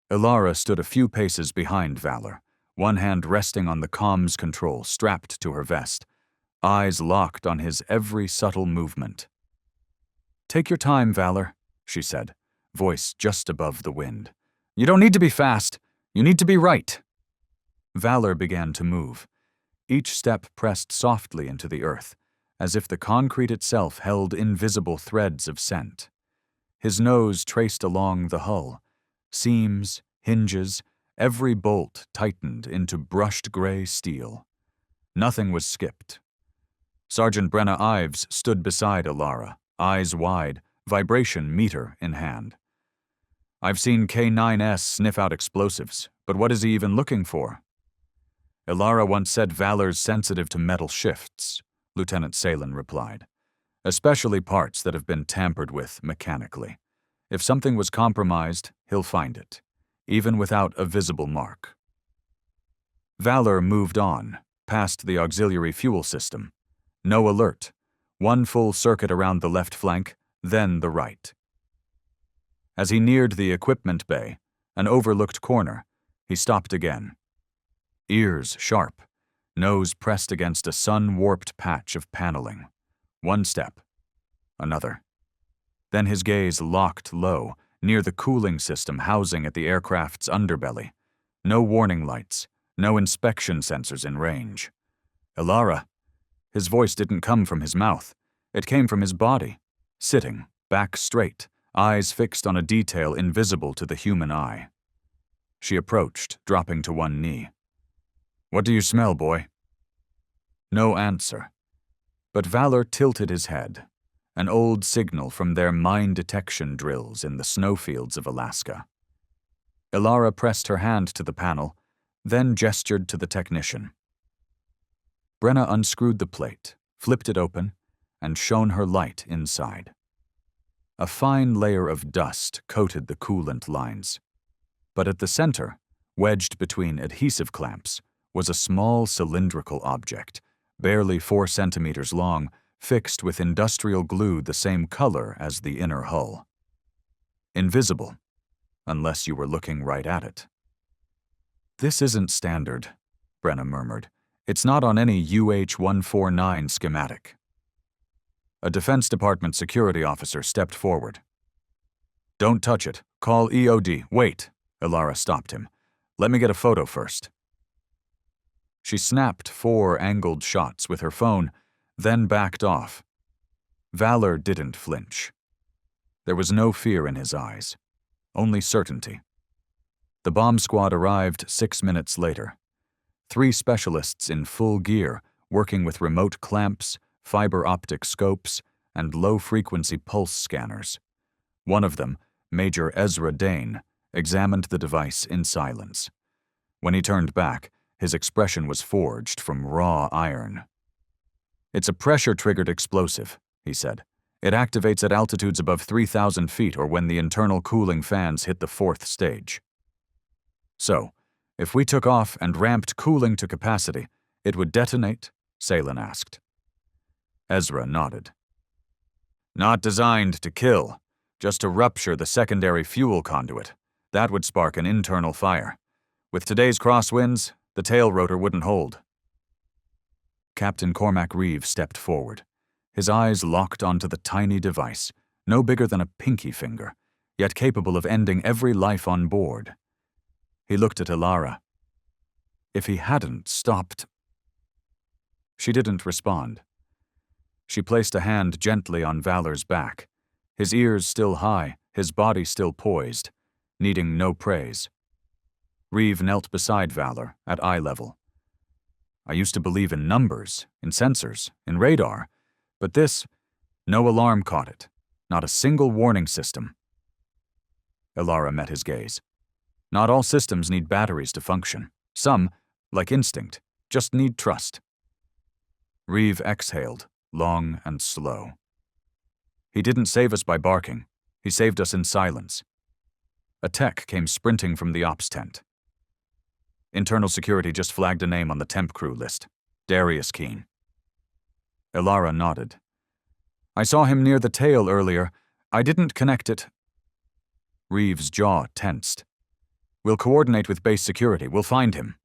[SPEAKER 1] Ilara stood a few paces behind Valor, one hand resting on the comms control strapped to her vest, eyes locked on his every subtle movement. "Take your time, Valor," she said, voice just above the wind. "You don't need to be fast. You need to be right." Valor began to move. Each step pressed softly into the earth, as if the concrete itself held invisible threads of scent. His nose traced along the hull. Seams, hinges, every bolt tightened into brushed gray steel. Nothing was skipped. Sergeant Brenna Ives stood beside Ilara, eyes wide, vibration meter in hand. "I've seen K9S sniff out explosives, but what is he even looking for?" "Ilara once said Valor's sensitive to metal shifts," Lieutenant Salen replied. "Especially parts that have been tampered with mechanically. If something was compromised, he'll find it, even without a visible mark." Valor moved on, past the auxiliary fuel system. No alert. One full circuit around the left flank, then the right. As he neared the equipment bay, an overlooked corner, he stopped again. Ears sharp, nose pressed against a sun-warped patch of paneling. One step. Another. Then his gaze locked low, near the cooling system housing at the aircraft's underbelly. No warning lights, no inspection sensors in range. "Ilara." His voice didn't come from his mouth. It came from his body, sitting, back straight, eyes fixed on a detail invisible to the human eye. She approached, dropping to one knee. "What do you smell, boy?" No answer. But Valor tilted his head, an old signal from their mine detection drills in the snowfields of Alaska. Ilara pressed her hand to the panel, then gestured to the technician. Brenna unscrewed the plate, flipped it open, and shone her light inside. A fine layer of dust coated the coolant lines. But at the center, wedged between adhesive clamps, was a small cylindrical object, barely 4 centimeters long, fixed with industrial glue the same color as the inner hull. Invisible, unless you were looking right at it. "This isn't standard," Brenna murmured. "It's not on any UH-149 schematic." A Defense Department security officer stepped forward. "Don't touch it. Call EOD. Wait," Ilara stopped him. "Let me get a photo first." She snapped 4 angled shots with her phone, then backed off. Valor didn't flinch. There was no fear in his eyes, only certainty. The bomb squad arrived 6 minutes later. 3 specialists in full gear, working with remote clamps, fiber optic scopes, and low-frequency pulse scanners. One of them, Major Ezra Dane, examined the device in silence. When he turned back, his expression was forged from raw iron. "It's a pressure-triggered explosive," he said. "It activates at altitudes above 3,000 feet or when the internal cooling fans hit the 4th stage. So, if we took off and ramped cooling to capacity, it would detonate?" Salen asked. Ezra nodded. "Not designed to kill, just to rupture the secondary fuel conduit. That would spark an internal fire. With today's crosswinds, The tail rotor wouldn't hold. Captain Cormac Reeve stepped forward. His eyes locked onto the tiny device, no bigger than a pinky finger, yet capable of ending every life on board. He looked at Ilara. If he hadn't stopped... She didn't respond. She placed a hand gently on Valor's back, his ears still high, his body still poised, needing no praise. Reeve knelt beside Valor, at eye level. I used to believe in numbers, in sensors, in radar, but this, no alarm caught it, not a single warning system. Ilara met his gaze. Not all systems need batteries to function. Some, like instinct, just need trust. Reeve exhaled, long and slow. He didn't save us by barking. He saved us in silence. A tech came sprinting from the ops tent. Internal security just flagged a name on the temp crew list. Darius Keene. Ilara nodded. I saw him near the tail earlier. I didn't connect it. Reeve's jaw tensed. We'll coordinate with base security. We'll find him.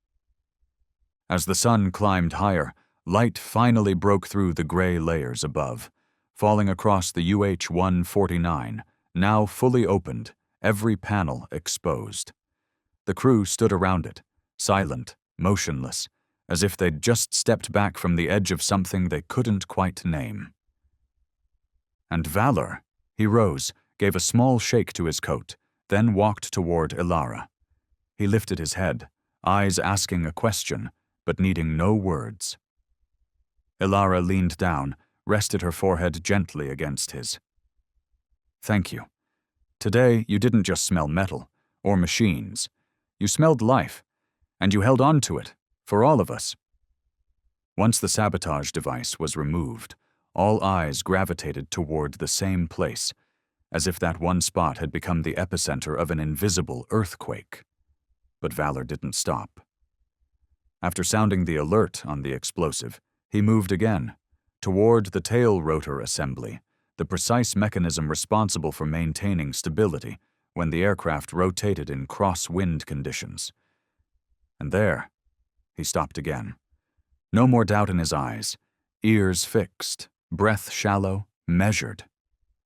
[SPEAKER 1] As the sun climbed higher, light finally broke through the gray layers above, falling across the UH-149, now fully opened, every panel exposed. The crew stood around it, silent, motionless, as if they'd just stepped back from the edge of something they couldn't quite name. And Valor, he rose, gave a small shake to his coat, then walked toward Ilara. He lifted his head, eyes asking a question, but needing no words. Ilara leaned down, rested her forehead gently against his. Thank you. Today, you didn't just smell metal, or machines. You smelled life, and you held on to it, for all of us. Once the sabotage device was removed, all eyes gravitated toward the same place, as if that one spot had become the epicenter of an invisible earthquake. But Valor didn't stop. After sounding the alert on the explosive, he moved again, toward the tail rotor assembly, the precise mechanism responsible for maintaining stability when the aircraft rotated in cross-wind conditions. And there, he stopped again. No more doubt in his eyes, ears fixed, breath shallow, measured.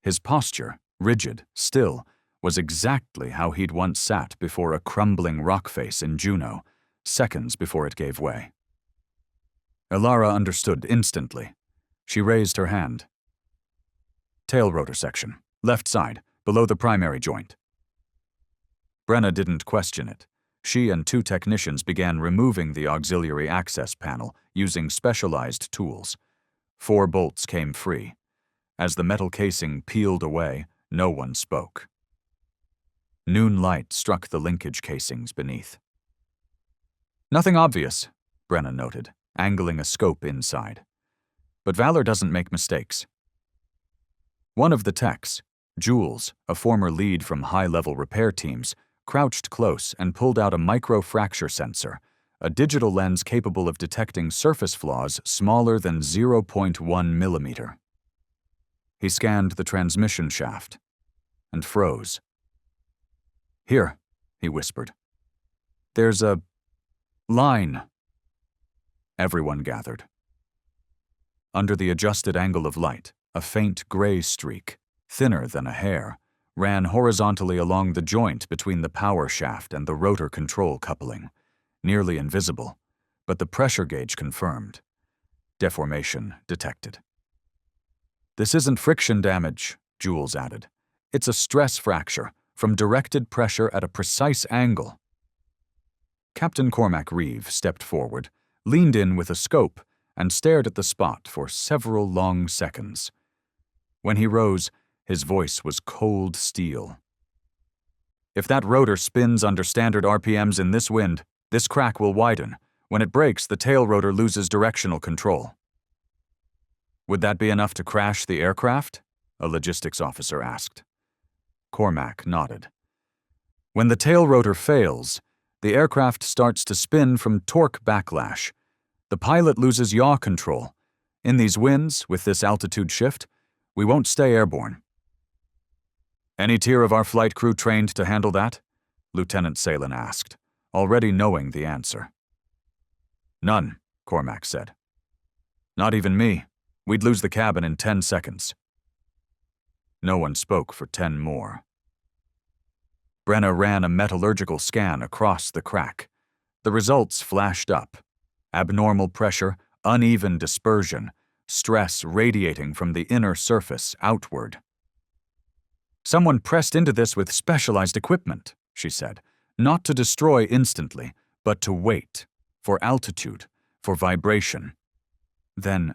[SPEAKER 1] His posture, rigid, still, was exactly how he'd once sat before a crumbling rock face in Juneau, seconds before it gave way. Ilara understood instantly. She raised her hand. Tail rotor section, left side, below the primary joint. Brenna didn't question it. She and two technicians began removing the auxiliary access panel using specialized tools. 4 bolts came free. As the metal casing peeled away, no one spoke. Noon light struck the linkage casings beneath. Nothing obvious, Brenna noted, angling a scope inside. But Valor doesn't make mistakes. One of the techs, Jules, a former lead from high-level repair teams, crouched close and pulled out a microfracture sensor, a digital lens capable of detecting surface flaws smaller than 0.1 millimeter. He scanned the transmission shaft and froze. Here, he whispered. There's a line. Everyone gathered. Under the adjusted angle of light, a faint gray streak, thinner than a hair, ran horizontally along the joint between the power shaft and the rotor control coupling, nearly invisible, but the pressure gauge confirmed. Deformation detected. This isn't friction damage, Jules added. It's a stress fracture from directed pressure at a precise angle. Captain Cormac Reeve stepped forward, leaned in with a scope, and stared at the spot for several long seconds. When he rose, his voice was cold steel. If that rotor spins under standard RPMs in this wind, this crack will widen. When it breaks, the tail rotor loses directional control. Would that be enough to crash the aircraft? A logistics officer asked. Cormac nodded. When the tail rotor fails, the aircraft starts to spin from torque backlash. The pilot loses yaw control. In these winds, with this altitude shift, we won't stay airborne. Any tier of our flight crew trained to handle that? Lieutenant Salen asked, already knowing the answer. None, Cormac said. Not even me. We'd lose the cabin in 10 seconds. No one spoke for 10 more. Brenna ran a metallurgical scan across the crack. The results flashed up. Abnormal pressure, uneven dispersion, stress radiating from the inner surface outward. Someone pressed into this with specialized equipment, she said, not to destroy instantly, but to wait, for altitude, for vibration. Then,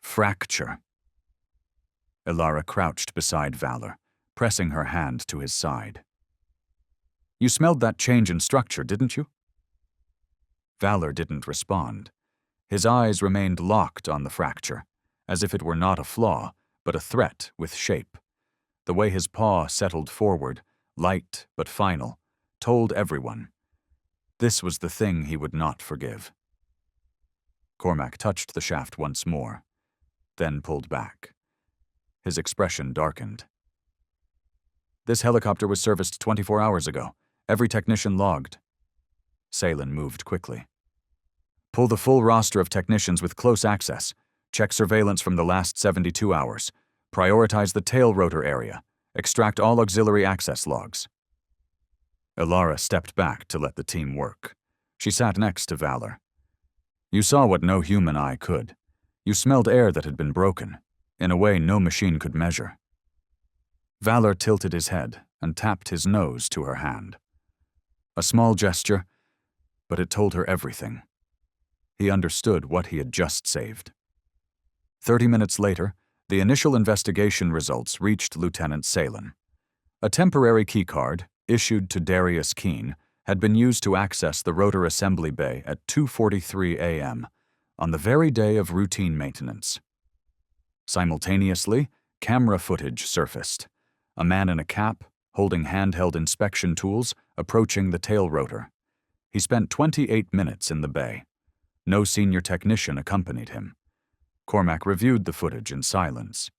[SPEAKER 1] fracture. Ilara crouched beside Valor, pressing her hand to his side. You smelled that change in structure, didn't you? Valor didn't respond. His eyes remained locked on the fracture, as if it were not a flaw, but a threat with shape. The way his paw settled forward, light but final, told everyone. This was the thing he would not forgive. Cormac touched the shaft once more, then pulled back. His expression darkened. This helicopter was serviced 24 hours ago. Every technician logged. Salen moved quickly. Pull the full roster of technicians with close access. Check surveillance from the last 72 hours. Prioritize the tail rotor area. Extract all auxiliary access logs. Ilara stepped back to let the team work. She sat next to Valor. You saw what no human eye could. You smelled air that had been broken, in a way no machine could measure. Valor tilted his head and tapped his nose to her hand. A small gesture, but it told her everything. He understood what he had just saved. 30 minutes later, the initial investigation results reached Lieutenant Salen. A temporary keycard, issued to Darius Keene, had been used to access the rotor assembly bay at 2:43 a.m. on the very day of routine maintenance. Simultaneously, camera footage surfaced. A man in a cap, holding handheld inspection tools, approaching the tail rotor. He spent 28 minutes in the bay. No senior technician accompanied him. Cormac reviewed the footage in silence.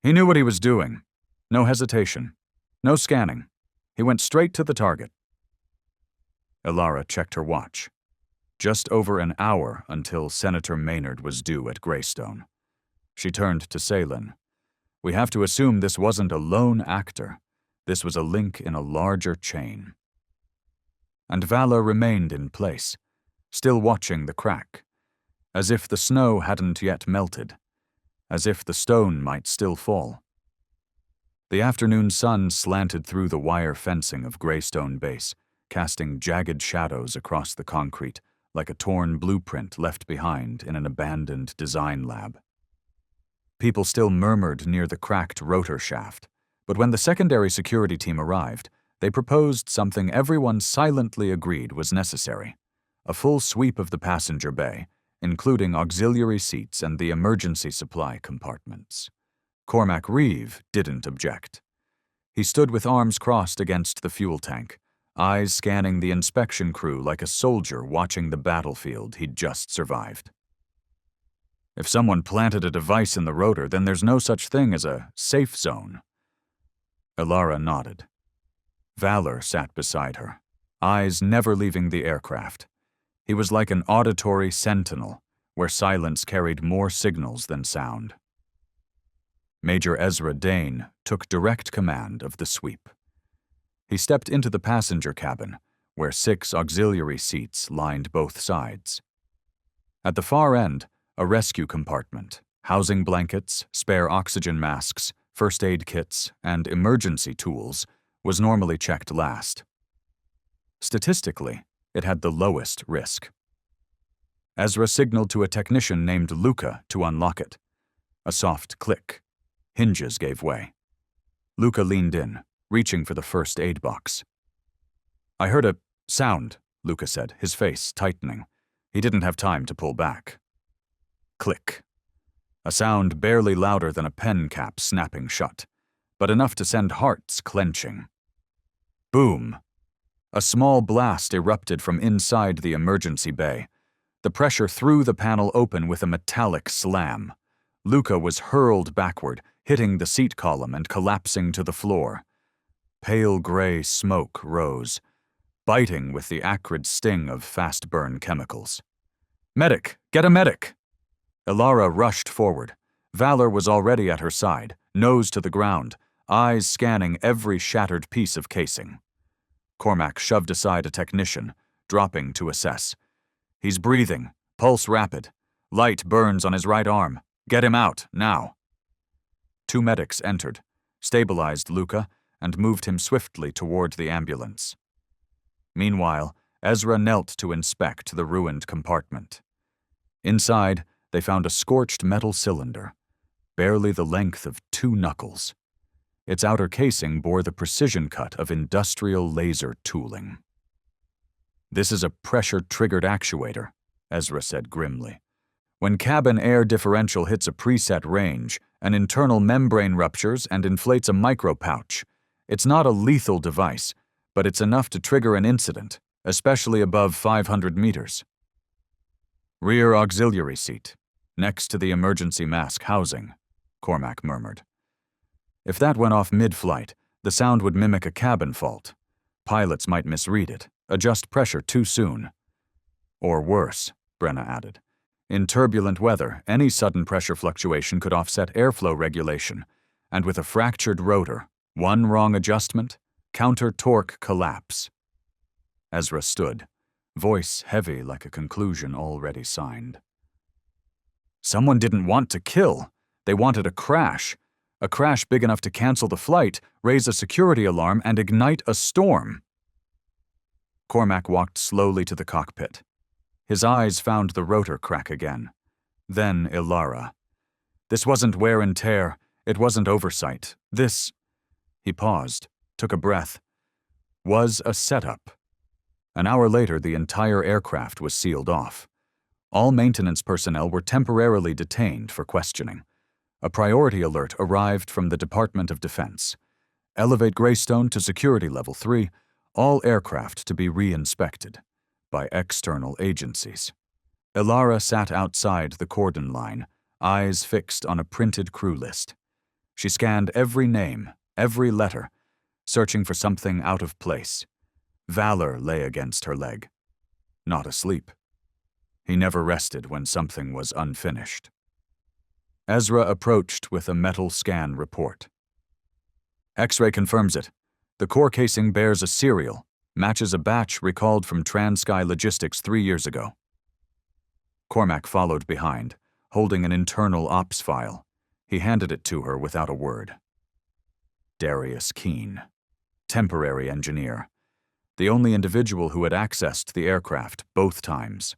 [SPEAKER 1] He knew what he was doing. No hesitation. No scanning. He went straight to the target. Ilara checked her watch. Just over an hour until Senator Maynard was due at Greystone. She turned to Salen. We have to assume this wasn't a lone actor. This was a link in a larger chain. And Valor remained in place, still watching the crack, as if the snow hadn't yet melted, as if the stone might still fall. The afternoon sun slanted through the wire fencing of Greystone Base, casting jagged shadows across the concrete like a torn blueprint left behind in an abandoned design lab. People still murmured near the cracked rotor shaft, but when the secondary security team arrived, they proposed something everyone silently agreed was necessary: a full sweep of the passenger bay, including auxiliary seats and the emergency supply compartments. Cormac Reeve didn't object. He stood with arms crossed against the fuel tank, eyes scanning the inspection crew like a soldier watching the battlefield he'd just survived. If someone planted a device in the rotor, then there's no such thing as a safe zone. Ilara nodded. Valor sat beside her, eyes never leaving the aircraft. He was like an auditory sentinel, where silence carried more signals than sound. Major Ezra Dane took direct command of the sweep. He stepped into the passenger cabin, where 6 auxiliary seats lined both sides. At the far end, a rescue compartment, housing blankets, spare oxygen masks, first aid kits, and emergency tools, was normally checked last. Statistically, it had the lowest risk. Ezra signaled to a technician named Luca to unlock it. A soft click. Hinges gave way. Luca leaned in, reaching for the first aid box. I heard a sound, Luca said, his face tightening. He didn't have time to pull back. Click. A sound barely louder than a pen cap snapping shut, but enough to send hearts clenching. Boom. A small blast erupted from inside the emergency bay. The pressure threw the panel open with a metallic slam. Luca was hurled backward, hitting the seat column and collapsing to the floor. Pale gray smoke rose, biting with the acrid sting of fast-burn chemicals. Medic! Get a medic! Ilara rushed forward. Valor was already at her side, nose to the ground, eyes scanning every shattered piece of casing. Cormac shoved aside a technician, dropping to assess. He's breathing, pulse rapid. Light burns on his right arm. Get him out, now. 2 medics entered, stabilized Luca, and moved him swiftly toward the ambulance. Meanwhile, Ezra knelt to inspect the ruined compartment. Inside, they found a scorched metal cylinder, barely the length of 2 knuckles. Its outer casing bore the precision cut of industrial laser tooling. "This is a pressure-triggered actuator," Ezra said grimly. "When cabin air differential hits a preset range, an internal membrane ruptures and inflates a micropouch. It's not a lethal device, but it's enough to trigger an incident, especially above 500 meters. Rear auxiliary seat, next to the emergency mask housing," Cormac murmured. If that went off mid-flight, the sound would mimic a cabin fault. Pilots might misread it, adjust pressure too soon. Or worse, Brenna added. In turbulent weather, any sudden pressure fluctuation could offset airflow regulation, and with a fractured rotor, one wrong adjustment, counter-torque collapse. Ezra stood, voice heavy like a conclusion already signed. "Someone didn't want to kill. They wanted a crash. A crash big enough to cancel the flight, raise a security alarm, and ignite a storm." Cormac walked slowly to the cockpit. His eyes found the rotor crack again. Then Ilara. "This wasn't wear and tear. It wasn't oversight. This—" He paused, took a breath. "Was a setup." An hour later, the entire aircraft was sealed off. All maintenance personnel were temporarily detained for questioning. A priority alert arrived from the Department of Defense. Elevate Greystone to security level 3, all aircraft to be re-inspected by external agencies. Ilara sat outside the cordon line, eyes fixed on a printed crew list. She scanned every name, every letter, searching for something out of place. Valor lay against her leg. Not asleep. He never rested when something was unfinished. Ezra approached with a metal scan report. "X-ray confirms it. The core casing bears a serial, matches a batch recalled from Transky Logistics 3 years ago." Cormac followed behind, holding an internal ops file. He handed it to her without a word. Darius Keene, temporary engineer, the only individual who had accessed the aircraft both times.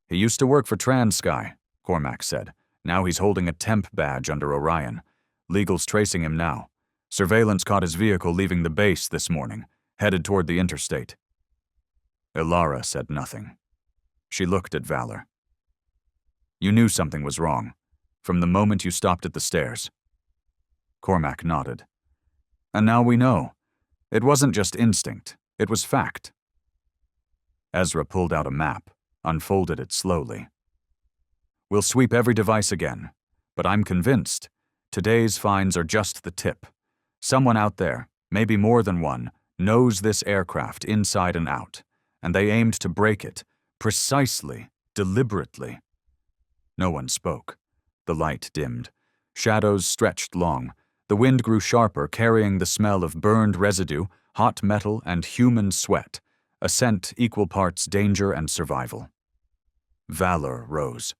[SPEAKER 1] "He used to work for Transky," Cormac said. "Now he's holding a temp badge under Orion. Legal's tracing him now. Surveillance caught his vehicle leaving the base this morning, headed toward the interstate." Ilara said nothing. She looked at Valor. "You knew something was wrong, from the moment you stopped at the stairs." Cormac nodded. "And now we know. It wasn't just instinct, it was fact." Ezra pulled out a map, unfolded it slowly. "We'll sweep every device again, but I'm convinced today's finds are just the tip. Someone out there, maybe more than one, knows this aircraft inside and out, and they aimed to break it, precisely, deliberately." No one spoke. The light dimmed. Shadows stretched long. The wind grew sharper, carrying the smell of burned residue, hot metal, and human sweat, a scent equal parts danger and survival. Valor rose.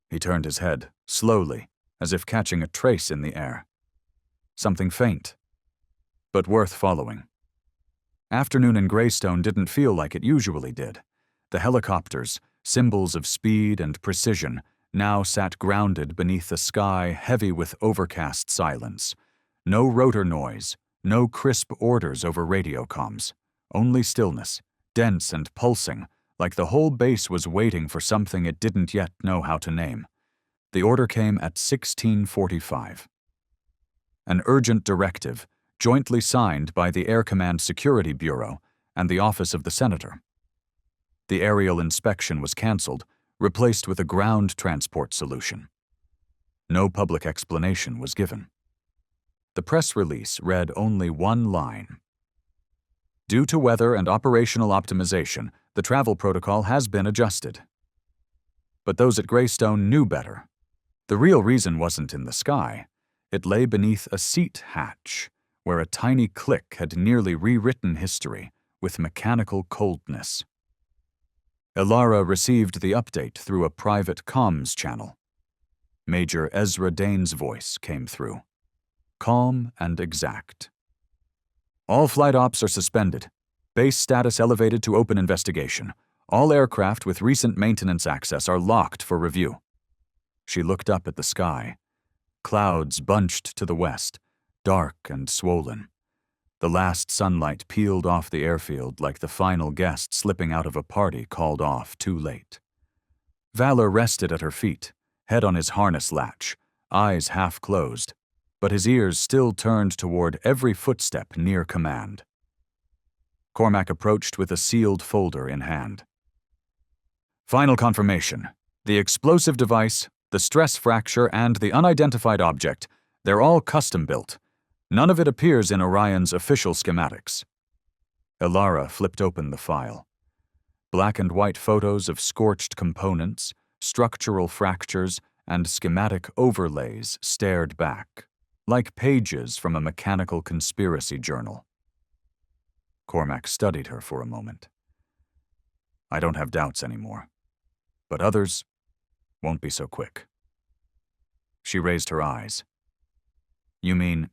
[SPEAKER 1] He turned his head, slowly, as if catching a trace in the air. Something faint, but worth following. Afternoon in Greystone didn't feel like it usually did. The helicopters, symbols of speed and precision, now sat grounded beneath a sky heavy with overcast silence. No rotor noise, no crisp orders over radio comms. Only stillness, dense and pulsing, like the whole base was waiting for something it didn't yet know how to name. The order came at 16:45. An urgent directive, jointly signed by the Air Command Security Bureau and the Office of the Senator. The aerial inspection was canceled, replaced with a ground transport solution. No public explanation was given. The press release read only one line. "Due to weather and operational optimization, the travel protocol has been adjusted. but those at Greystone knew better. The real reason wasn't in the sky. It lay beneath a seat hatch, where a tiny click had nearly rewritten history with mechanical coldness. Ilara received the update through a private comms channel. Major Ezra Dane's voice came through, calm and exact. All flight ops are suspended. Base status elevated to open investigation. All aircraft with recent maintenance access are locked for review. She looked up at the sky. Clouds bunched to the west, dark and swollen. The last sunlight peeled off the airfield like the final guest slipping out of a party called off too late. Valor rested at her feet, head on his harness latch, eyes half closed, but his ears still turned toward every footstep near command. Cormac approached with a sealed folder in hand. Final confirmation. The explosive device, the stress fracture, and the unidentified object, they're all custom-built. None of it appears in Orion's official schematics. Ilara flipped open the file. Black and white photos of scorched components, structural fractures, and schematic overlays stared back, like pages from a mechanical conspiracy journal. Cormac studied her for a moment. I don't have doubts anymore, but others won't be so quick. She raised her eyes. You mean?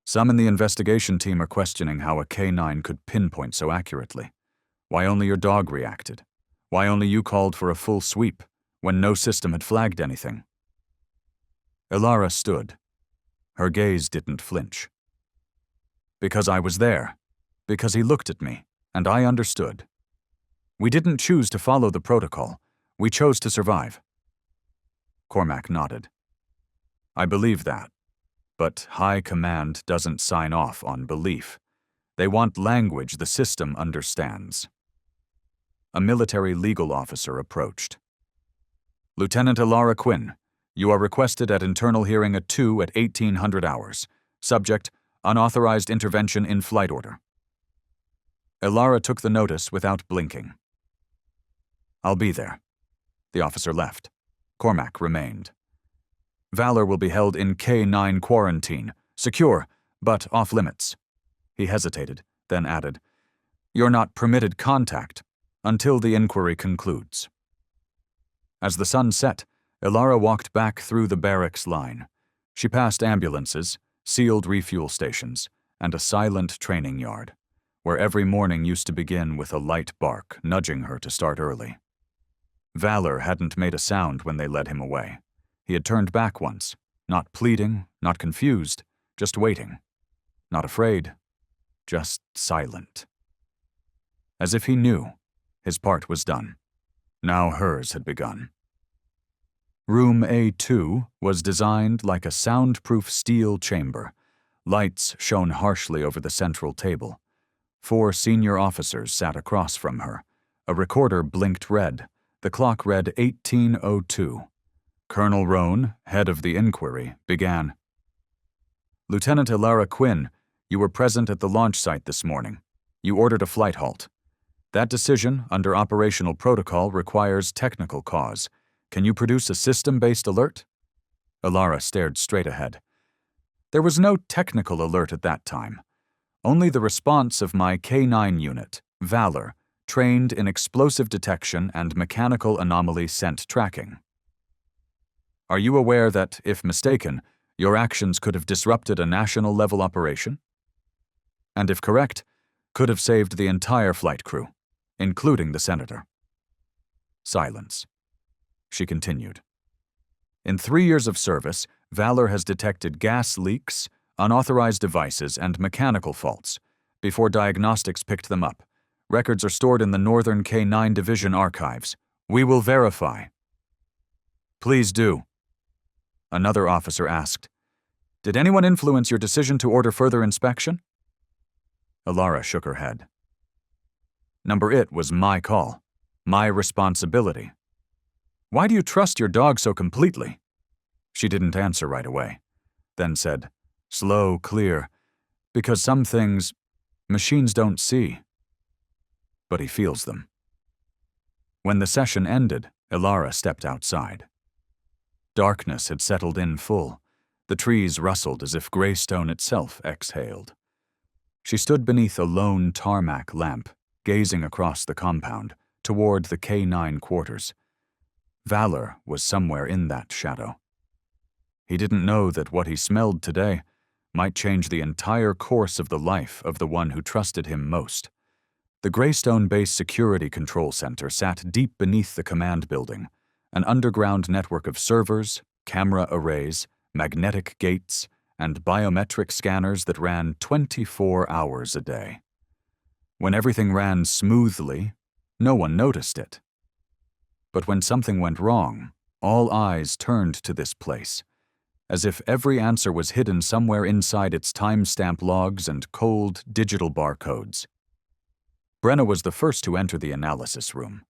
[SPEAKER 1] Some in the investigation team are questioning how a K9 could pinpoint so accurately. Why only your dog reacted? Why only you called for a full sweep when no system had flagged anything? Ilara stood. Her gaze didn't flinch. Because I was there. Because he looked at me, and I understood. We didn't choose to follow the protocol. We chose to survive. Cormac nodded. I believe that. But High Command doesn't sign off on belief. They want language the system understands. A military legal officer approached. Lieutenant Ilara Quinn, you are requested at internal hearing at 2 at 1800 hours. Subject, unauthorized intervention in flight order. Ilara took the notice without blinking. I'll be there. The officer left. Cormac remained. Valor will be held in K9 quarantine, secure, but off limits. He hesitated, then added, You're not permitted contact until the inquiry concludes. As the sun set, Ilara walked back through the barracks line. She passed ambulances, sealed refuel stations, and a silent training yard, where every morning used to begin with a light bark, nudging her to start early. Valor hadn't made a sound when they led him away. He had turned back once, not pleading, not confused, just waiting. Not afraid, just silent. As if he knew, his part was done. Now hers had begun. Room A2 was designed like a soundproof steel chamber. Lights shone harshly over the central table. 4 senior officers sat across from her. A recorder blinked red. The clock read 18:02. Colonel Roan, head of the inquiry, began. Lieutenant Ilara Quinn, you were present at the launch site this morning. You ordered a flight halt. That decision, under operational protocol, requires technical cause. Can you produce a system-based alert? Ilara stared straight ahead. There was no technical alert at that time. Only the response of my K9 unit, Valor, trained in explosive detection and mechanical anomaly scent tracking. Are you aware that, if mistaken, your actions could have disrupted a national-level operation? And if correct, could have saved the entire flight crew, including the senator. Silence. She continued. In 3 years of service, Valor has detected gas leaks, unauthorized devices, and mechanical faults. Before diagnostics picked them up, records are stored in the Northern K9 Division archives. We will verify. Please do. Another officer asked, Did anyone influence your decision to order further inspection? Ilara shook her head. Number it was my call, my responsibility. Why do you trust your dog so completely? She didn't answer right away, then said, slow, clear, because some things machines don't see. But he feels them. When the session ended, Ilara stepped outside. Darkness had settled in full. The trees rustled as if Greystone itself exhaled. She stood beneath a lone tarmac lamp, gazing across the compound, toward the K9 quarters. Valor was somewhere in that shadow. He didn't know that what he smelled today might change the entire course of the life of the one who trusted him most. The Greystone Base Security Control Center sat deep beneath the command building, an underground network of servers, camera arrays, magnetic gates, and biometric scanners that ran 24 hours a day. When everything ran smoothly, no one noticed it. But when something went wrong, all eyes turned to this place, as if every answer was hidden somewhere inside its timestamp logs and cold digital barcodes. Brenna was the first to enter the analysis room.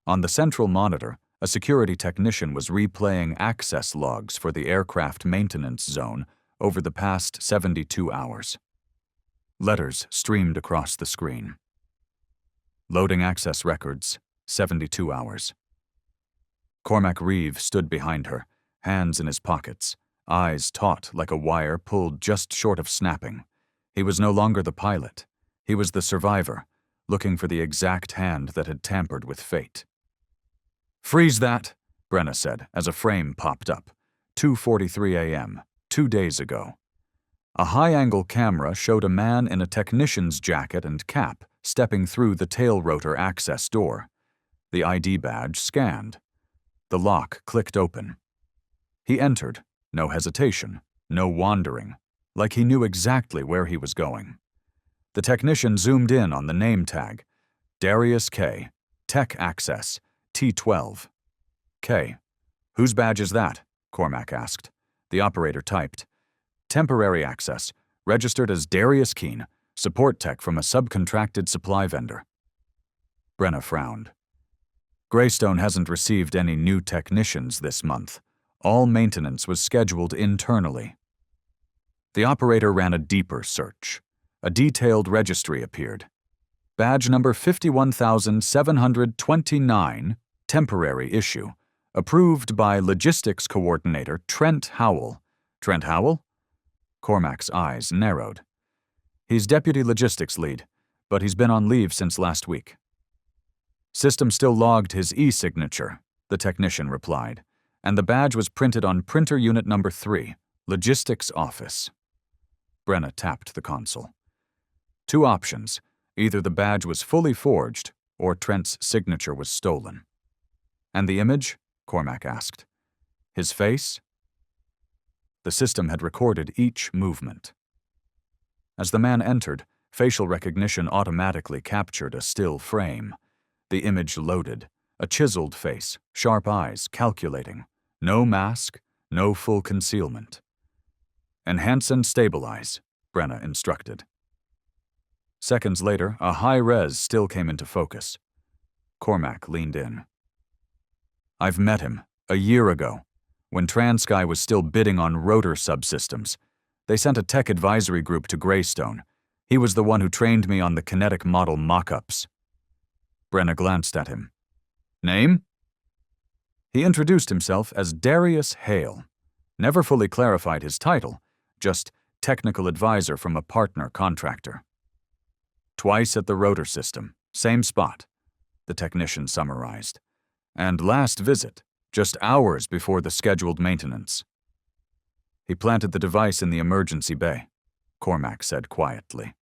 [SPEAKER 1] On the central monitor, a security technician was replaying access logs for the aircraft maintenance zone over the past 72 hours. Letters streamed across the screen. Loading access records, 72 hours. Cormac Reeve stood behind her, hands in his pockets, eyes taut like a wire pulled just short of snapping. He was no longer the pilot. He was the survivor, looking for the exact hand that had tampered with fate. "Freeze that," Brenna said as a frame popped up. 2:43 a.m., 2 days ago. A high-angle camera showed a man in a technician's jacket and cap stepping through the tail rotor access door. The ID badge scanned. The lock clicked open. He entered, no hesitation, no wandering, like he knew exactly where he was going. The technician zoomed in on the name tag. Darius K. Tech Access, T12. K. "Whose badge is that?" Cormac asked. The operator typed. "Temporary access, registered as Darius Keen, support tech from a subcontracted supply vendor." Brenna frowned. Greystone hasn't received any new technicians this month. All maintenance was scheduled internally. The operator ran a deeper search. A detailed registry appeared. Badge number 51,729, temporary issue, approved by Logistics Coordinator Trent Howell. Trent Howell? Cormac's eyes narrowed. He's Deputy Logistics Lead, but he's been on leave since last week. System still logged his e-signature, the technician replied, and the badge was printed on printer unit number 3, Logistics Office. Brenna tapped the console. 2 options. Either the badge was fully forged, or Trent's signature was stolen. "And the image?" Cormac asked. "His face?" The system had recorded each movement. As the man entered, facial recognition automatically captured a still frame. The image loaded. A chiseled face, sharp eyes, calculating. No mask, no full concealment. "Enhance and stabilize," Brenna instructed. Seconds later, a high-res still came into focus. Cormac leaned in. "I've met him, a year ago, when TranSky was still bidding on rotor subsystems. They sent a tech advisory group to Greystone. He was the one who trained me on the kinetic model mock-ups." Brenna glanced at him. "Name?" He introduced himself as Darius Hale. Never fully clarified his title, just technical advisor from a partner contractor. "Twice at the rotor system, same spot," the technician summarized. "And last visit, just hours before the scheduled maintenance." "He planted the device in the emergency bay," Cormac said quietly,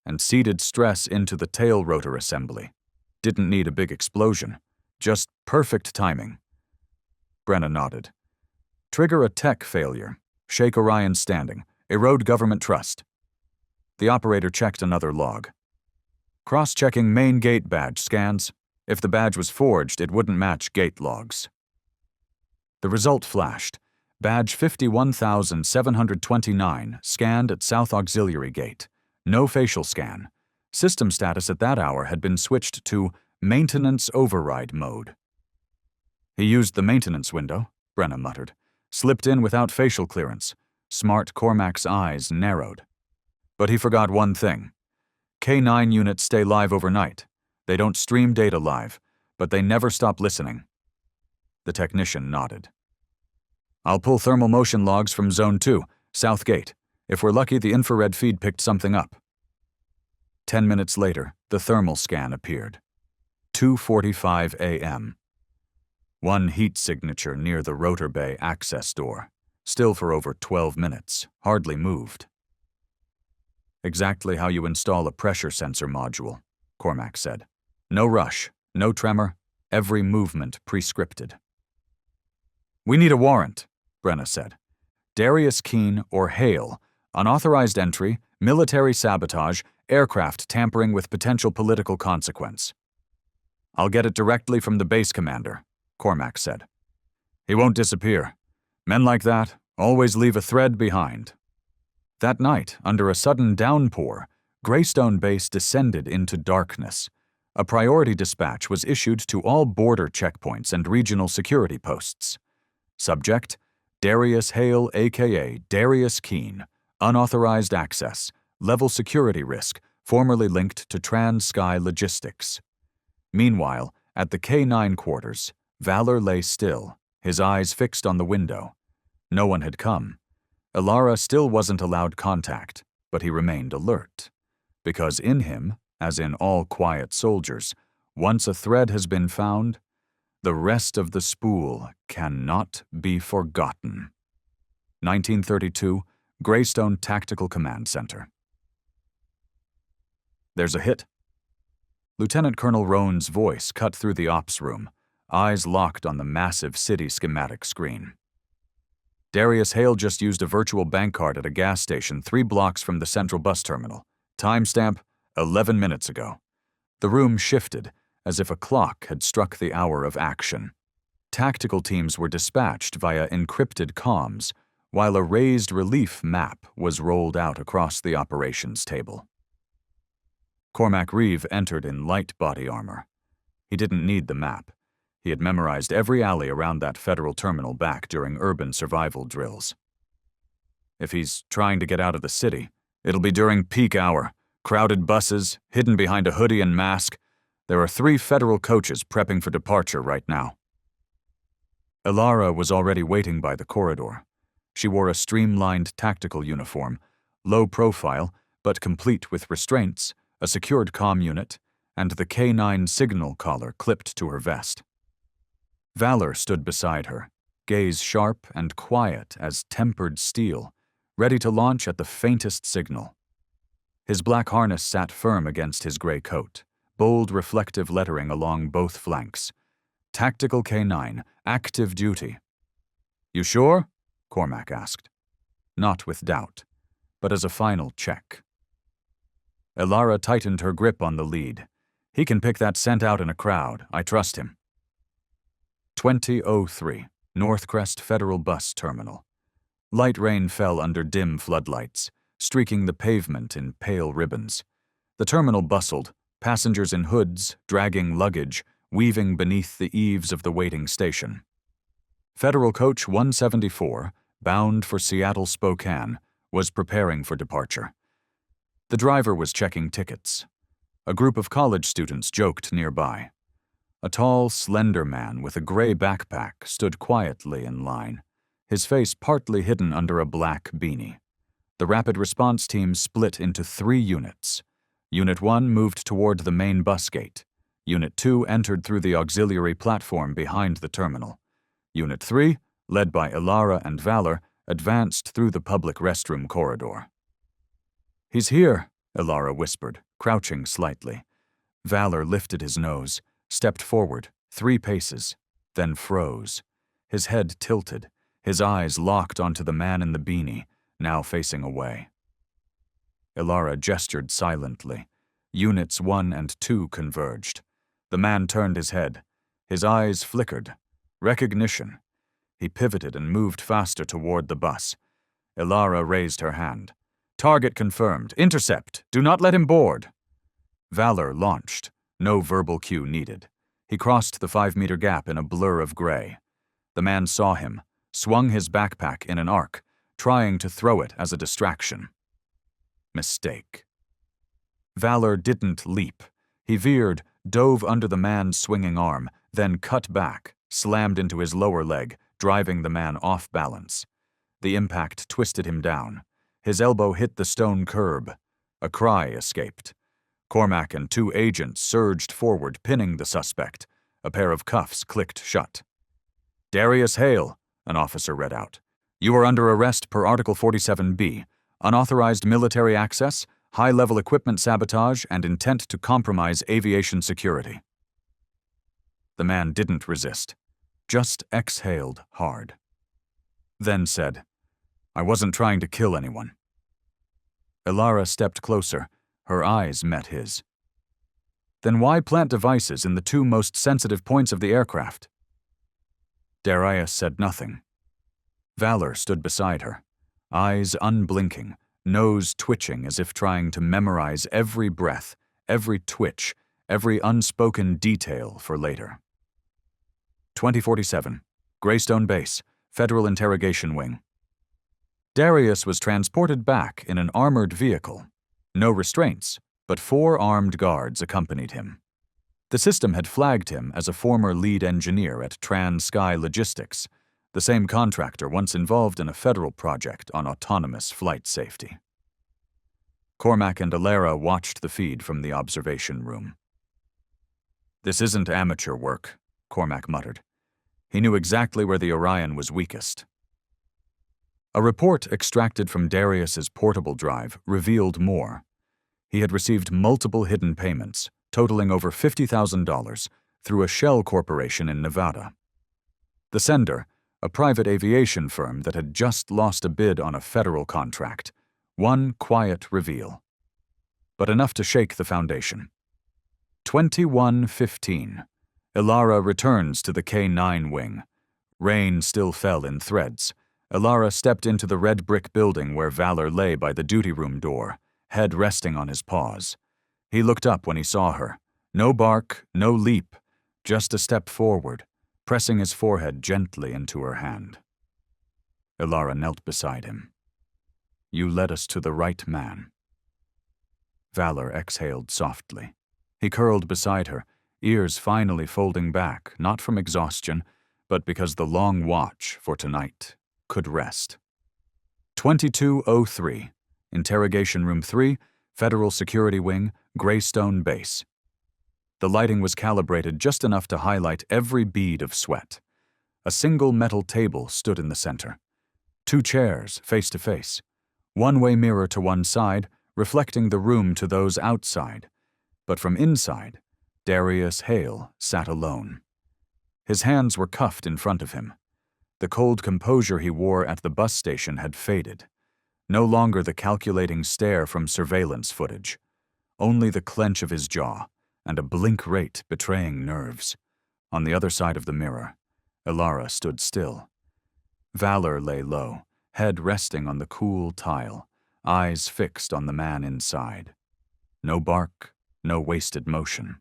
[SPEAKER 1] "and seeded stress into the tail rotor assembly. Didn't need a big explosion, just perfect timing." Brenna nodded. "Trigger a tech failure, shake Orion standing, erode government trust." The operator checked another log. "Cross-checking main gate badge scans. If the badge was forged, it wouldn't match gate logs." The result flashed. Badge 51,729 scanned at South Auxiliary Gate. No facial scan. System status at that hour had been switched to maintenance override mode. "He used the maintenance window," Brenna muttered. "Slipped in without facial clearance." Smart Cormac's eyes narrowed. "But he forgot one thing. K9 units stay live overnight. They don't stream data live, but they never stop listening. The technician nodded. I'll pull thermal motion logs from Zone 2, South Gate. If we're lucky, the infrared feed picked something up. 10 minutes later, the thermal scan appeared. 2:45 a.m. One heat signature near the rotor bay access door, still for over 12 minutes, hardly moved. Exactly how you install a pressure sensor module, Cormac said. No rush, no tremor, every movement prescripted. We need a warrant, Brenna said. Darius Keene or Hale, unauthorized entry, military sabotage, aircraft tampering with potential political consequence. I'll get it directly from the base commander, Cormac said. He won't disappear. Men like that always leave a thread behind. That night, under a sudden downpour, Greystone Base descended into darkness. A priority dispatch was issued to all border checkpoints and regional security posts. Subject, Darius Hale, a.k.a. Darius Keene, unauthorized access, level security risk, formerly linked to Trans-Sky Logistics. Meanwhile, at the K9 quarters, Valor lay still, his eyes fixed on the window. No one had come. Ilara still wasn't allowed contact, but he remained alert. Because in him, as in all quiet soldiers, once a thread has been found, the rest of the spool cannot be forgotten. 1932, Greystone Tactical Command Center. There's a hit. Lieutenant Colonel Roan's voice cut through the ops room, eyes locked on the massive city schematic screen. Darius Hale just used a virtual bank card at a gas station 3 blocks from the central bus terminal. Timestamp, 11 minutes ago. The room shifted, as if a clock had struck the hour of action. Tactical teams were dispatched via encrypted comms, while a raised relief map was rolled out across the operations table. Cormac Reeve entered in light body armor. He didn't need the map. He had memorized every alley around that federal terminal back during urban survival drills. If he's trying to get out of the city, it'll be during peak hour. Crowded buses, hidden behind a hoodie and mask. There are 3 federal coaches prepping for departure right now. Ilara was already waiting by the corridor. She wore a streamlined tactical uniform, low profile, but complete with restraints, a secured comm unit, and the K9 signal collar clipped to her vest. Valor stood beside her, gaze sharp and quiet as tempered steel, ready to launch at the faintest signal. His black harness sat firm against his gray coat, bold reflective lettering along both flanks. Tactical K9, active duty. You sure? Cormac asked. Not with doubt, but as a final check. Ilara tightened her grip on the lead. He can pick that scent out in a crowd. I trust him. 2003, Northcrest Federal Bus Terminal. Light rain fell under dim floodlights, streaking the pavement in pale ribbons. The terminal bustled, passengers in hoods, dragging luggage, weaving beneath the eaves of the waiting station. Federal Coach 174, bound for Seattle Spokane, was preparing for departure. The driver was checking tickets. A group of college students joked nearby. A tall, slender man with a gray backpack stood quietly in line, his face partly hidden under a black beanie. The rapid response team split into 3 units. Unit 1 moved toward the main bus gate. Unit 2 entered through the auxiliary platform behind the terminal. Unit 3, led by Ilara and Valor, advanced through the public restroom corridor. He's here, Ilara whispered, crouching slightly. Valor lifted his nose, stepped forward, 3 paces, then froze. His head tilted, his eyes locked onto the man in the beanie, now facing away. Ilara gestured silently. Units 1 and 2 converged. The man turned his head. His eyes flickered. Recognition. He pivoted and moved faster toward the bus. Ilara raised her hand. Target confirmed. Intercept. Do not let him board. Valor launched. No verbal cue needed. He crossed the 5-meter gap in a blur of gray. The man saw him, swung his backpack in an arc, trying to throw it as a distraction. Mistake. Valor didn't leap. He veered, dove under the man's swinging arm, then cut back, slammed into his lower leg, driving the man off balance. The impact twisted him down. His elbow hit the stone curb. A cry escaped. Cormac and 2 agents surged forward, pinning the suspect. A pair of cuffs clicked shut. "Darius Hale," an officer read out. "You are under arrest per Article 47B, unauthorized military access, high-level equipment sabotage, and intent to compromise aviation security." The man didn't resist, just exhaled hard. Then said, "I wasn't trying to kill anyone." Ilara stepped closer. Her eyes met his. "Then why plant devices in the 2 most sensitive points of the aircraft?" Darius said nothing. Valor stood beside her, eyes unblinking, nose twitching as if trying to memorize every breath, every twitch, every unspoken detail for later. 2047, Greystone Base, Federal Interrogation Wing. Darius was transported back in an armored vehicle. No restraints, but 4 armed guards accompanied him. The system had flagged him as a former lead engineer at Trans-Sky Logistics, the same contractor once involved in a federal project on autonomous flight safety. Cormac and Ilara watched the feed from the observation room. "This isn't amateur work," Cormac muttered. He knew exactly where the Orion was weakest. A report extracted from Darius's portable drive revealed more. He had received multiple hidden payments, totaling over $50,000, through a shell corporation in Nevada. The sender, a private aviation firm that had just lost a bid on a federal contract. One quiet reveal. But enough to shake the foundation. 21:15. Ilara returns to the K-9 wing. Rain still fell in threads. Ilara stepped into the red brick building where Valor lay by the duty room door, head resting on his paws. He looked up when he saw her. No bark, no leap, just a step forward, pressing his forehead gently into her hand. Ilara knelt beside him. "You led us to the right man." Valor exhaled softly. He curled beside her, ears finally folding back, not from exhaustion, but because the long watch for tonight could rest. 22:03, Interrogation Room 3, Federal Security Wing, Greystone Base. The lighting was calibrated just enough to highlight every bead of sweat. A single metal table stood in the center. 2 chairs face to face. One-way mirror to one side, reflecting the room to those outside. But from inside, Darius Hale sat alone. His hands were cuffed in front of him. The cold composure he wore at the bus station had faded. No longer the calculating stare from surveillance footage. Only the clench of his jaw, and a blink rate betraying nerves. On the other side of the mirror, Ilara stood still. Valor lay low, head resting on the cool tile, eyes fixed on the man inside. No bark, no wasted motion.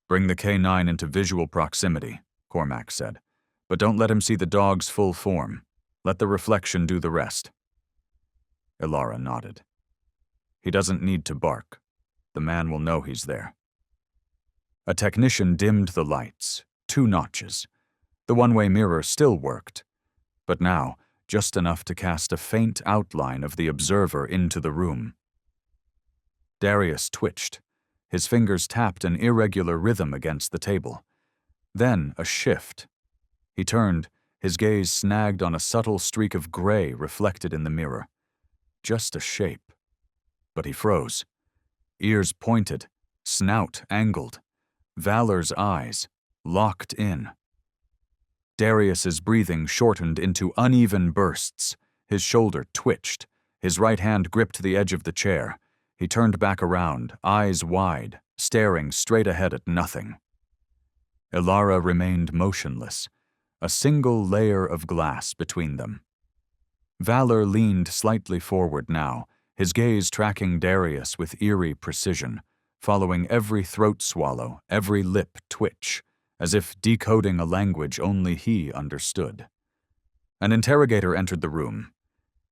[SPEAKER 1] "Bring the K-9 into visual proximity," Cormac said, "but don't let him see the dog's full form. Let the reflection do the rest." Ilara nodded. "He doesn't need to bark. The man will know he's there." A technician dimmed the lights, 2 notches. The one-way mirror still worked, but now just enough to cast a faint outline of the observer into the room. Darius twitched. His fingers tapped an irregular rhythm against the table. Then a shift. He turned, his gaze snagged on a subtle streak of gray reflected in the mirror. Just a shape. But he froze. Ears pointed, snout angled. Valor's eyes locked in. Darius's breathing shortened into uneven bursts. His shoulder twitched. His right hand gripped the edge of the chair. He turned back around, eyes wide, staring straight ahead at nothing. Ilara remained motionless, a single layer of glass between them. Valor leaned slightly forward now, his gaze tracking Darius with eerie precision, following every throat swallow, every lip twitch, as if decoding a language only he understood. An interrogator entered the room.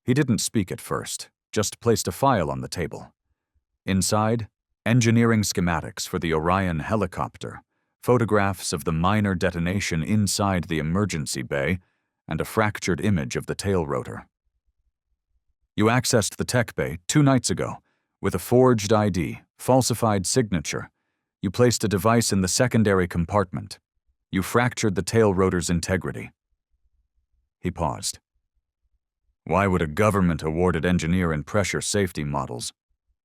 [SPEAKER 1] He didn't speak at first, just placed a file on the table. Inside, engineering schematics for the Orion helicopter, photographs of the minor detonation inside the emergency bay, and a fractured image of the tail rotor. You accessed the tech bay 2 nights ago with a forged ID, falsified signature. You placed a device in the secondary compartment. You fractured the tail rotor's integrity. He paused. Why would a government-awarded engineer in pressure safety models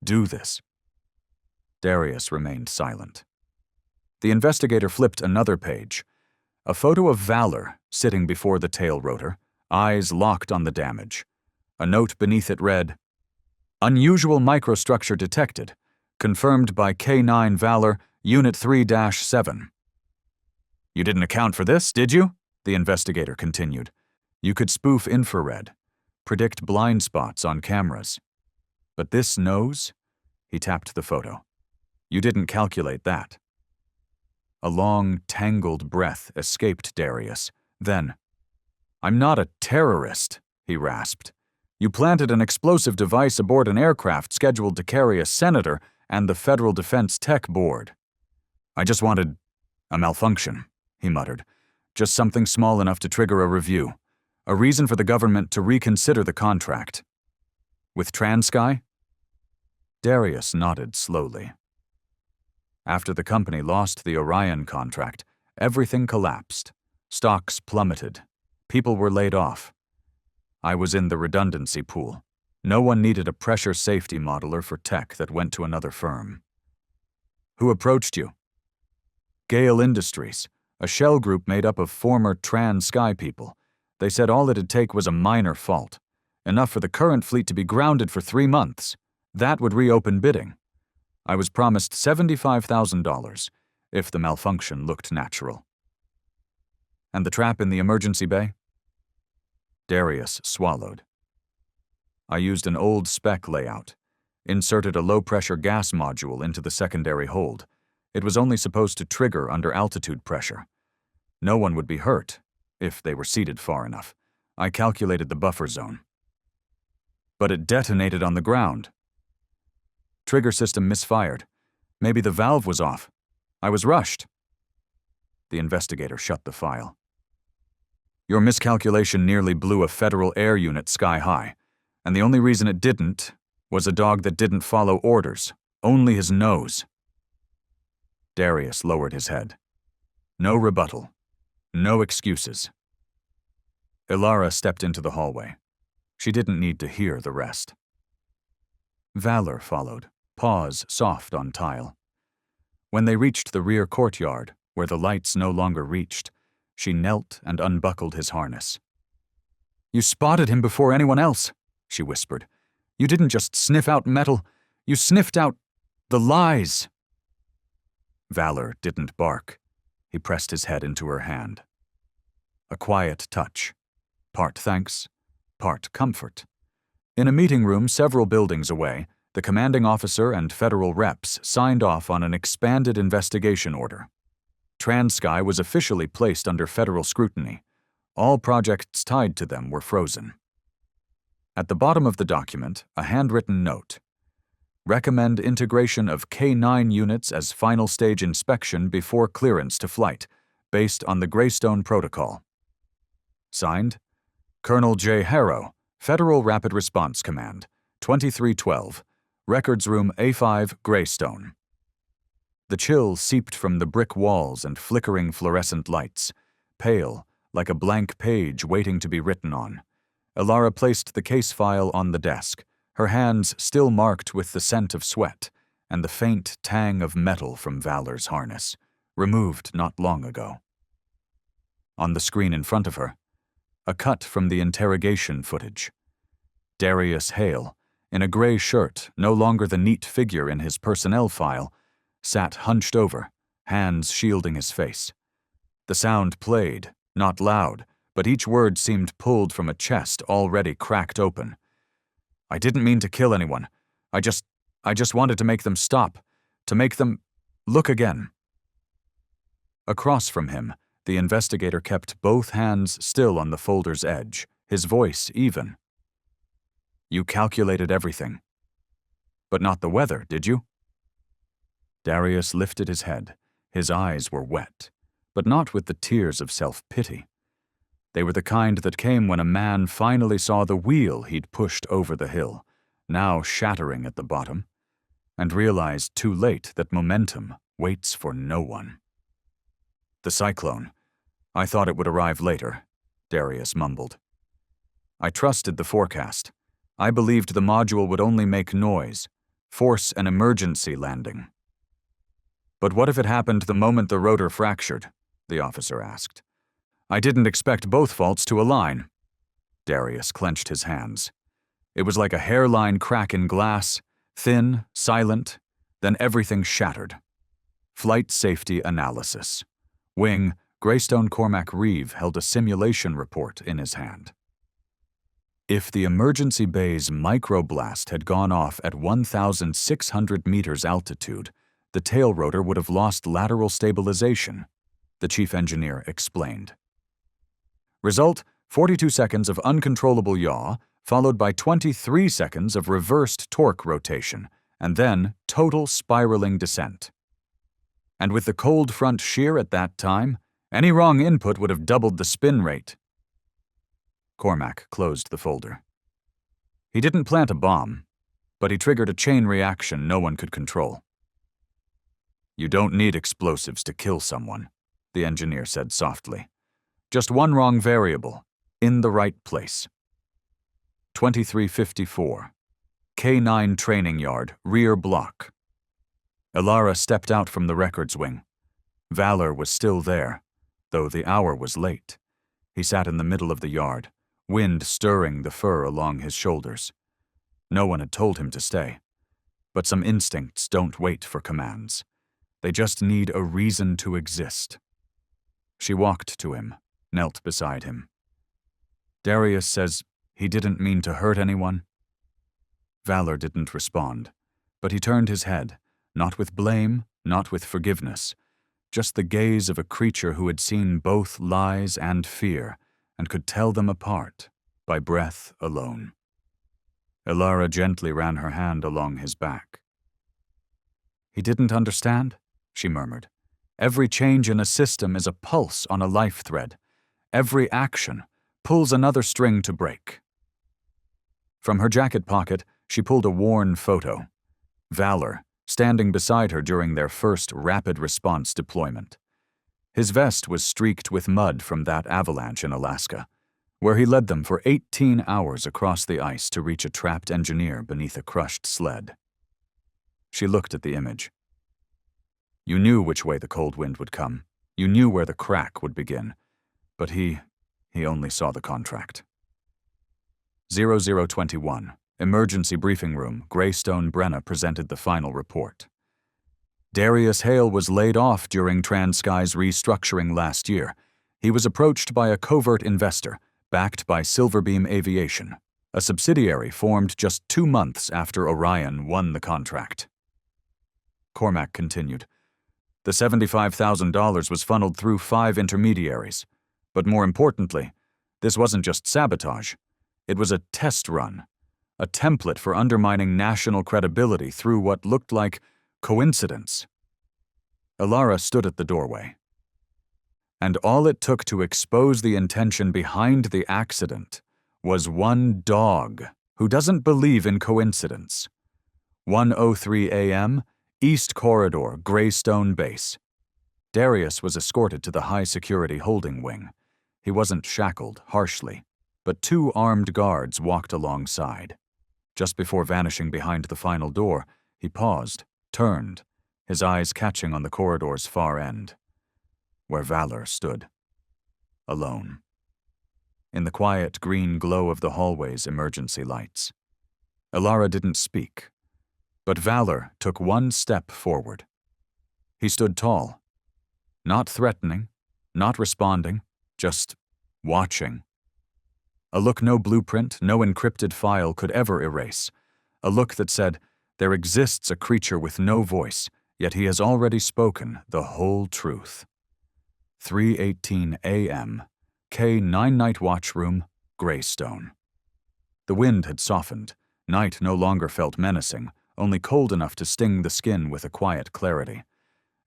[SPEAKER 1] do this? Darius remained silent. The investigator flipped another page. A photo of Valor sitting before the tail rotor, eyes locked on the damage. A note beneath it read, "Unusual microstructure detected. Confirmed by K9 Valor, Unit 3-7. You didn't account for this, did you? The investigator continued. You could spoof infrared, predict blind spots on cameras. But this nose? He tapped the photo. You didn't calculate that. A long, tangled breath escaped Darius. Then, I'm not a terrorist, he rasped. You planted an explosive device aboard an aircraft scheduled to carry a senator and the Federal Defense Tech Board. I just wanted a malfunction, he muttered. Just something small enough to trigger a review. A reason for the government to reconsider the contract. With TransSky? Darius nodded slowly. After the company lost the Orion contract, everything collapsed. Stocks plummeted. People were laid off. I was in the redundancy pool. No one needed a pressure safety modeler for tech that went to another firm. Who approached you? Gale Industries, a shell group made up of former TransSky people. They said all it'd take was a minor fault, enough for the current fleet to be grounded for 3 months. That would reopen bidding. I was promised $75,000 if the malfunction looked natural. And the trap in the emergency bay? Darius swallowed. I used an old spec layout, inserted a low-pressure gas module into the secondary hold. It was only supposed to trigger under altitude pressure. No one would be hurt if they were seated far enough. I calculated the buffer zone. But it detonated on the ground. Trigger system misfired. Maybe the valve was off. I was rushed. The investigator shut the file. Your miscalculation nearly blew a federal air unit sky high, and the only reason it didn't was a dog that didn't follow orders, only his nose. Darius lowered his head. No rebuttal. No excuses. Ilara stepped into the hallway. She didn't need to hear the rest. Valor followed, paws soft on tile. When they reached the rear courtyard, where the lights no longer reached, she knelt and unbuckled his harness. You spotted him before anyone else, she whispered. You didn't just sniff out metal, you sniffed out the lies. Valor didn't bark. He pressed his head into her hand. A quiet touch, part thanks, part comfort. In a meeting room several buildings away, the commanding officer and federal reps signed off on an expanded investigation order. TransSky was officially placed under federal scrutiny. All projects tied to them were frozen. At the bottom of the document, a handwritten note. Recommend integration of K9 units as final stage inspection before clearance to flight, based on the Greystone Protocol. Signed, Colonel J. Harrow, Federal Rapid Response Command, 2312, Records Room A5, Greystone. The chill seeped from the brick walls and flickering fluorescent lights, pale, like a blank page waiting to be written on. Ilara placed the case file on the desk, her hands still marked with the scent of sweat and the faint tang of metal from Valor's harness, removed not long ago. On the screen in front of her, a cut from the interrogation footage. Darius Hale, in a gray shirt, no longer the neat figure in his personnel file, sat hunched over, hands shielding his face. The sound played, not loud, but each word seemed pulled from a chest already cracked open. I didn't mean to kill anyone. I just wanted to make them stop, to make them look again. Across from him, the investigator kept both hands still on the folder's edge, his voice even. You calculated everything. But not the weather, did you? Darius lifted his head, His eyes were wet, but not with the tears of self-pity. They were the kind that came when a man finally saw the wheel he'd pushed over the hill, now shattering at the bottom, and realized too late that momentum waits for no one. "The cyclone. I thought it would arrive later," Darius mumbled. "I trusted the forecast. I believed the module would only make noise, force an emergency landing." "But what if it happened the moment the rotor fractured?" the officer asked. "I didn't expect both faults to align." Darius clenched his hands. It was like a hairline crack in glass, thin, silent, then everything shattered. Flight safety analysis. Wing, Greystone Cormac Reeve held a simulation report in his hand. If the emergency bay's microblast had gone off at 1,600 meters altitude, the tail rotor would have lost lateral stabilization, the chief engineer explained. Result, 42 seconds of uncontrollable yaw, followed by 23 seconds of reversed torque rotation, and then total spiraling descent. And with the cold front shear at that time, any wrong input would have doubled the spin rate. Cormac closed the folder. He didn't plant a bomb, but he triggered a chain reaction no one could control. "You don't need explosives to kill someone," the engineer said softly. "Just one wrong variable, in the right place." 2354. K9 Training Yard, rear block. Elara stepped out from the records wing. Valor was still there, though the hour was late. He sat in the middle of the yard, wind stirring the fur along his shoulders. No one had told him to stay. But some instincts don't wait for commands. They just need a reason to exist. She walked to him, knelt beside him. "Darius says he didn't mean to hurt anyone." Valor didn't respond, but he turned his head, not with blame, not with forgiveness, just the gaze of a creature who had seen both lies and fear and could tell them apart by breath alone. Elara gently ran her hand along his back. "He didn't understand?" she murmured. "Every change in a system is a pulse on a life thread. Every action pulls another string to break." From her jacket pocket, she pulled a worn photo. Valor, standing beside her during their first rapid response deployment. His vest was streaked with mud from that avalanche in Alaska, where he led them for 18 hours across the ice to reach a trapped engineer beneath a crushed sled. She looked at the image. "You knew which way the cold wind would come. You knew where the crack would begin. But he only saw the contract." 0021. Emergency briefing room, Greystone Brenna presented the final report. Darius Hale was laid off during TransSky's restructuring last year. He was approached by a covert investor, backed by Silverbeam Aviation, a subsidiary formed just 2 months after Orion won the contract. Cormac continued. "The $75,000 was funneled through 5 intermediaries. But more importantly, this wasn't just sabotage. It was a test run. A template for undermining national credibility through what looked like coincidence." Elara stood at the doorway. "And all it took to expose the intention behind the accident was one dog who doesn't believe in coincidence. 1:03 a.m., East Corridor, Greystone Base." Darius was escorted to the high-security holding wing. He wasn't shackled harshly, but 2 armed guards walked alongside. Just before vanishing behind the final door, he paused, turned, his eyes catching on the corridor's far end, where Valor stood, alone, in the quiet green glow of the hallway's emergency lights. Elara didn't speak, but Valor took 1 step forward. He stood tall, not threatening, not responding, just watching. A look no blueprint, no encrypted file could ever erase. A look that said, there exists a creature with no voice, yet he has already spoken the whole truth. 3:18 a.m., K9 Night Watch Room, Greystone. The wind had softened. Night no longer felt menacing, only cold enough to sting the skin with a quiet clarity.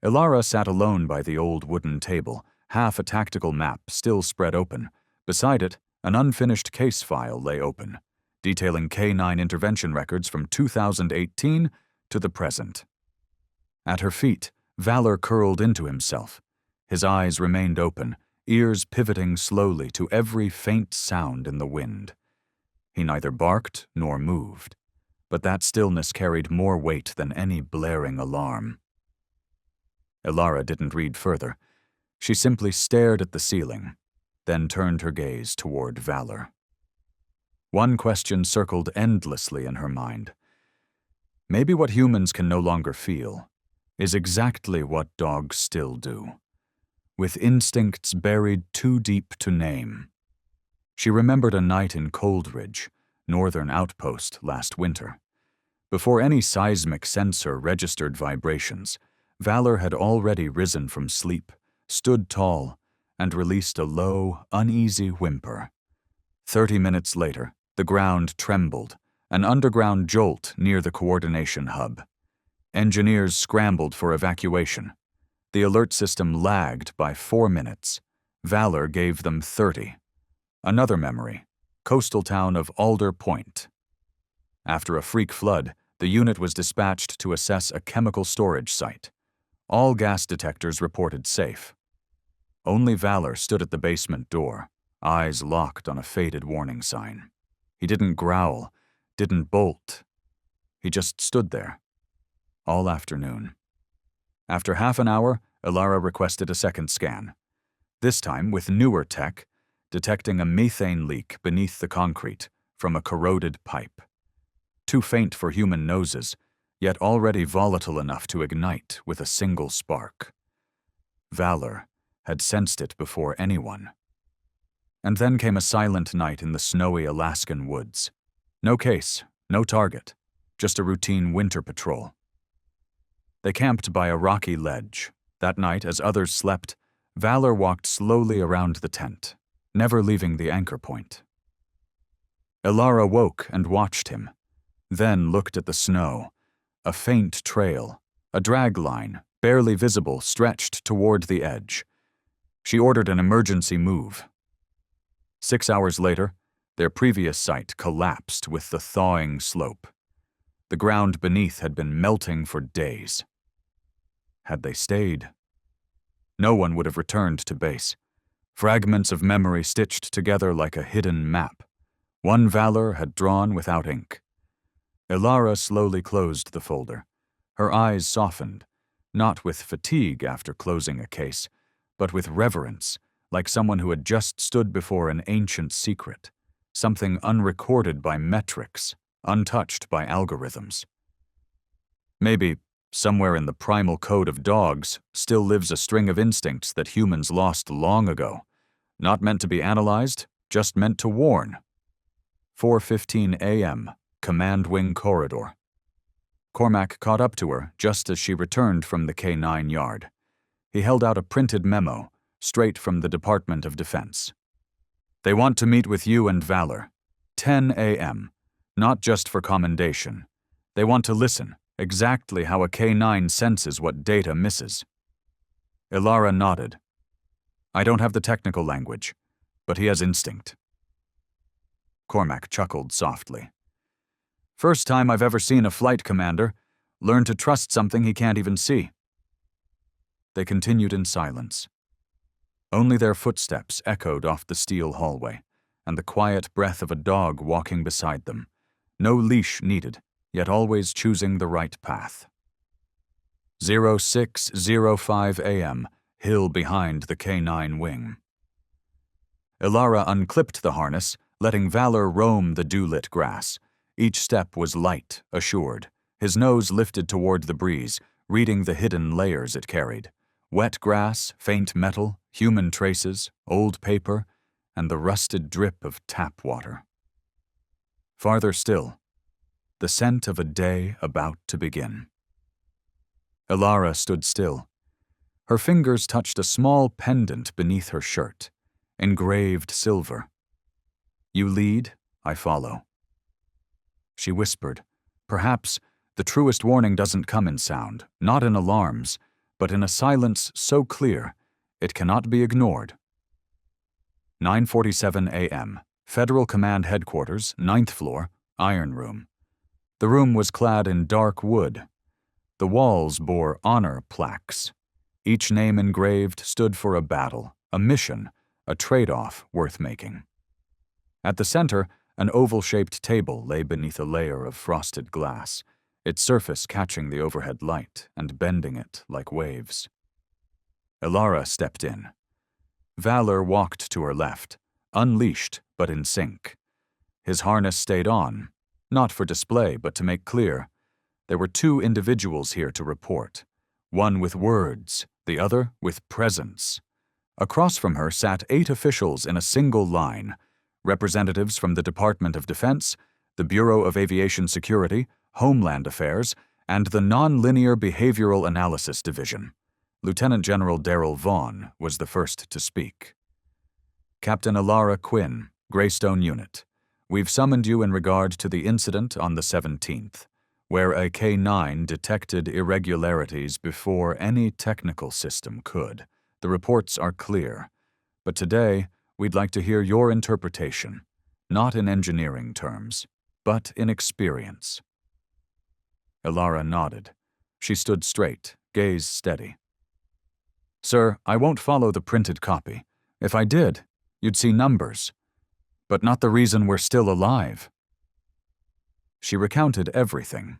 [SPEAKER 1] Ilara sat alone by the old wooden table, half a tactical map still spread open. Beside it, an unfinished case file lay open, detailing K9 intervention records from 2018 to the present. At her feet, Valor curled into himself. His eyes remained open, ears pivoting slowly to every faint sound in the wind. He neither barked nor moved, but that stillness carried more weight than any blaring alarm. Ilara didn't read further. She simply stared at the ceiling, then turned her gaze toward Valor. One question circled endlessly in her mind. Maybe what humans can no longer feel is exactly what dogs still do, with instincts buried too deep to name. She remembered a night in Coldridge, northern outpost, last winter. Before any seismic sensor registered vibrations, Valor had already risen from sleep, stood tall, and released a low, uneasy whimper. 30 minutes later, the ground trembled, an underground jolt near the coordination hub. Engineers scrambled for evacuation. The alert system lagged by 4 minutes. Valor gave them 30. Another memory, coastal town of Alder Point. After a freak flood, the unit was dispatched to assess a chemical storage site. All gas detectors reported safe. Only Valor stood at the basement door, eyes locked on a faded warning sign. He didn't growl, didn't bolt. He just stood there, all afternoon. After half an hour, Ilara requested a second scan. This time, with newer tech, detecting a methane leak beneath the concrete from a corroded pipe. Too faint for human noses, yet already volatile enough to ignite with a single spark. Valor had sensed it before anyone. And then came a silent night in the snowy Alaskan woods. No case, no target, just a routine winter patrol. They camped by a rocky ledge. That night, as others slept, Valor walked slowly around the tent, never leaving the anchor point. Ilara woke and watched him, then looked at the snow. A faint trail, a drag line, barely visible, stretched toward the edge. She ordered an emergency move. 6 hours later, their previous site collapsed with the thawing slope. The ground beneath had been melting for days. Had they stayed? No one would have returned to base. Fragments of memory stitched together like a hidden map. One Valor had drawn without ink. Ilara slowly closed the folder. Her eyes softened, not with fatigue after closing a case, but with reverence, like someone who had just stood before an ancient secret, something unrecorded by metrics, untouched by algorithms. Maybe, somewhere in the primal code of dogs, still lives a string of instincts that humans lost long ago, not meant to be analyzed, just meant to warn. 4:15 a.m., Command Wing Corridor. Cormac caught up to her just as she returned from the K9 yard. He held out a printed memo, straight from the Department of Defense. They want to meet with you and Valor. 10 a.m., not just for commendation. They want to listen, exactly how a K9 senses what data misses. Ilara nodded. I don't have the technical language, but he has instinct. Cormac chuckled softly. First time I've ever seen a flight commander learn to trust something he can't even see. They continued in silence. Only their footsteps echoed off the steel hallway, and the quiet breath of a dog walking beside them. No leash needed, yet always choosing the right path. 06:05 a.m., hill behind the K9 wing. Ilara unclipped the harness, letting Valor roam the dew-lit grass. Each step was light, assured, his nose lifted toward the breeze, reading the hidden layers it carried. Wet grass, faint metal, human traces, old paper, and the rusted drip of tap water. Farther still, the scent of a day about to begin. Ilara stood still. Her fingers touched a small pendant beneath her shirt, engraved silver. You lead, I follow. She whispered, perhaps the truest warning doesn't come in sound, not in alarms, but in a silence so clear it cannot be ignored. 9:47 a.m. Federal Command Headquarters, 9th floor, Iron Room. The room was clad in dark wood. The walls bore honor plaques. Each name engraved stood for a battle, a mission, a trade-off worth making. At the center, an oval-shaped table lay beneath a layer of frosted glass, its surface catching the overhead light and bending it like waves. Ilara stepped in. Valor walked to her left, unleashed but in sync. His harness stayed on, not for display but to make clear. There were two individuals here to report, one with words, the other with presence. Across from her sat 8 officials in a single line, representatives from the Department of Defense, the Bureau of Aviation Security, Homeland Affairs, and the Nonlinear Behavioral Analysis Division. Lieutenant General Daryl Vaughn was the first to speak. Captain Ilara Quinn, Greystone Unit. We've summoned you in regard to the incident on the 17th, where a K-9 detected irregularities before any technical system could. The reports are clear, but today we'd like to hear your interpretation, not in engineering terms, but in experience. Ilara nodded. She stood straight, gaze steady. Sir, I won't follow the printed copy. If I did, you'd see numbers, but not the reason we're still alive. She recounted everything.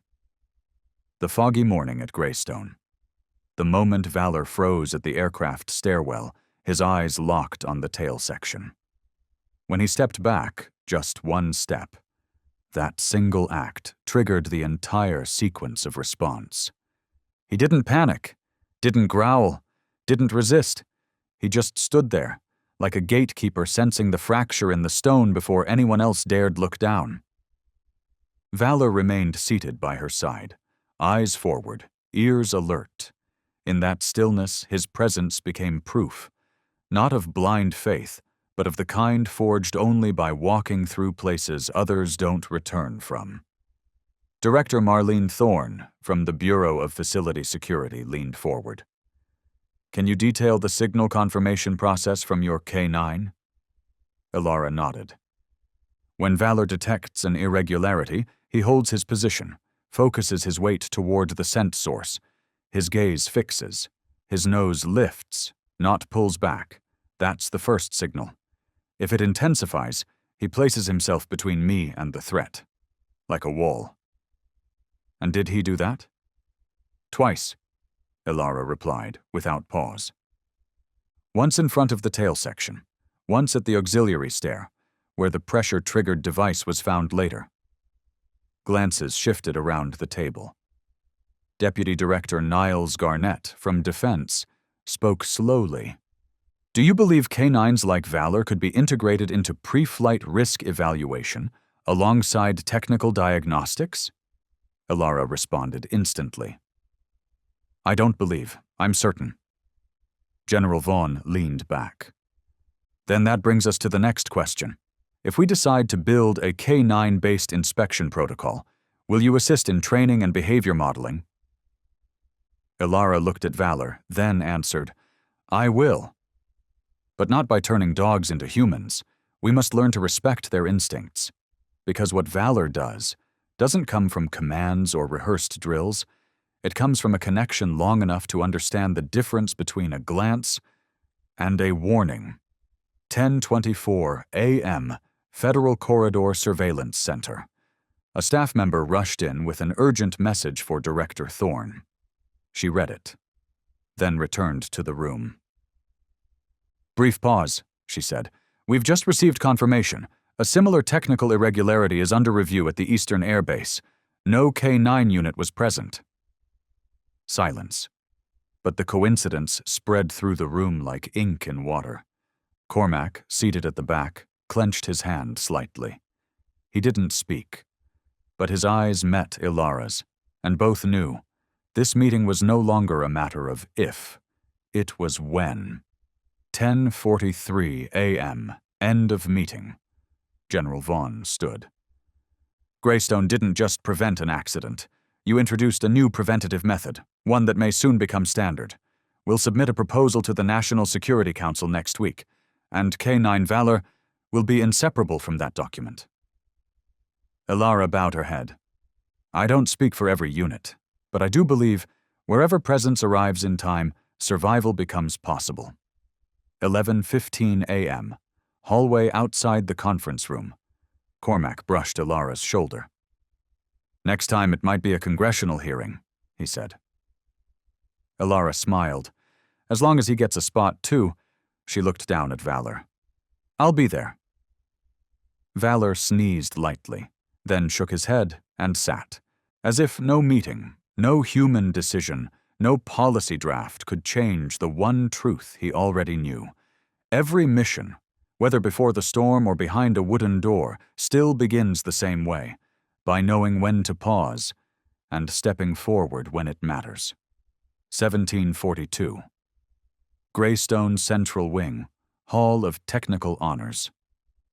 [SPEAKER 1] The foggy morning at Greystone. The moment Valor froze at the aircraft stairwell, his eyes locked on the tail section. When he stepped back, just one step, that single act triggered the entire sequence of response. He didn't panic, didn't growl, didn't resist. He just stood there, like a gatekeeper sensing the fracture in the stone before anyone else dared look down. Valor remained seated by her side, eyes forward, ears alert. In that stillness, his presence became proof, not of blind faith, but of the kind forged only by walking through places others don't return from. Director Marlene Thorne, from the Bureau of Facility Security, leaned forward. Can you detail the signal confirmation process from your K-9? Ilara nodded. When Valor detects an irregularity, he holds his position, focuses his weight toward the scent source. His gaze fixes. His nose lifts, not pulls back. That's the first signal. If it intensifies, he places himself between me and the threat, like a wall. And did he do that? Twice, Ilara replied, without pause. Once in front of the tail section, once at the auxiliary stair, where the pressure-triggered device was found later. Glances shifted around the table. Deputy Director Niles Garnett, from Defense, spoke slowly. Do you believe K-9s like Valor could be integrated into pre-flight risk evaluation alongside technical diagnostics? Ilara responded instantly. I don't believe, I'm certain. General Vaughn leaned back. Then that brings us to the next question. If we decide to build a K-9-based inspection protocol, will you assist in training and behavior modeling? Ilara looked at Valor, then answered, I will. But not by turning dogs into humans. We must learn to respect their instincts. Because what Valor doesn't come from commands or rehearsed drills. It comes from a connection long enough to understand the difference between a glance and a warning. 10:24 a.m., Federal Corridor Surveillance Center. A staff member rushed in with an urgent message for Director Thorne. She read it, then returned to the room. Brief pause, she said. We've just received confirmation. A similar technical irregularity is under review at the Eastern Air Base. No K-9 unit was present. Silence. But the coincidence spread through the room like ink in water. Cormac, seated at the back, clenched his hand slightly. He didn't speak, but his eyes met Ilara's, and both knew this meeting was no longer a matter of if, it was when. 10:43 a.m., end of meeting. General Vaughn stood. Greystone didn't just prevent an accident. You introduced a new preventative method, one that may soon become standard. We'll submit a proposal to the National Security Council next week, and K9 Valor will be inseparable from that document. Ilara bowed her head. I don't speak for every unit, but I do believe wherever presence arrives in time, survival becomes possible. 11:15 a.m. Hallway outside the conference room. Cormac brushed Ilara's shoulder. Next time it might be a congressional hearing, he said. Ilara smiled. As long as he gets a spot, too. She looked down at Valor. I'll be there. Valor sneezed lightly, then shook his head and sat, as if no meeting, no human decision, no policy draft could change the one truth he already knew. Every mission, whether before the storm or behind a wooden door, still begins the same way, by knowing when to pause and stepping forward when it matters. 1742. Greystone Central Wing, Hall of Technical Honors.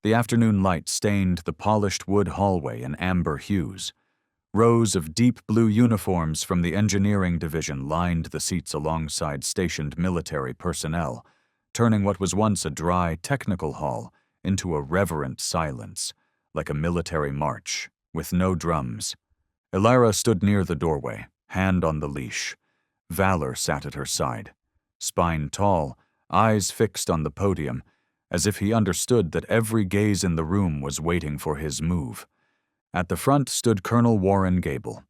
[SPEAKER 1] The afternoon light stained the polished wood hallway in amber hues. Rows of deep blue uniforms from the engineering division lined the seats alongside stationed military personnel, turning what was once a dry technical hall into a reverent silence, like a military march, with no drums. Ilara stood near the doorway, hand on the leash. Valor sat at her side, spine tall, eyes fixed on the podium, as if he understood that every gaze in the room was waiting for his move. At the front stood Colonel Warren Gable,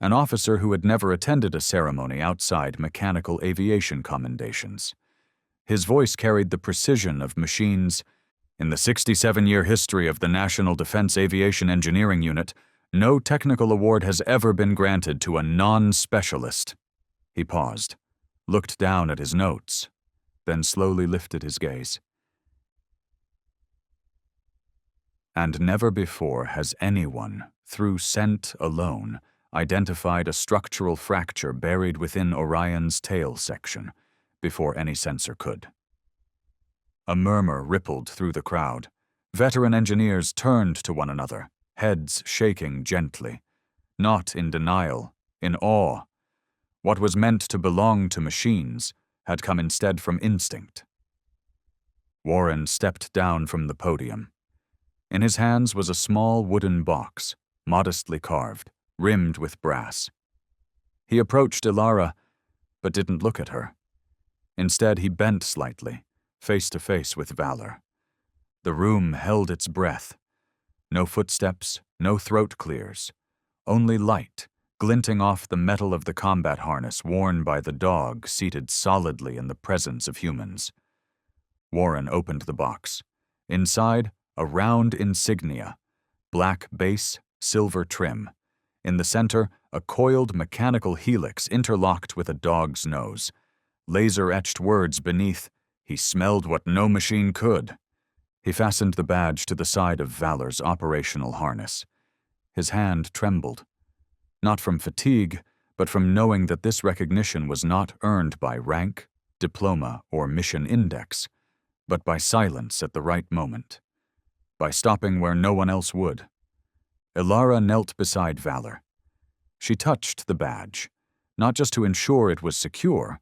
[SPEAKER 1] an officer who had never attended a ceremony outside mechanical aviation commendations. His voice carried the precision of machines. In the 67-year history of the National Defense Aviation Engineering Unit, no technical award has ever been granted to a non-specialist. He paused, looked down at his notes, then slowly lifted his gaze. And never before has anyone, through scent alone, identified a structural fracture buried within Orion's tail section, before any sensor could. A murmur rippled through the crowd. Veteran engineers turned to one another, heads shaking gently, not in denial, in awe. What was meant to belong to machines had come instead from instinct. Warren stepped down from the podium. In his hands was a small wooden box, modestly carved, rimmed with brass. He approached Ilara, but didn't look at her. Instead, he bent slightly, face to face with Valor. The room held its breath. No footsteps, no throat clears, only light, glinting off the metal of the combat harness worn by the dog seated solidly in the presence of humans. Warren opened the box. Inside, a round insignia, black base, silver trim. In the center, a coiled mechanical helix interlocked with a dog's nose. Laser-etched words beneath, "He smelled what no machine could." He fastened the badge to the side of Valor's operational harness. His hand trembled, not from fatigue, but from knowing that this recognition was not earned by rank, diploma, or mission index, but by silence at the right moment, by stopping where no one else would. Ilara knelt beside Valor. She touched the badge, not just to ensure it was secure,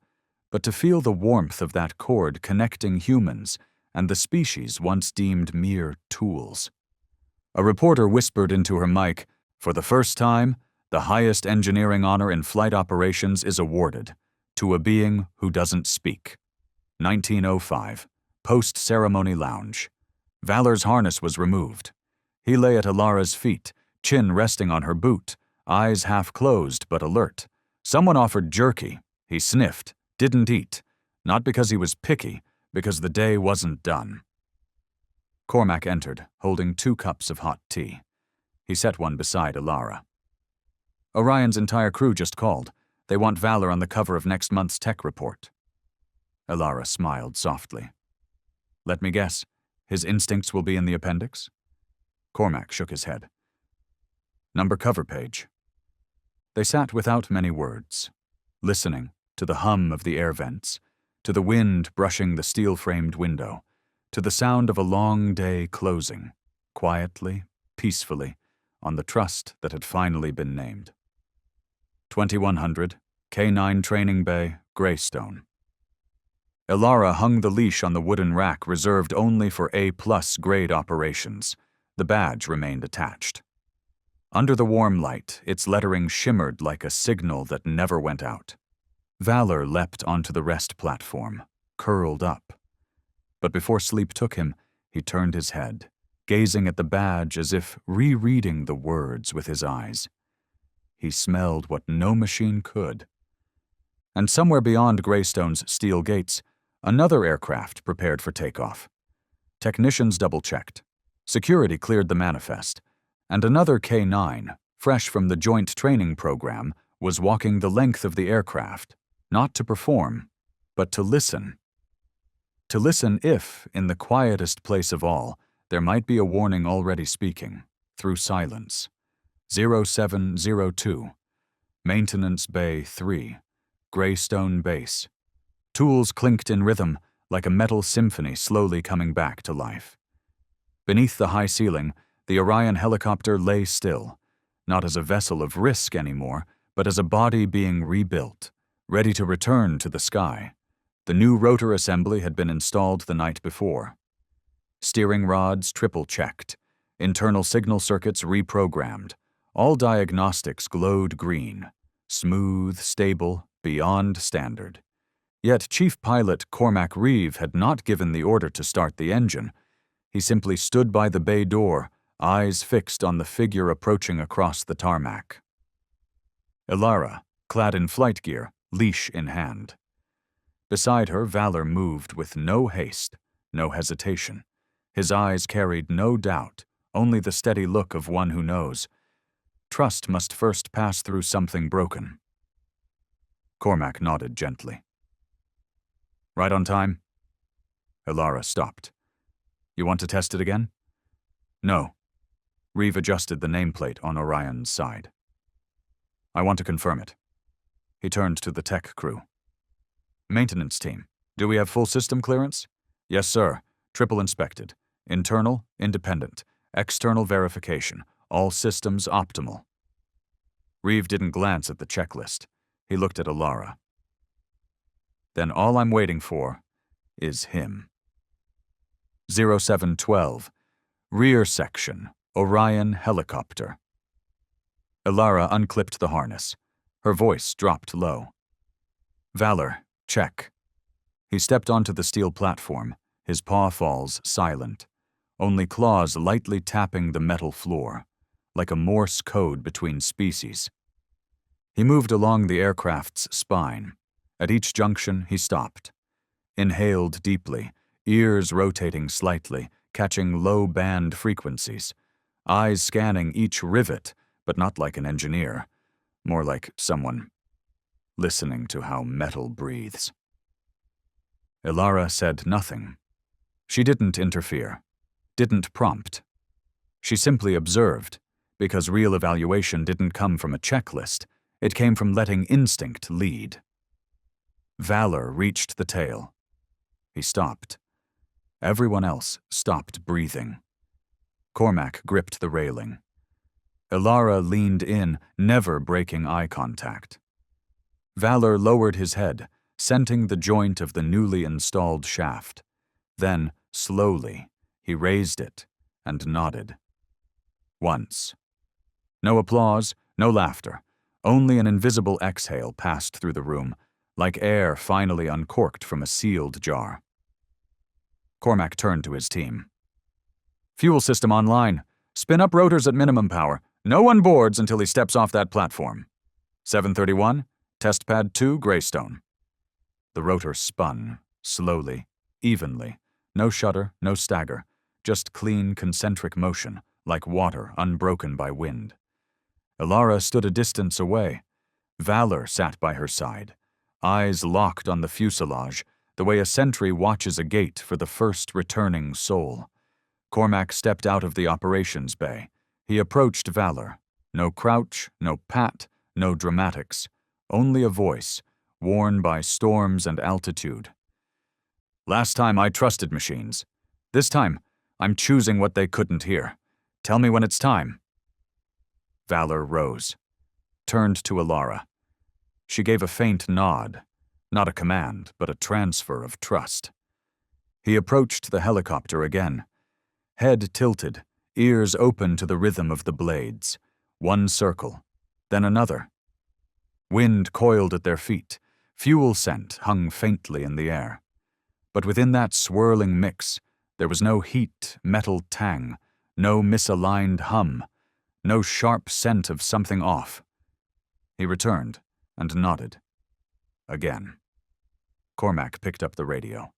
[SPEAKER 1] but to feel the warmth of that cord connecting humans and the species once deemed mere tools. A reporter whispered into her mic, "For the first time, the highest engineering honor in flight operations is awarded to a being who doesn't speak." 1905, post-ceremony lounge. Valor's harness was removed. He lay at Ilara's feet, chin resting on her boot, eyes half closed but alert. Someone offered jerky. He sniffed, didn't eat, not because he was picky, because the day wasn't done. Cormac entered, holding 2 cups of hot tea. He set one beside Ilara. "Orion's entire crew just called. They want Valor on the cover of next month's tech report." Ilara smiled softly. "Let me guess. His instincts will be in the appendix?" Cormac shook his head. "Number cover page." They sat without many words, listening to the hum of the air vents, to the wind brushing the steel-framed window, to the sound of a long day closing, quietly, peacefully, on the trust that had finally been named. 2100, K9 Training Bay, Greystone. Ilara hung the leash on the wooden rack reserved only for A-plus grade operations. The badge remained attached. Under the warm light, its lettering shimmered like a signal that never went out. Valor leapt onto the rest platform, curled up. But before sleep took him, he turned his head, gazing at the badge as if rereading the words with his eyes. He smelled what no machine could. And somewhere beyond Greystone's steel gates, another aircraft prepared for takeoff. Technicians double-checked. Security cleared the manifest, and another K-9, fresh from the joint training program, was walking the length of the aircraft, not to perform, but to listen. To listen if, in the quietest place of all, there might be a warning already speaking, through silence. 0702, Maintenance Bay 3, Greystone Base. Tools clinked in rhythm, like a metal symphony slowly coming back to life. Beneath the high ceiling, the Orion helicopter lay still, not as a vessel of risk anymore, but as a body being rebuilt, ready to return to the sky. The new rotor assembly had been installed the night before. Steering rods triple-checked, internal signal circuits reprogrammed. All diagnostics glowed green, smooth, stable, beyond standard. Yet Chief Pilot Cormac Reeve had not given the order to start the engine. He simply stood by the bay door, eyes fixed on the figure approaching across the tarmac. Ilara, clad in flight gear, leash in hand. Beside her, Valor moved with no haste, no hesitation. His eyes carried no doubt, only the steady look of one who knows. Trust must first pass through something broken. Cormac nodded gently. Right on time? Ilara stopped. You want to test it again? No. Reeve adjusted the nameplate on Orion's side. I want to confirm it. He turned to the tech crew. Maintenance team, do we have full system clearance? Yes, sir. Triple inspected. Internal, independent. External verification. All systems optimal. Reeve didn't glance at the checklist. He looked at Ilara. Then all I'm waiting for is him. 0712, rear section, Orion helicopter. Ilara unclipped the harness. Her voice dropped low. Valor, check. He stepped onto the steel platform, his paw falls silent, only claws lightly tapping the metal floor, like a Morse code between species. He moved along the aircraft's spine. At each junction, he stopped. Inhaled deeply, ears rotating slightly, catching low-band frequencies. Eyes scanning each rivet, but not like an engineer. More like someone listening to how metal breathes. Ilara said nothing. She didn't interfere, didn't prompt. She simply observed, because real evaluation didn't come from a checklist. It came from letting instinct lead. Valor reached the tail. He stopped. Everyone else stopped breathing. Cormac gripped the railing. Ilara leaned in, never breaking eye contact. Valor lowered his head, scenting the joint of the newly installed shaft. Then, slowly, he raised it and nodded. Once. No applause, no laughter. Only an invisible exhale passed through the room, like air finally uncorked from a sealed jar. Cormac turned to his team. Fuel system online. Spin up rotors at minimum power. No one boards until he steps off that platform. 731, Test Pad 2, Greystone. The rotor spun, slowly, evenly. No shudder, no stagger. Just clean, concentric motion, like water unbroken by wind. Ilara stood a distance away. Valor sat by her side, eyes locked on the fuselage, the way a sentry watches a gate for the first returning soul. Cormac stepped out of the operations bay. He approached Valor. No crouch, no pat, no dramatics. Only a voice, worn by storms and altitude. Last time I trusted machines. This time, I'm choosing what they couldn't hear. Tell me when it's time. Valor rose, turned to Ilara. She gave a faint nod, Not a command, but a transfer of trust. He approached the helicopter again. Head tilted, ears open to the rhythm of the blades. One circle, then another. Wind coiled at their feet. Fuel scent hung faintly in the air. But within that swirling mix, there was no heat, metal tang, no misaligned hum, no sharp scent of something off. He returned and nodded. Again. Cormac picked up the radio.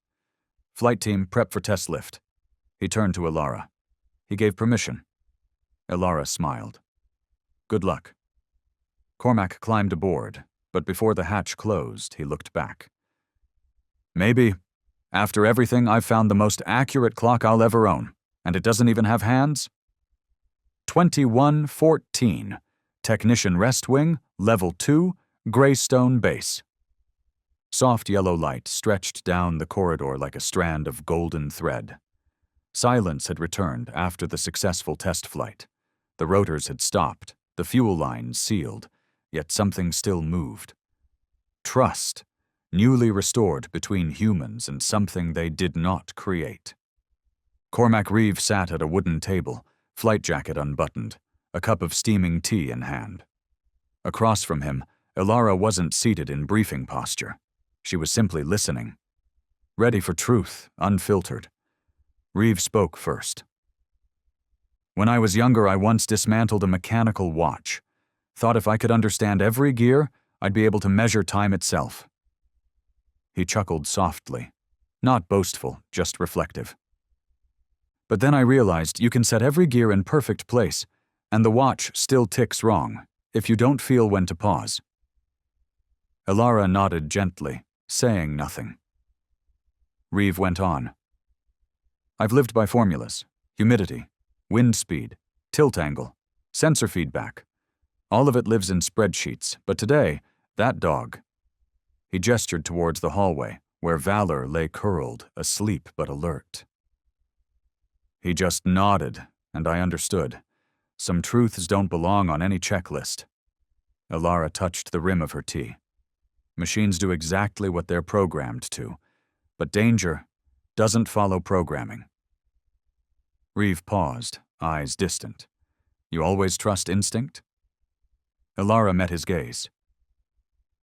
[SPEAKER 1] Flight team, prep for test lift. He turned to Ilara. He gave permission. Ilara smiled. Good luck. Cormac climbed aboard, but before the hatch closed, he looked back. Maybe. After everything, I've found the most accurate clock I'll ever own, and it doesn't even have hands? 2114. Technician Rest Wing, Level 2, Greystone Base. Soft yellow light stretched down the corridor like a strand of golden thread. Silence had returned after the successful test flight. The rotors had stopped, the fuel lines sealed, yet something still moved. Trust, newly restored between humans and something they did not create. Cormac Reeve sat at a wooden table, flight jacket unbuttoned, a cup of steaming tea in hand. Across from him, Ilara wasn't seated in briefing posture. She was simply listening. Ready for truth, unfiltered. Reeve spoke first. When I was younger, I once dismantled a mechanical watch. Thought if I could understand every gear, I'd be able to measure time itself. He chuckled softly. Not boastful, just reflective. But then I realized you can set every gear in perfect place, and the watch still ticks wrong, if you don't feel when to pause. Ilara nodded gently, saying nothing. Reeve went on. I've lived by formulas. Humidity, wind speed, tilt angle, sensor feedback. All of it lives in spreadsheets, but today, that dog. He gestured towards the hallway, where Valor lay curled, asleep but alert. He just nodded, and I understood. Some truths don't belong on any checklist. Ilara touched the rim of her tea. Machines do exactly what they're programmed to, but danger doesn't follow programming. Reeve paused, eyes distant. You always trust instinct? Ilara met his gaze.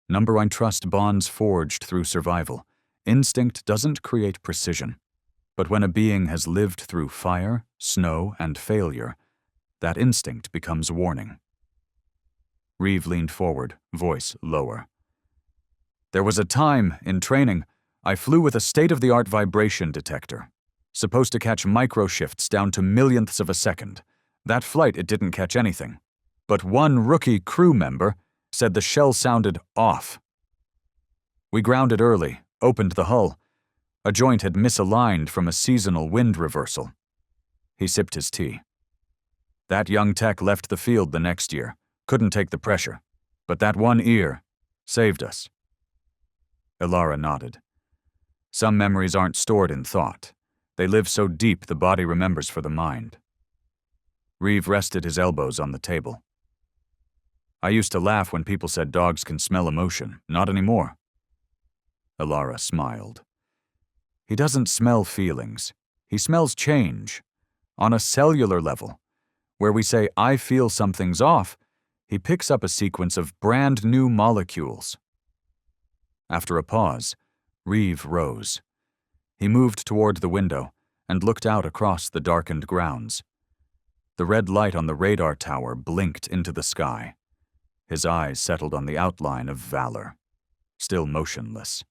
[SPEAKER 1] Number one trust bonds forged through survival. Instinct doesn't create precision. But when a being has lived through fire, snow, and failure, that instinct becomes warning. Reeve leaned forward, voice lower. There was a time, in training, I flew with a state-of-the-art vibration detector, supposed to catch microshifts down to millionths of a second. That flight, it didn't catch anything. But one rookie crew member said the shell sounded off. We grounded early, opened the hull. A joint had misaligned from a seasonal wind reversal. He sipped his tea. That young tech left the field the next year, couldn't take the pressure. But that one ear saved us. Ilara nodded. Some memories aren't stored in thought. They live so deep the body remembers for the mind. Reeve rested his elbows on the table. I used to laugh when people said dogs can smell emotion. Not anymore. Ilara smiled. He doesn't smell feelings. He smells change. On a cellular level, where we say, I feel something's off, he picks up a sequence of brand new molecules. After a pause, Reeve rose. He moved toward the window and looked out across the darkened grounds. The red light on the radar tower blinked into the sky. His eyes settled on the outline of Valor, still motionless.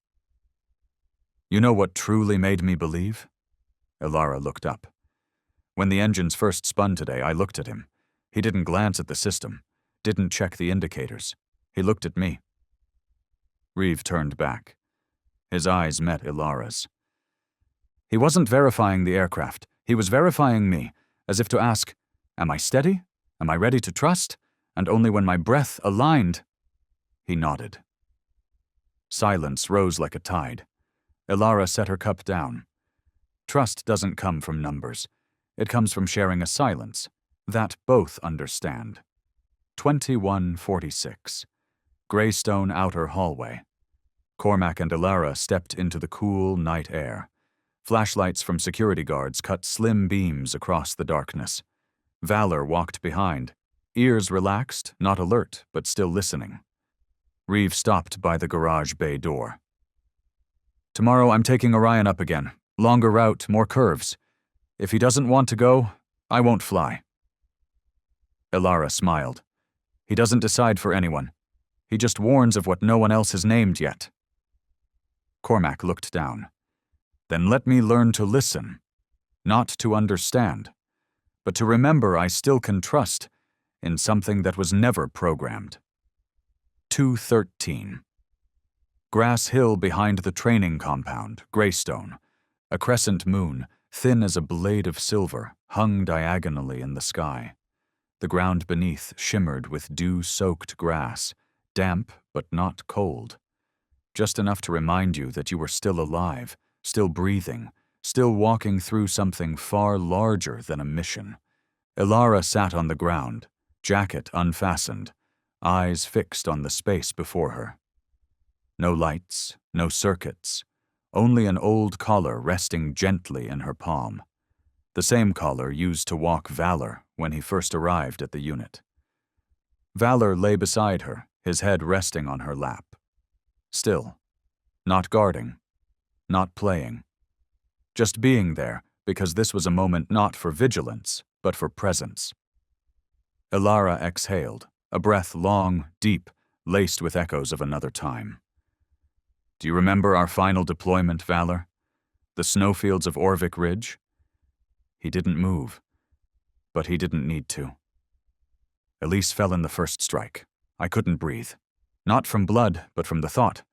[SPEAKER 1] You know what truly made me believe? Ilara looked up. When the engines first spun today, I looked at him. He didn't glance at the system, didn't check the indicators. He looked at me. Reeve turned back. His eyes met Ilara's. He wasn't verifying the aircraft. He was verifying me, as if to ask, am I steady? Am I ready to trust? And only when my breath aligned. He nodded. Silence rose like a tide. Ilara set her cup down. Trust doesn't come from numbers. It comes from sharing a silence that both understand. 2146. Greystone outer hallway. Cormac and Ilara stepped into the cool night air. Flashlights from security guards cut slim beams across the darkness. Valor walked behind, ears relaxed, not alert, but still listening. Reeve stopped by the garage bay door. "Tomorrow I'm taking Orion up again. Longer route, more curves. If he doesn't want to go, I won't fly." Ilara smiled. "He doesn't decide for anyone. He just warns of what no one else has named yet." Cormac looked down. "Then let me learn to listen. Not to understand, but to remember I still can trust in something that was never programmed." 2:13. Grass Hill behind the training compound, Greystone. A crescent moon, thin as a blade of silver, hung diagonally in the sky. The ground beneath shimmered with dew-soaked grass, damp but not cold. Just enough to remind you that you were still alive, still breathing, still walking through something far larger than a mission. Ilara sat on the ground, jacket unfastened, eyes fixed on the space before her. No lights, no circuits, only an old collar resting gently in her palm. The same collar used to walk Valor when he first arrived at the unit. Valor lay beside her, his head resting on her lap. Still, not guarding, not playing. Just being there, because this was a moment not for vigilance, but for presence. Ilara exhaled, a breath long, deep, laced with echoes of another time. "Do you remember our final deployment, Valor? The snowfields of Orvik Ridge?" He didn't move, but he didn't need to. "Elise fell in the first strike. I couldn't breathe. Not from blood, but from the thought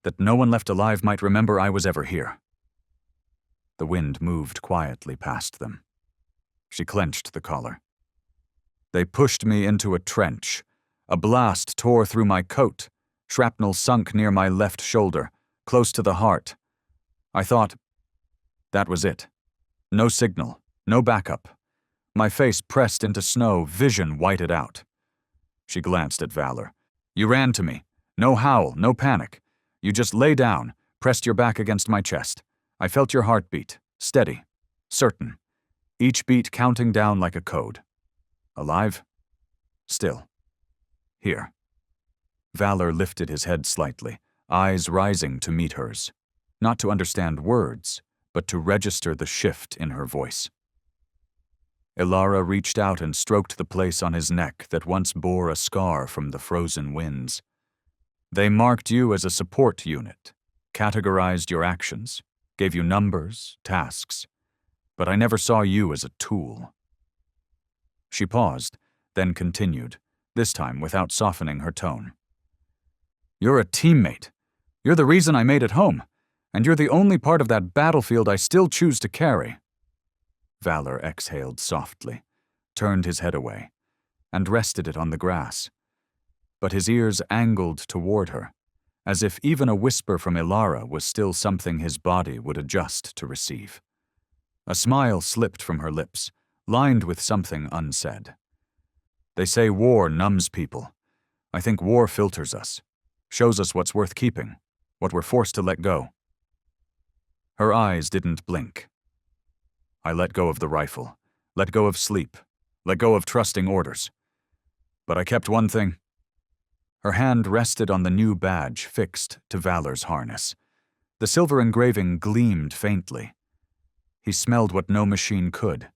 [SPEAKER 1] that no one left alive might remember I was ever here." The wind moved quietly past them. She clenched the collar. "They pushed me into a trench. A blast tore through my coat. Shrapnel sunk near my left shoulder, close to the heart. I thought, that was it. No signal, no backup. My face pressed into snow, vision whited out." She glanced at Valor. "You ran to me. No howl, no panic. You just lay down, pressed your back against my chest. I felt your heartbeat, steady, certain. Each beat counting down like a code. Alive? Still. Here." Valor lifted his head slightly, eyes rising to meet hers. Not to understand words, but to register the shift in her voice. Ilara reached out and stroked the place on his neck that once bore a scar from the frozen winds. "They marked you as a support unit, categorized your actions, gave you numbers, tasks, but I never saw you as a tool." She paused, then continued, this time without softening her tone. "You're a teammate. You're the reason I made it home, and you're the only part of that battlefield I still choose to carry." Valor exhaled softly, turned his head away, and rested it on the grass. But his ears angled toward her, as if even a whisper from Ilara was still something his body would adjust to receive. A smile slipped from her lips, lined with something unsaid. "They say war numbs people. I think war filters us, shows us what's worth keeping, what we're forced to let go." Her eyes didn't blink. "I let go of the rifle, let go of sleep, let go of trusting orders. But I kept one thing." Her hand rested on the new badge fixed to Valor's harness. The silver engraving gleamed faintly. He smelled what no machine could.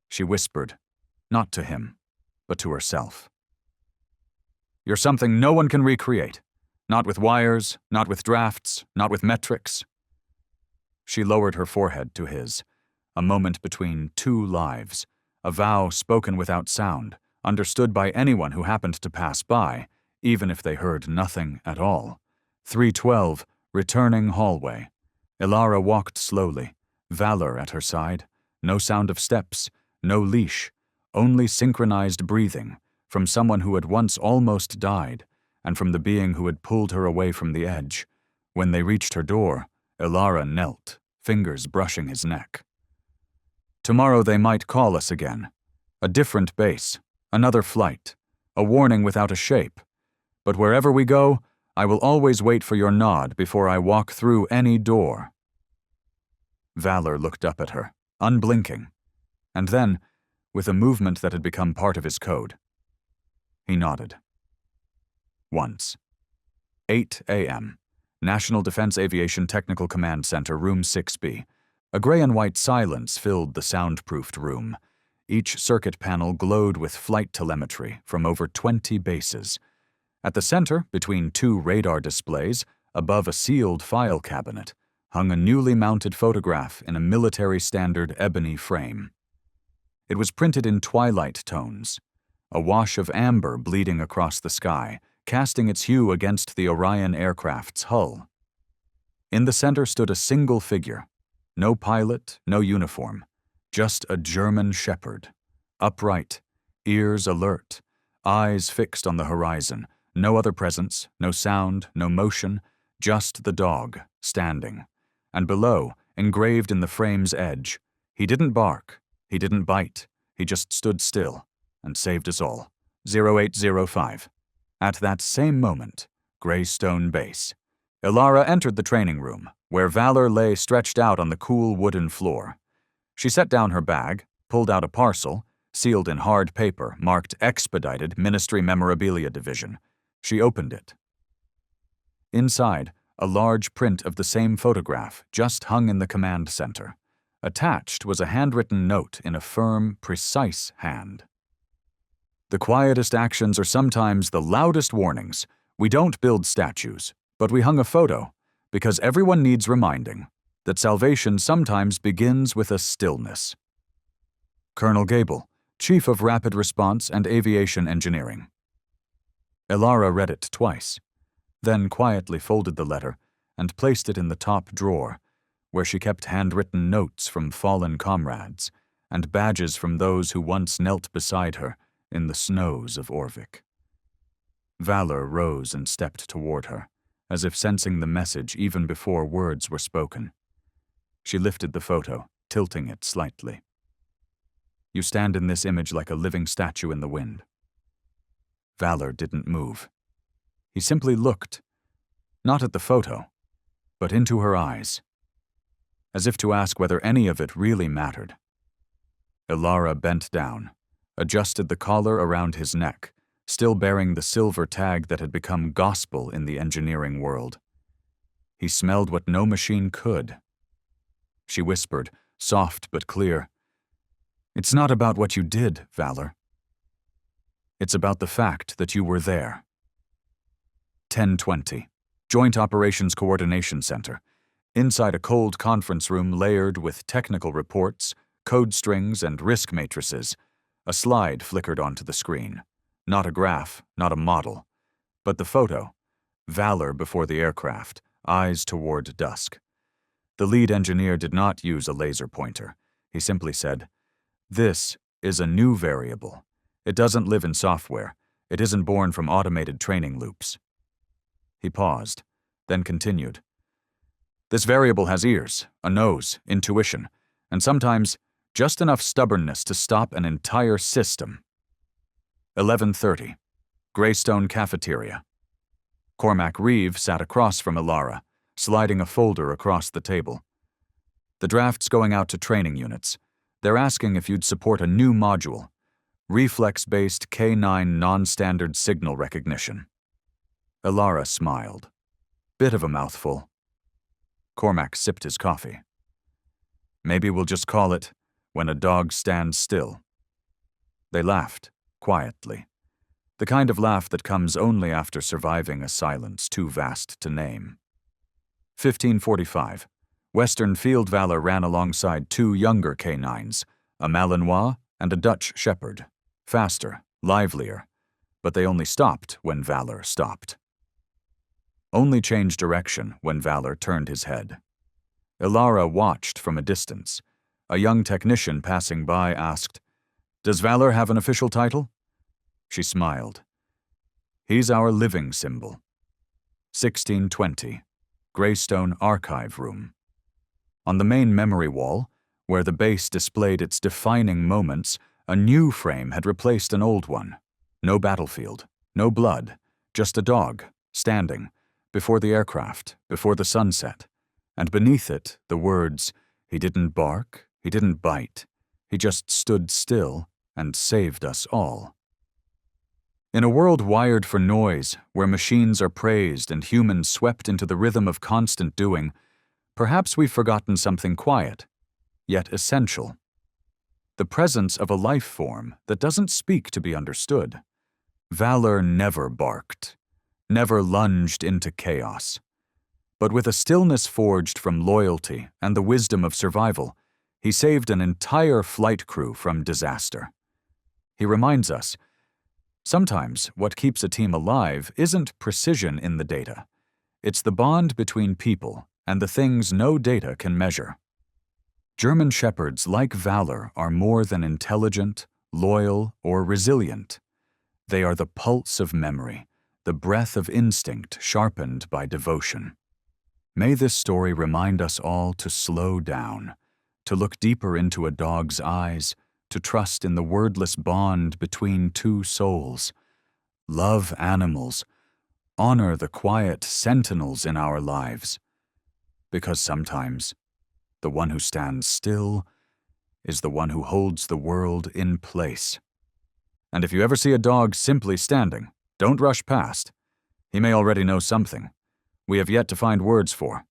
[SPEAKER 1] She whispered, not to him, but to herself. "You're something no one can recreate. Not with wires, not with drafts, not with metrics." She lowered her forehead to his, a moment between two lives, a vow spoken without sound, understood by anyone who happened to pass by, even if they heard nothing at all. 312, returning hallway. Ilara walked slowly, Valor at her side. No sound of steps, no leash, only synchronized breathing from someone who had once almost died, and from the being who had pulled her away from the edge. When they reached her door, Ilara knelt, fingers brushing his neck. "Tomorrow they might call us again. A different base, another flight, a warning without a shape. But wherever we go, I will always wait for your nod before I walk through any door." Valor looked up at her, unblinking, and then, with a movement that had become part of his code, he nodded. Once. 8 a.m. National Defense Aviation Technical Command Center, Room 6B. A gray and white silence filled the soundproofed room. Each circuit panel glowed with flight telemetry from over 20 bases. At the center, between two radar displays, above a sealed file cabinet, hung a newly mounted photograph in a military-standard ebony frame. It was printed in twilight tones, a wash of amber bleeding across the sky, casting its hue against the Orion aircraft's hull. In the center stood a single figure, no pilot, no uniform, just a German shepherd, upright, ears alert, eyes fixed on the horizon, no other presence, no sound, no motion, just the dog, standing. And below, engraved in the frame's edge, he didn't bark, he didn't bite, he just stood still and saved us all. 0805. At that same moment, Greystone Base. Ilara entered the training room, where Valor lay stretched out on the cool wooden floor. She set down her bag, pulled out a parcel, sealed in hard paper, marked Expedited Ministry Memorabilia Division. She opened it. Inside, a large print of the same photograph just hung in the command center. Attached was a handwritten note in a firm, precise hand. "The quietest actions are sometimes the loudest warnings. We don't build statues, but we hung a photo, because everyone needs reminding that salvation sometimes begins with a stillness." Colonel Gable, Chief of Rapid Response and Aviation Engineering. Ilara read it twice, then quietly folded the letter and placed it in the top drawer, where she kept handwritten notes from fallen comrades and badges from those who once knelt beside her in the snows of Orvik. Valor rose and stepped toward her, as if sensing the message even before words were spoken. She lifted the photo, tilting it slightly. "You stand in this image like a living statue in the wind." Valor didn't move. He simply looked, not at the photo, but into her eyes, as if to ask whether any of it really mattered. Ilara bent down, adjusted the collar around his neck, still bearing the silver tag that had become gospel in the engineering world. He smelled what no machine could. She whispered, soft but clear, "It's not about what you did, Valor. It's about the fact that you were there." 10:20. Joint Operations Coordination Center. Inside a cold conference room layered with technical reports, code strings, and risk matrices, a slide flickered onto the screen. Not a graph, not a model, but the photo. Valor before the aircraft, eyes toward dusk. The lead engineer did not use a laser pointer. He simply said, "This is a new variable. It doesn't live in software. It isn't born from automated training loops." He paused, then continued. "This variable has ears, a nose, intuition, and sometimes just enough stubbornness to stop an entire system." 11:30. Greystone Cafeteria. Cormac Reeve sat across from Ilara, sliding a folder across the table. "The draft's going out to training units. They're asking if you'd support a new module, reflex-based K9 non-standard signal recognition." Ilara smiled. Bit of a mouthful. Cormac sipped his coffee. "Maybe we'll just call it When a Dog Stands Still." They laughed, quietly. The kind of laugh that comes only after surviving a silence too vast to name. 15:45. Western Field Valor ran alongside two younger K9s, a Malinois and a Dutch Shepherd. Faster, livelier, but they only stopped when Valor stopped. Only changed direction when Valor turned his head. Ilara watched from a distance. A young technician passing by asked, "Does Valor have an official title?" She smiled. "He's our living symbol." 16:20. Greystone Archive Room. On the main memory wall, where the base displayed its defining moments, a new frame had replaced an old one. No battlefield, no blood, just a dog, standing, before the aircraft, before the sunset, and beneath it the words, "He didn't bark, he didn't bite, he just stood still and saved us all." In a world wired for noise, where machines are praised and humans swept into the rhythm of constant doing, perhaps we've forgotten something quiet, yet essential. The presence of a life form that doesn't speak to be understood. Valor never barked, never lunged into chaos. But with a stillness forged from loyalty and the wisdom of survival, he saved an entire flight crew from disaster. He reminds us, sometimes what keeps a team alive isn't precision in the data. It's the bond between people and the things no data can measure. German Shepherds, like Valor, are more than intelligent, loyal, or resilient. They are the pulse of memory, the breath of instinct sharpened by devotion. May this story remind us all to slow down, to look deeper into a dog's eyes, to trust in the wordless bond between two souls. Love animals, honor the quiet sentinels in our lives, because sometimes the one who stands still is the one who holds the world in place. And if you ever see a dog simply standing, don't rush past. He may already know something we have yet to find words for.